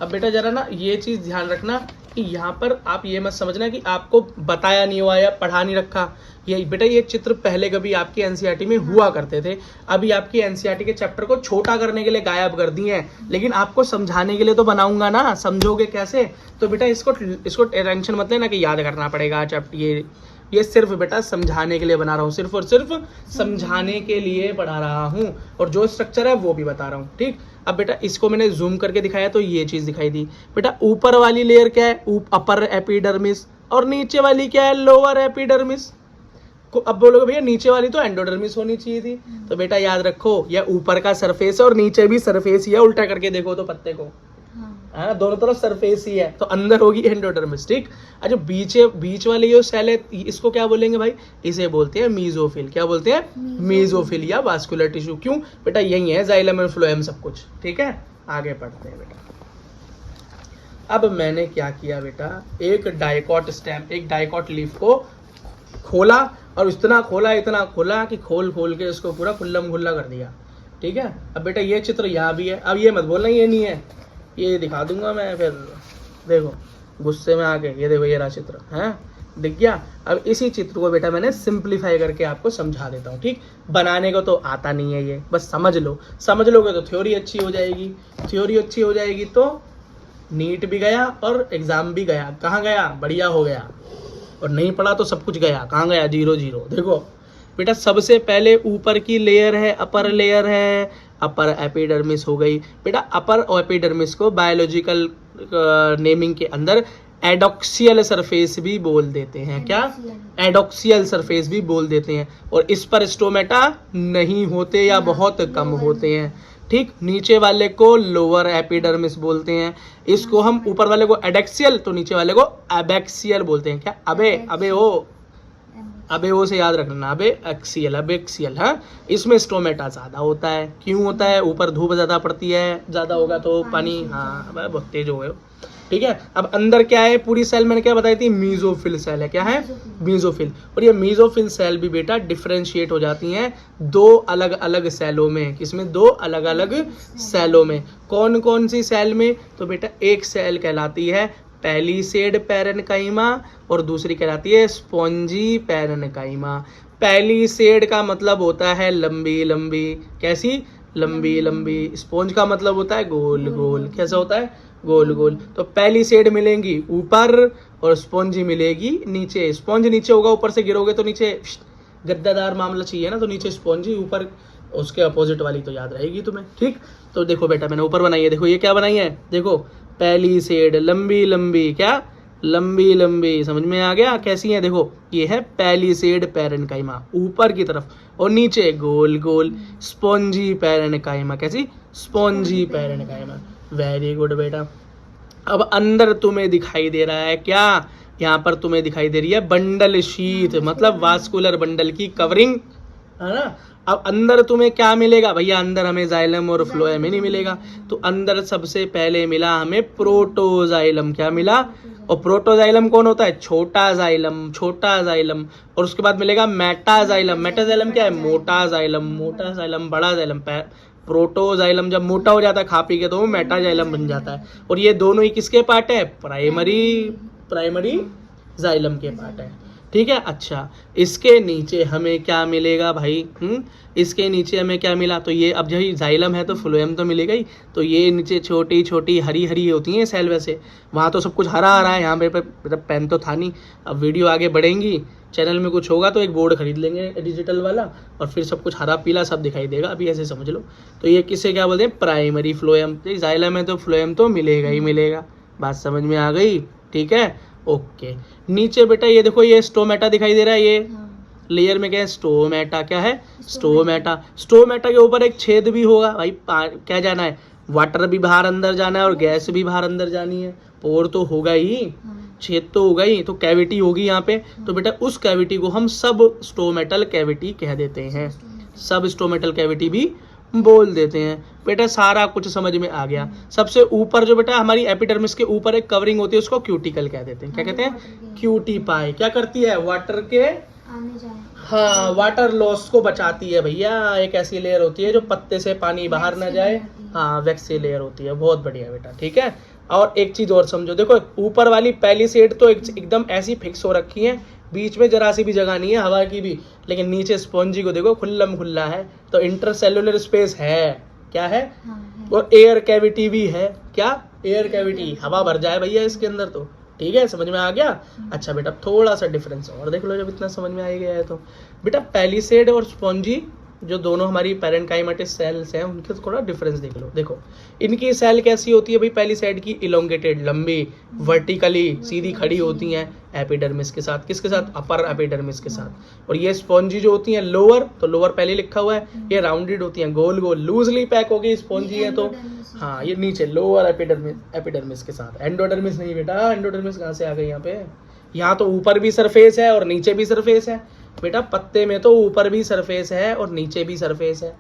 अब बेटा जरा ना ये चीज ध्यान रखना कि यहाँ पर आप ये मत समझना कि आपको बताया नहीं हुआ या पढ़ा नहीं रखा। ये बेटा ये चित्र पहले कभी आपकी एनसीईआरटी में हुआ करते थे, अभी आपकी एनसीईआरटी के चैप्टर को छोटा करने के लिए गायब कर दिए हैं, लेकिन आपको समझाने के लिए तो बनाऊंगा ना, समझोगे कैसे? तो बेटा इसको टेंशन मत लेना कि याद करना पड़ेगा चैप्टर, ये सिर्फ बेटा समझाने के लिए बना रहा हूँ, सिर्फ और सिर्फ समझाने के लिए पढ़ा रहा हूँ, और जो स्ट्रक्चर है वो भी बता रहा हूँ, ठीक। अब बेटा इसको मैंने जूम करके दिखाया तो ये चीज दिखाई दी। बेटा ऊपर वाली लेयर क्या है? अपर एपिडर्मिस, और नीचे वाली क्या है? Lower epidermis. अब बोलोगे भैया नीचे वाली तो एंडोडर्मिस होनी चाहिए थी, तो बेटा याद रखो यह ऊपर का सरफेस है और नीचे भी सरफेस ही है, उल्टा करके देखो तो पत्ते को, हाँ दोनों तरफ सरफेस ही है, तो अंदर होगी एंडोडर्मिस, ठीक। अच्छा बीच वाली जो सेल है इसको क्या बोलेंगे भाई? इसे बोलते हैं मीजोफिल। क्या बोलते हैं? मीजोफिल या वास्कुलर टिश्यू। क्यों बेटा? यही है जाइलम एंड फ्लोएम सब कुछ, ठीक है। आगे पढ़ते हैं बेटा। अब मैंने क्या किया बेटा, एक डाइकॉट स्टेम, एक डाइकॉट लीफ को खोला और इतना खोला कि खोल के उसको पूरा खुल्लम खुल्ला कर दिया, ठीक है। अब बेटा ये चित्र यहाँ भी है, अब ये मत बोलना ये नहीं है, ये दिखा दूंगा मैं फिर, देखो गुस्से में आके, ये देखो ये रहा चित्र है, दिख गया। अब इसी चित्र को बेटा मैंने सिंप्लीफाई करके आपको समझा देता हूँ, ठीक। बनाने को तो आता नहीं है, ये बस समझ लो, समझ लोगे तो थ्योरी अच्छी हो जाएगी, थ्योरी अच्छी हो जाएगी तो नीट भी गया और एग्जाम भी गया। कहाँ गया? बढ़िया हो गया। और नहीं पढ़ा तो सब कुछ गया, कहाँ गया? 0 0। देखो बेटा सबसे पहले ऊपर की लेयर है, अपर लेयर है, अपर एपिडर्मिस हो गई। बेटा अपर एपिडर्मिस को बायोलॉजिकल नेमिंग के अंदर एडॉक्सियल सरफेस भी बोल देते हैं। क्या? एडॉक्सियल सरफेस भी बोल देते हैं। और इस पर स्टोमेटा नहीं होते या बहुत कम होते हैं, ठीक। नीचे वाले को लोअर एपिडर्मिस बोलते हैं, इसको हम ऊपर वाले को एडेक्सियल, तो नीचे वाले को एबैक्सियल बोलते हैं। क्या? अबे ओ से याद रखना, एबैक्सियल। हाँ, इसमें स्टोमेटा ज्यादा होता है। क्यों होता है? ऊपर धूप ज्यादा पड़ती है, ज्यादा होगा तो पानी, हाँ बहुत तेज हो गए, ठीक है। अब अंदर क्या है? पूरी सेल मैंने क्या बताई थी? मीजोफिल सेल है। क्या है? मीजोफिल। और ये मीजोफिल सेल भी बेटा डिफरेंशिएट हो जाती हैं 2 अलग अलग सेलों में। किसमें? 2 अलग अलग सेलों में। कौन कौन सी सेल में? तो बेटा एक सेल कहलाती है पैलिसेड पैरेन्काइमा और दूसरी कहलाती है स्पॉन्जी पैरेन्काइमा। पैलिसेड का मतलब होता है लंबी लंबी, कैसी? लंबी लंबी। स्पॉन्ज का मतलब होता है गोल गोल। कैसा होता है? गोल गोल। तो पैलिसेड मिलेंगी ऊपर और स्पॉन्जी मिलेगी नीचे। स्पॉन्ज नीचे होगा, ऊपर से गिरोगे तो नीचे गद्दादार मामला चाहिए ना, तो नीचे स्पॉन्जी, ऊपर उसके अपोजिट वाली तो याद रहेगी तुम्हें, ठीक। तो देखो बेटा मैंने ऊपर बनाई है, देखो ये क्या बनाई है? देखो पैलिसेड, लंबी लंबी। क्या? लंबी लंबी। समझ में आ गया कैसी है? देखो ये है पैलिसेड पैरेन्काइमा ऊपर की तरफ, और नीचे गोल गोल स्पॉन्जी पैरेन्काइमा। कैसी? Spongy parenchyma. वेरी गुड बेटा। अब अंदर तुम्हें दिखाई दे रहा है क्या? यहाँ पर तुम्हें दिखाई दे रही है बंडल शीथ, मतलब वास्कुलर बंडल की कवरिंग, है ना। अब अंदर तुम्हें क्या मिलेगा भैया? अंदर हमें जाइलम और फ्लोएम ही नहीं मिलेगा, तो अंदर सबसे पहले मिला हमें प्रोटोजाइलम। क्या मिला? और प्रोटोजाइलम कौन होता है? छोटा जाइलम। और उसके बाद मिलेगा मेटाजाइलम। मेटाजाइलम क्या है? मोटा जाइलम, बड़ा जाइलम। प्रोटोजाइलम जब मोटा हो जाता है खा पी के तो वो मेटाजाइलम बन जाता है। और ये दोनों ही किसके पार्ट है? प्राइमरी जाइलम के पार्ट है, ठीक है। अच्छा इसके नीचे हमें क्या मिलेगा भाई? इसके नीचे हमें क्या मिला? तो ये अब जब जाइलम है तो फ्लोएम तो मिलेगा ही, तो ये नीचे छोटी छोटी हरी हरी होती हैं सेल। वैसे वहाँ तो सब कुछ हरा हरा है, यहाँ मेरे पे पेन तो था नहीं। अब वीडियो आगे बढ़ेंगी, चैनल में कुछ होगा तो एक बोर्ड खरीद लेंगे डिजिटल वाला, और फिर सब कुछ हरा पीला सब दिखाई देगा, अभी ऐसे समझ लो। तो ये किसे क्या बोलते हैं? Primary phloem. जाइलम है तो फ्लोएम तो मिलेगा ही मिलेगा। बात समझ में आ गई? ठीक है, ओके। नीचे बेटा ये देखो, ये स्टोमेटा दिखाई दे रहा है, ये लेयर में क्या है? स्टोमेटा। क्या है? स्टोमेटा के ऊपर एक छेद भी होगा भाई। क्या जाना है? वाटर भी बाहर अंदर जाना है और गैस भी बाहर अंदर जानी है। पोर तो होगा ही, छेद तो होगा ही, तो कैविटी होगी यहाँ पे। तो बेटा उस कैविटी को हम सब स्टोमेटल कैविटी कह देते हैं, सब स्टोमेटल कैविटी भी बोल देते हैं। बेटा सारा कुछ समझ में आ गया। सबसे ऊपर जो बेटा हमारी एपिडर्मिस के ऊपर एक कवरिंग होती है, उसको क्यूटिकल कह देते हैं। क्या कहते हैं? क्यूटीपाई। क्या करती है? वाटर के हाँ वाटर लॉस को बचाती है भैया। एक ऐसी लेयर होती है जो पत्ते से पानी बाहर ना जाए, हाँ वैक्स की लेयर होती है, बहुत बढ़िया बेटा, ठीक है। और एक चीज और समझो, देखो ऊपर वाली पहली सेट तो एकदम ऐसी फिक्स हो रखी है, बीच में जरा सी भी जगह नहीं है हवा की भी, लेकिन नीचे स्पॉन्जी को देखो खुल्लम खुल्ला है, तो इंटरसेल्युलर स्पेस है, क्या है, हाँ है। और एयर कैविटी भी है, क्या, एयर कैविटी, हवा भर जाए भैया इसके अंदर तो, ठीक है, समझ में आ गया। अच्छा बेटा थोड़ा सा डिफरेंस और देख लो, जब इतना समझ में आ ही गया है तो बेटा पैलिसेड और स्पॉन्जी जो दोनों हमारी पैरेन्काइमेटिस सेल्स हैं उनके थोड़ा डिफरेंस देख लो। देखो इनकी सेल कैसी होती है भाई, पहली साइड की इलोंगेटेड, लंबी, वर्टिकली सीधी खड़ी होती हैं एपिडर्मिस के साथ, किसके साथ, अपर एपिडर्मिस के साथ। और ये स्पॉन्जी जो होती हैं लोअर, तो लोअर पहले लिखा हुआ है, ये राउंडेड होती हैं, गोल गोल लूजली पैक हो गई स्पॉन्जी है तो, हाँ ये नीचे लोअर एपिडर्मिस के साथ, एंडोडर्मिस नहीं बेटा, एंडोडर्मिस कहाँ से आ गई यहाँ पे, यहाँ तो ऊपर भी सरफेस है और नीचे भी सरफेस है बेटा, पत्ते में तो ऊपर भी सरफेस है और नीचे भी सरफेस है।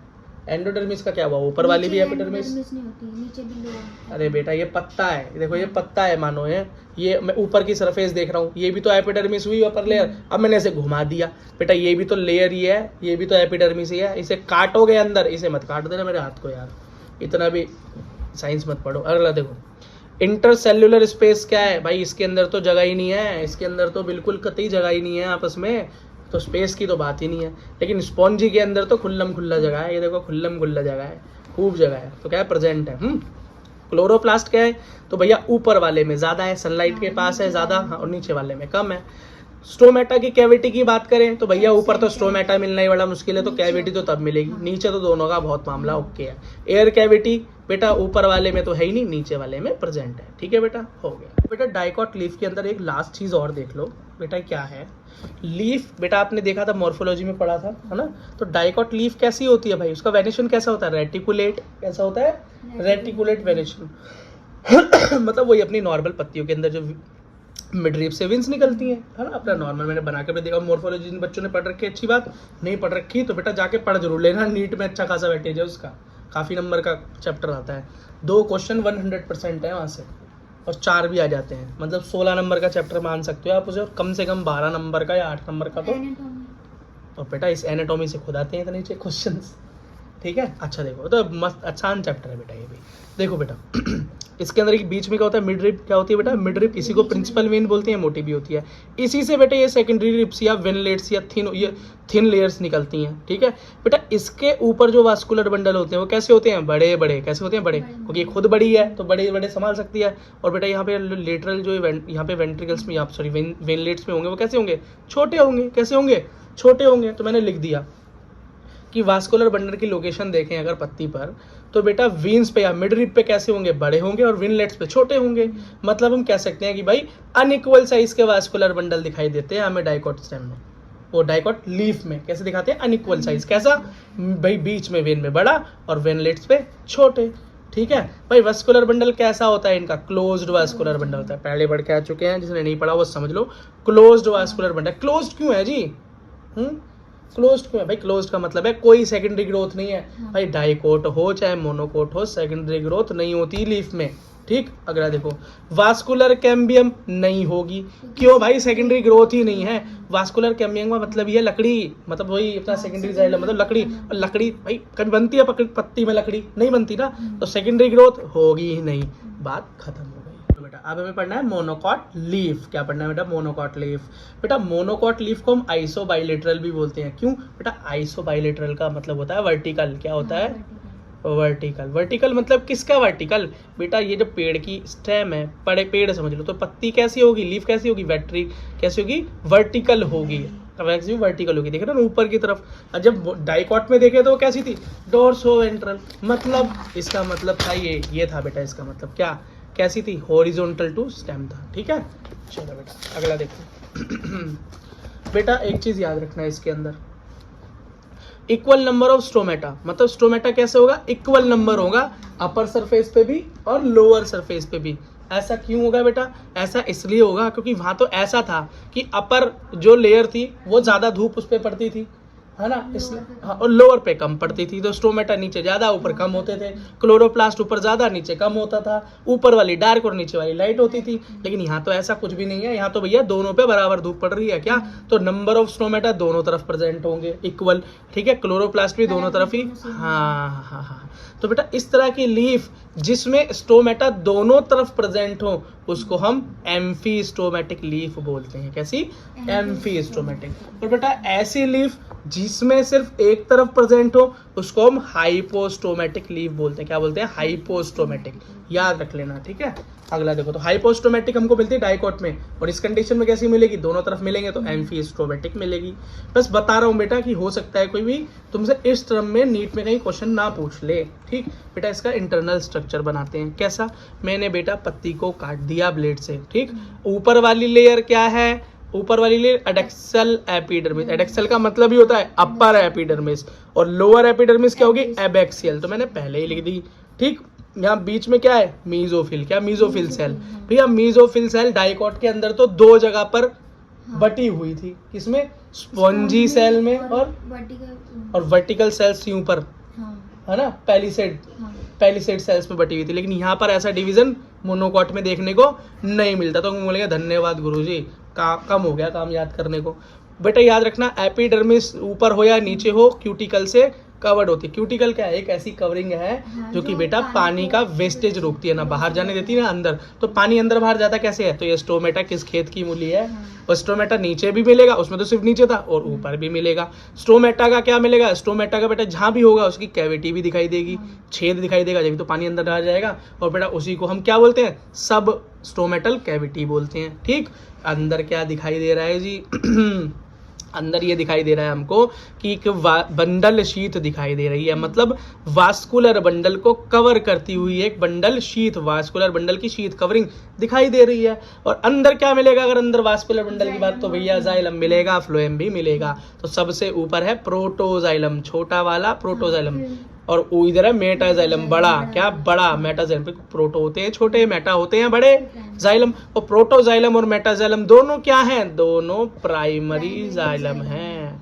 एंडोडर्मिस का क्या हुआ, ऊपर वाली भी एपिडर्मिस, नहीं होती, नीचे भी लोअर। अरे बेटा ये पत्ता है, देखो ये पत्ता है मानो, ये मैं ऊपर की सरफेस देख रहा हूँ, ये भी तो एपिडर्मिस हुई अपर लेयर, अब मैंने इसे घुमा दिया बेटा, ये भी तो लेयर ही है, ये भी तो एपिडर्मिस ही है, इसे काटोगे अंदर, इसे मत काट देना मेरे हाथ को यार, इतना भी साइंस मत पढ़ो। अगला देखो इंटरसेल्युलर स्पेस क्या है भाई, इसके अंदर तो जगह ही नहीं है, इसके अंदर तो बिल्कुल कतई जगह ही नहीं है आपस में, तो स्पेस की तो बात ही नहीं है। लेकिन स्पॉन्जी के अंदर तो खुल्लम खुल्ला जगह है, ये देखो खुल्लम खुल्ला जगह है, खूब जगह है, तो क्या है, प्रेजेंट है। क्लोरोप्लास्ट क्या है, तो भैया ऊपर वाले में ज्यादा है, सनलाइट के पास है ज्यादा, और नीचे वाले में कम है। स्टोमेटा की कैविटी की बात करें तो भैया ऊपर तो स्टोमेटा मिलना ही बड़ा मुश्किल है, तो कैविटी तो तब मिलेगी, नीचे तो दोनों का बहुत मामला ओके है। एयर कैविटी बेटा ऊपर वाले में तो है ही नहीं, नीचे वाले में प्रेजेंट है, ठीक है बेटा, हो गया। बेटा डाइकॉट लीफ के अंदर एक लास्ट चीज और देख लो बेटा, क्या है लीफ, बेटा आपने देखा था मॉर्फोलॉजी में पढ़ा था, है ना, तो डाइकॉट लीफ कैसी होती है भाई, उसका वेनिशन कैसा होता है, रेटिकुलेट, कैसा होता है, रेटिकुलेट वेनिशन मतलब वही अपनी नॉर्मल पत्तियों के अंदर जो मिडरीप से विंस निकलती हैं, है ना, अपना नॉर्मल मैंने बना के भी देखा। मॉर्फोलॉजी जिन बच्चों ने पढ़ रखी है अच्छी बात, नहीं पढ़ रखी तो बेटा जाके पढ़ जरूर लेना, नीट में अच्छा खासा वेटेज है उसका, काफ़ी नंबर का चैप्टर आता है, 2 क्वेश्चन 100% है वहाँ से, और 4 भी आ जाते हैं, मतलब 16 नंबर का चैप्टर मान सकते हो आप उसे, और कम से कम 12 नंबर का या 8 नंबर का तो, और बेटा इस एनाटॉमी से खुद आते हैं इतने नीचे क्वेश्चन, ठीक है। अच्छा देखो तो मस्त आसान चैप्टर है बेटा ये भी, देखो बेटा इसके अंदर एक बीच में क्या होता है, मिड रिप क्या होती है बेटा, मिड रिप इसी को प्रिंसिपल वेन बोलते हैं, मोटी भी होती है, इसी से बेटा ये सेकेंडरी रिप्स या वेनलेट्स या थिन लेयर्स निकलती हैं, ठीक है बेटा। इसके ऊपर जो वास्कुलर बंडल होते हैं वो कैसे होते हैं, बड़े बड़े, कैसे होते हैं, बड़े, क्योंकि ये खुद बड़ी है तो बड़े बड़े संभाल सकती है। और बेटा यहाँ पे लेटरल जो यहाँ पे वेंट्रिकल्स में, सॉरी वेनलेट्स में होंगे, वो कैसे होंगे, छोटे होंगे, कैसे होंगे, छोटे होंगे। तो मैंने लिख दिया कि वास्कुलर बंडल की लोकेशन देखें अगर पत्ती पर, तो बेटा वीन्स पे या मिड रिप पे कैसे होंगे, बड़े होंगे, और विनलेट्स पे छोटे होंगे। मतलब हम कह सकते हैं कि भाई अनइक्वल साइज के वास्कुलर बंडल दिखाई देते हैं हमें डाइकॉट स्टेम में, वो डाइकॉट लीफ में कैसे दिखाते हैं, अनइक्वल साइज, कैसा भाई, बीच में वेन में बड़ा और वेनलेट्स पे छोटे, ठीक है भाई। वास्कुलर बंडल कैसा होता है इनका, क्लोज्ड वास्कुलर बंडल होता है, पहले पढ़ के आ चुके हैं, जिसने नहीं पढ़ा वो समझ लो, क्लोज्ड वास्कुलर बंडल। क्लोज्ड क्यों है जी, क्लोज्ड क्यों है भाई, क्लोज्ड का मतलब है कोई सेकेंडरी ग्रोथ नहीं है भाई, डाइकोट हो चाहे मोनोकोट हो, सेकेंडरी ग्रोथ नहीं होती लीफ में, ठीक। अगला देखो वास्कुलर कैम्बियम नहीं होगी, क्यों भाई, सेकेंडरी ग्रोथ ही नहीं है। वास्कुलर कैम्बियम का मतलब ये लकड़ी, मतलब वही अपना सेकेंडरी साइड मतलब लकड़ी, और लकड़ी भाई कभी बनती है पत्ती में, लकड़ी नहीं बनती ना, तो सेकेंडरी ग्रोथ होगी ही नहीं, बात खत्म हो गई। बेटा अब हमें पढ़ना है मोनोकॉट लीफ, क्या पढ़ना है बेटा, मोनोकॉट लीफ। बेटा मोनोकॉट लीफ को हम आइसोबाइलेटरल भी बोलते हैं, क्यों बेटा, आइसोबाइलेटरल का मतलब होता है वर्टिकल, क्या होता है, वर्टिकल। वर्टिकल मतलब किसका वर्टिकल, बेटा ये जो पेड़ की स्टेम है, बड़े पेड़ समझ लो, तो पत्ती कैसी होगी, लीफ कैसी होगी, वेट्री कैसी होगी, वर्टिकल होगी, वैक्सी वर्टिकल होगी, देख रहे हो ऊपर की तरफ। और जब डाइकॉट में देखे तो वो कैसी थी, डोर्सोवेंट्रल, मतलब इसका मतलब था ये था बेटा, इसका मतलब क्या, कैसी थी, हॉरिजॉन्टल टू स्टेम था, ठीक है। चलो बेटा अगला देखो बेटा एक चीज याद रखना है इसके अंदर, इक्वल नंबर ऑफ स्टोमेटा, मतलब स्टोमेटा कैसे होगा, इक्वल नंबर होगा, अपर सरफेस पे भी और लोअर सरफेस पे भी। ऐसा क्यों होगा बेटा, ऐसा इसलिए होगा क्योंकि वहां तो ऐसा था कि अपर जो लेयर थी वो ज्यादा धूप उस पर पड़ती थी, है ना, इसलिए हाँ, और लोअर पे कम पड़ती थी, तो स्टोमेटा नीचे ज्यादा ऊपर कम होते थे, क्लोरोप्लास्ट ऊपर ज्यादा नीचे कम होता था, ऊपर वाली डार्क और नीचे वाली लाइट होती थी। लेकिन यहाँ तो ऐसा कुछ भी नहीं है, यहाँ तो भैया दोनों पे बराबर धूप पड़ रही है क्या, तो नंबर ऑफ स्टोमेटा दोनों तरफ प्रेजेंट होंगे इक्वल, ठीक है, क्लोरोप्लास्ट भी दोनों तरफ ही, हाँ हाँ हाँ। तो बेटा इस तरह की लीफ जिसमें स्टोमेटा दोनों तरफ प्रेजेंट हो उसको हम एम्फी स्टोमेटिक लीफ बोलते हैं। कैसी? Amphi stomatic. और बेटा ऐसी लीफ जिसमें सिर्फ एक तरफ प्रेजेंट हो उसको हम हाइपोस्टोमेटिक लीफ बोलते हैं। क्या बोलते हैं? हाइपोस्टोमेटिक। याद रख लेना, ठीक है। अगला देखो, तो हाइपोस्टोमेटिक हमको मिलती है डाइकोट में, और इस कंडीशन में कैसी मिलेगी? दोनों तरफ मिलेंगे तो एम्फीस्टोमेटिक मिलेगी। बस बता रहा हूँ बेटा कि हो सकता है कोई भी तुमसे इस टर्म में नीट में कहीं क्वेश्चन ना पूछ ले, ठीक। बेटा इसका इंटरनल स्ट्रक्चर बनाते हैं। कैसा? मैंने बेटा पत्ती को काट दिया ब्लेड से, ठीक। ऊपर वाली लेयर क्या है? ऊपर वाली लेयर एडेक्सल एपिडर्मिस। एडेक्सल का मतलब ही होता है अपर एपिडर्मिस, और लोअर एपिडर्मिस क्या होगी? एबैक्सियल। तो मैंने पहले ही लिख दी, ठीक। यहाँ बीच में क्या है? मीजोफिल। क्या? Mesophyll cell. भैया मीजोफिल सेल डाइकोट के अंदर तो दो जगह पर बटी हुई थी। किसमें? स्पॉन्जी सेल में और वर्टिकल सेल्स थी ऊपर, है ना, पैलिसेड सेल्स में बटी हुई थी। लेकिन यहाँ पर ऐसा डिवीजन मोनोकॉट में देखने को नहीं मिलता। तो हम बोलेंगे धन्यवाद गुरुजी, कम हो गया काम याद करने को। बेटा याद रखना, एपिडर्मिस ऊपर हो या नीचे हो क्यूटिकल से कवर्ड होती है। क्यूटिकल क्या है? एक ऐसी कवरिंग है जो कि बेटा पानी का वेस्टेज रोकती है, ना बाहर जाने देती है ना अंदर। तो पानी अंदर बाहर जाता कैसे है? तो ये स्टोमेटा किस खेत की मूली है? और स्टोमेटा नीचे भी मिलेगा, उसमें तो सिर्फ नीचे था, और ऊपर भी मिलेगा। स्टोमेटा का क्या मिलेगा? स्टोमेटा का बेटा जहां भी होगा उसकी कैविटी भी दिखाई देगी, छेद दिखाई देगा, जब तो पानी अंदर आ जाएगा। और बेटा उसी को हम क्या बोलते हैं? सब स्टोमेटल कैविटी बोलते हैं, ठीक। अंदर क्या दिखाई दे रहा है जी? अंदर ये दिखाई दे रहा है हमको कि एक बंडल शीथ दिखाई दे रही है, मतलब वास्कुलर बंडल को कवर करती हुई एक बंडल शीथ, वास्कुलर बंडल की शीथ कवरिंग दिखाई दे रही है। और अंदर क्या मिलेगा? अगर अंदर वास्कुलर बंडल की बात, तो भैया जाइलम मिलेगा, फ्लोएम भी मिलेगा। तो सबसे ऊपर है प्रोटोजाइलम, छोटा वाला प्रोटोजाइलम, और इधर है मेटाजाइलम, बड़ा। क्या? बड़ा मेटाजाइलम। प्रोटो होते हैं छोटे, मेटा होते हैं बड़े, जाइलम। और प्रोटोजाइलम और मेटाजाइलम दोनों क्या हैं? दोनों प्राइमरी जाइलम हैं,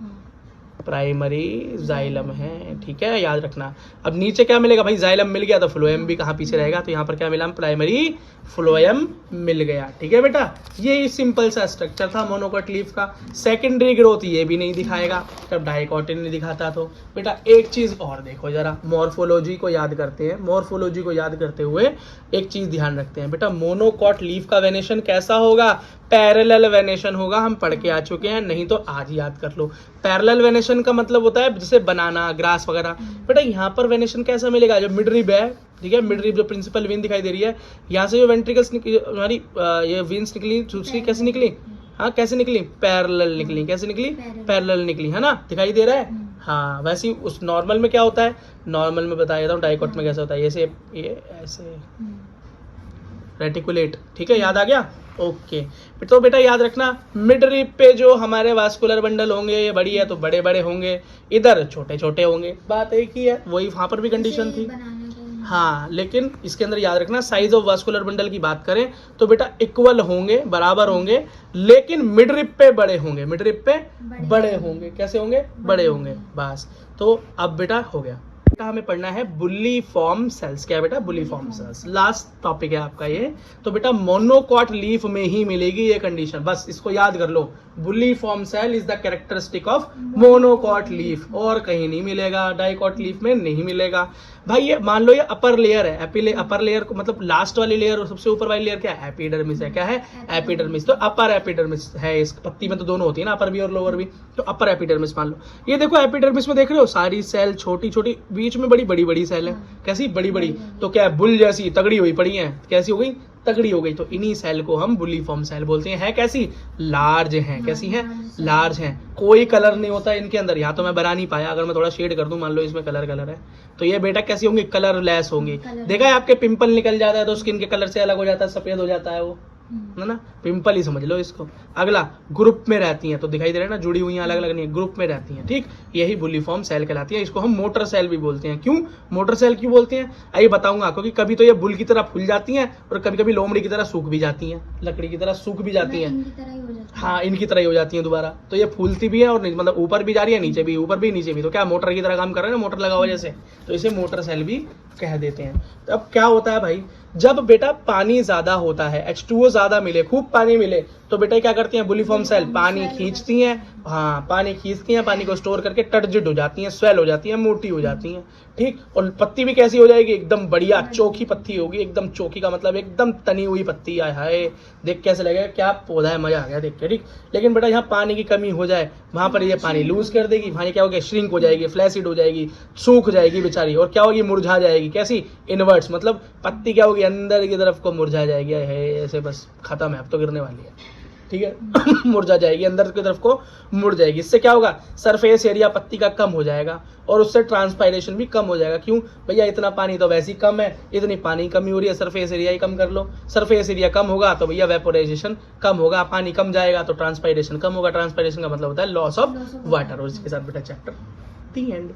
प्राइमरी जाइलम है, ठीक है, याद रखना। अब नीचे क्या मिलेगा भाई? जाइलम मिल गया तो फ्लोएम भी कहाँ पीछे रहेगा? तो यहाँ पर क्या मिला? प्राइमरी फ्लोएम मिल गया, ठीक है बेटा। ये सिंपल सा स्ट्रक्चर था मोनोकोट लीफ का। सेकेंडरी ग्रोथ ये भी नहीं दिखाएगा जब डाइकोटिन नहीं दिखाता। तो बेटा एक चीज और देखो जरा, मॉर्फोलॉजी को याद करते हैं। मॉर्फोलॉजी को याद करते हुए एक चीज ध्यान रखते हैं बेटा, मोनोकोट लीफ का वेनेशन कैसा होगा? पैरेलल वेनेशन होगा। हम पढ़ के आ चुके हैं, नहीं तो आज याद कर लो। पैरेलल वेनेशन का मतलब होता है जैसे बनाना, ग्रास वगैरह। बेटा यहाँ पर वेनेशन कैसा मिलेगा? जो मिड रिब है, ठीक है, मिड रिब जो प्रिंसिपल वेन दिखाई दे रही है, यहाँ से जो वेंट्रिकल्स हमारी ये वेन्स निकली, दूसरी कैसे निकली? हाँ कैसे निकली? पैरेलल निकली। कैसे निकली? पैरेलल निकली, है ना, दिखाई दे रहा है। हाँ वैसे ही उस नॉर्मल में क्या होता है? नॉर्मल में बता देता हूँ, डाइकोट में कैसा होता है? ये ऐसे रेटिकुलेट, ठीक है, याद आ गया? ओके। तो बेटा याद रखना, मिड रिब पे जो हमारे वास्कुलर बंडल होंगे, ये बड़ी है तो बड़े बड़े होंगे, इधर छोटे छोटे होंगे। बात एक ही है, वही वहां पर भी कंडीशन थी। हाँ, लेकिन इसके अंदर याद रखना, साइज ऑफ वास्कुलर बंडल की बात करें तो बेटा इक्वल होंगे, बराबर होंगे, लेकिन मिड रिब पे बड़े होंगे। मिड रिब पे बड़े होंगे। कैसे होंगे? बड़े होंगे। बस, तो अब बेटा हो गया। हमें पढ़ना है बुल्ली फॉर्म सेल्स। क्या बेटा? Bulliform cells last topic है आपका ये। तो बेटा मोनोकॉट लीफ में ही मिलेगी ये कंडीशन, बस इसको याद कर लो। Bulliform cell is the characteristic of monocot leaf, और कहीं नहीं मिलेगा, डाइकोट लीफ में नहीं मिलेगा। भाई ये मान लो ये अपर लेयर है, अपर लेयर को मतलब लास्ट वाली लेयर और सबसे ऊपर वाली लेयर क्या है? एपिडर्मिस है। क्या है? एपिडर्मिस। तो अपर एपिडर्मिस है, इस पत्ती में तो दोनों होती है ना, अपर भी और लोअर भी, तो अपर एपिडर्मिस मान लो। ये देखो एपिडर्मिस में देख रहे हो सारी सेल छोटी छोटी, बीच में बड़ी बड़ी बड़ी सेल है। कैसी? बड़ी बड़ी। तो क्या है? बुल जैसी तगड़ी हुई पड़ी है। कैसी हो गई? तगड़ी हो गई। तो इन्हीं सेल को हम बुल्ली फॉर्म सेल बोलते हैं। है कैसी? लार्ज हैं। कैसी हैं? लार्ज हैं। कोई कलर नहीं होता इनके अंदर, यहाँ तो मैं बना नहीं पाया, अगर मैं थोड़ा शेड कर दूं, मान लो इसमें कलर है, तो ये बेटा कैसी होंगी? कलरलेस होंगी। देखा है आपके पिंपल निकल जाता है तो स्किन के कलर से अलग हो जाता है, सफेद हो जाता है वो, है ना, पिंपल ही समझ लो इसको। अगला, ग्रुप में रहती हैं, तो दिखाई दे रहा है ना, जुड़ी हुई हैं, अलग अलग नहीं है, ग्रुप में रहती हैं, ठीक। यही बुलिफॉर्म सेल कहलाती है। इसको हम मोटर सेल भी बोलते हैं। क्यों मोटर सेल क्यों बोलते हैं, आइए बताऊंगा। क्योंकि कभी तो ये बुल की तरह फूल जाती हैं और कभी कभी लोमड़ी की तरह सूख भी जाती हैं, लकड़ी की तरह सूख भी जाती हैं। इनकी तरह ही हो जाती है। हाँ, इनकी तरह ही हो जाती है दोबारा। तो ये फूलती भी है और मतलब ऊपर भी जा रही है, नीचे भी, ऊपर भी नीचे भी। तो क्या मोटर की तरह काम कर रहे हैं ना, मोटर लगा हुआ जैसे, तो इसे मोटर सेल भी कह देते हैं। तो अब क्या होता है भाई, जब बेटा पानी ज्यादा होता है, H2O ज्यादा मिले, खूब पानी मिले, तो बेटा क्या करती हैं बुलिफॉर्म सेल, पानी खींचती हैं। हाँ, पानी खींचती हैं, पानी को स्टोर करके टर्जिड हो जाती हैं, स्वेल हो जाती हैं, मोटी हो जाती हैं, ठीक। और पत्ती भी कैसी हो जाएगी, एकदम बढ़िया चोखी पत्ती होगी। एकदम चोखी का मतलब एकदम तनी हुई पत्ती। आय हाय, देख कैसे लगेगा, क्या पौधा है, मजा आ गया देख के, ठीक। लेकिन बेटा यहाँ पानी की कमी हो जाए, वहां पर ये पानी लूज कर देगी, वहां क्या हो गया, श्रिंक हो जाएगी, फ्लैसिड हो जाएगी, सूख जाएगी बेचारी। और क्या होगी, मुरझा जाएगी। कैसी, इनवर्ट्स, मतलब पत्ती क्या होगी, अंदर की तरफ को मुरझा जाएगी। है ऐसे, बस खत्म है, अब तो गिरने वाली है, ठीक है। मुरझा जाएगी, अंदर की तरफ को मुड़ जाएगी। इससे क्या होगा, सरफेस एरिया पत्ती का कम हो जाएगा और उससे ट्रांसपायरेशन भी कम हो जाएगा। क्यों भैया, इतना पानी तो वैसे ही कम है, इतनी पानी कमी हो रही है, सरफेस एरिया ही कम कर लो। सरफेस एरिया कम होगा तो भैया वेपोराइजेशन कम होगा, पानी कम जाएगा तो ट्रांसपायरेशन कम होगा। ट्रांसपायरेशन का मतलब होता है लॉस ऑफ वाटर। और इसके साथ बेटा चैप्टर दी एंड।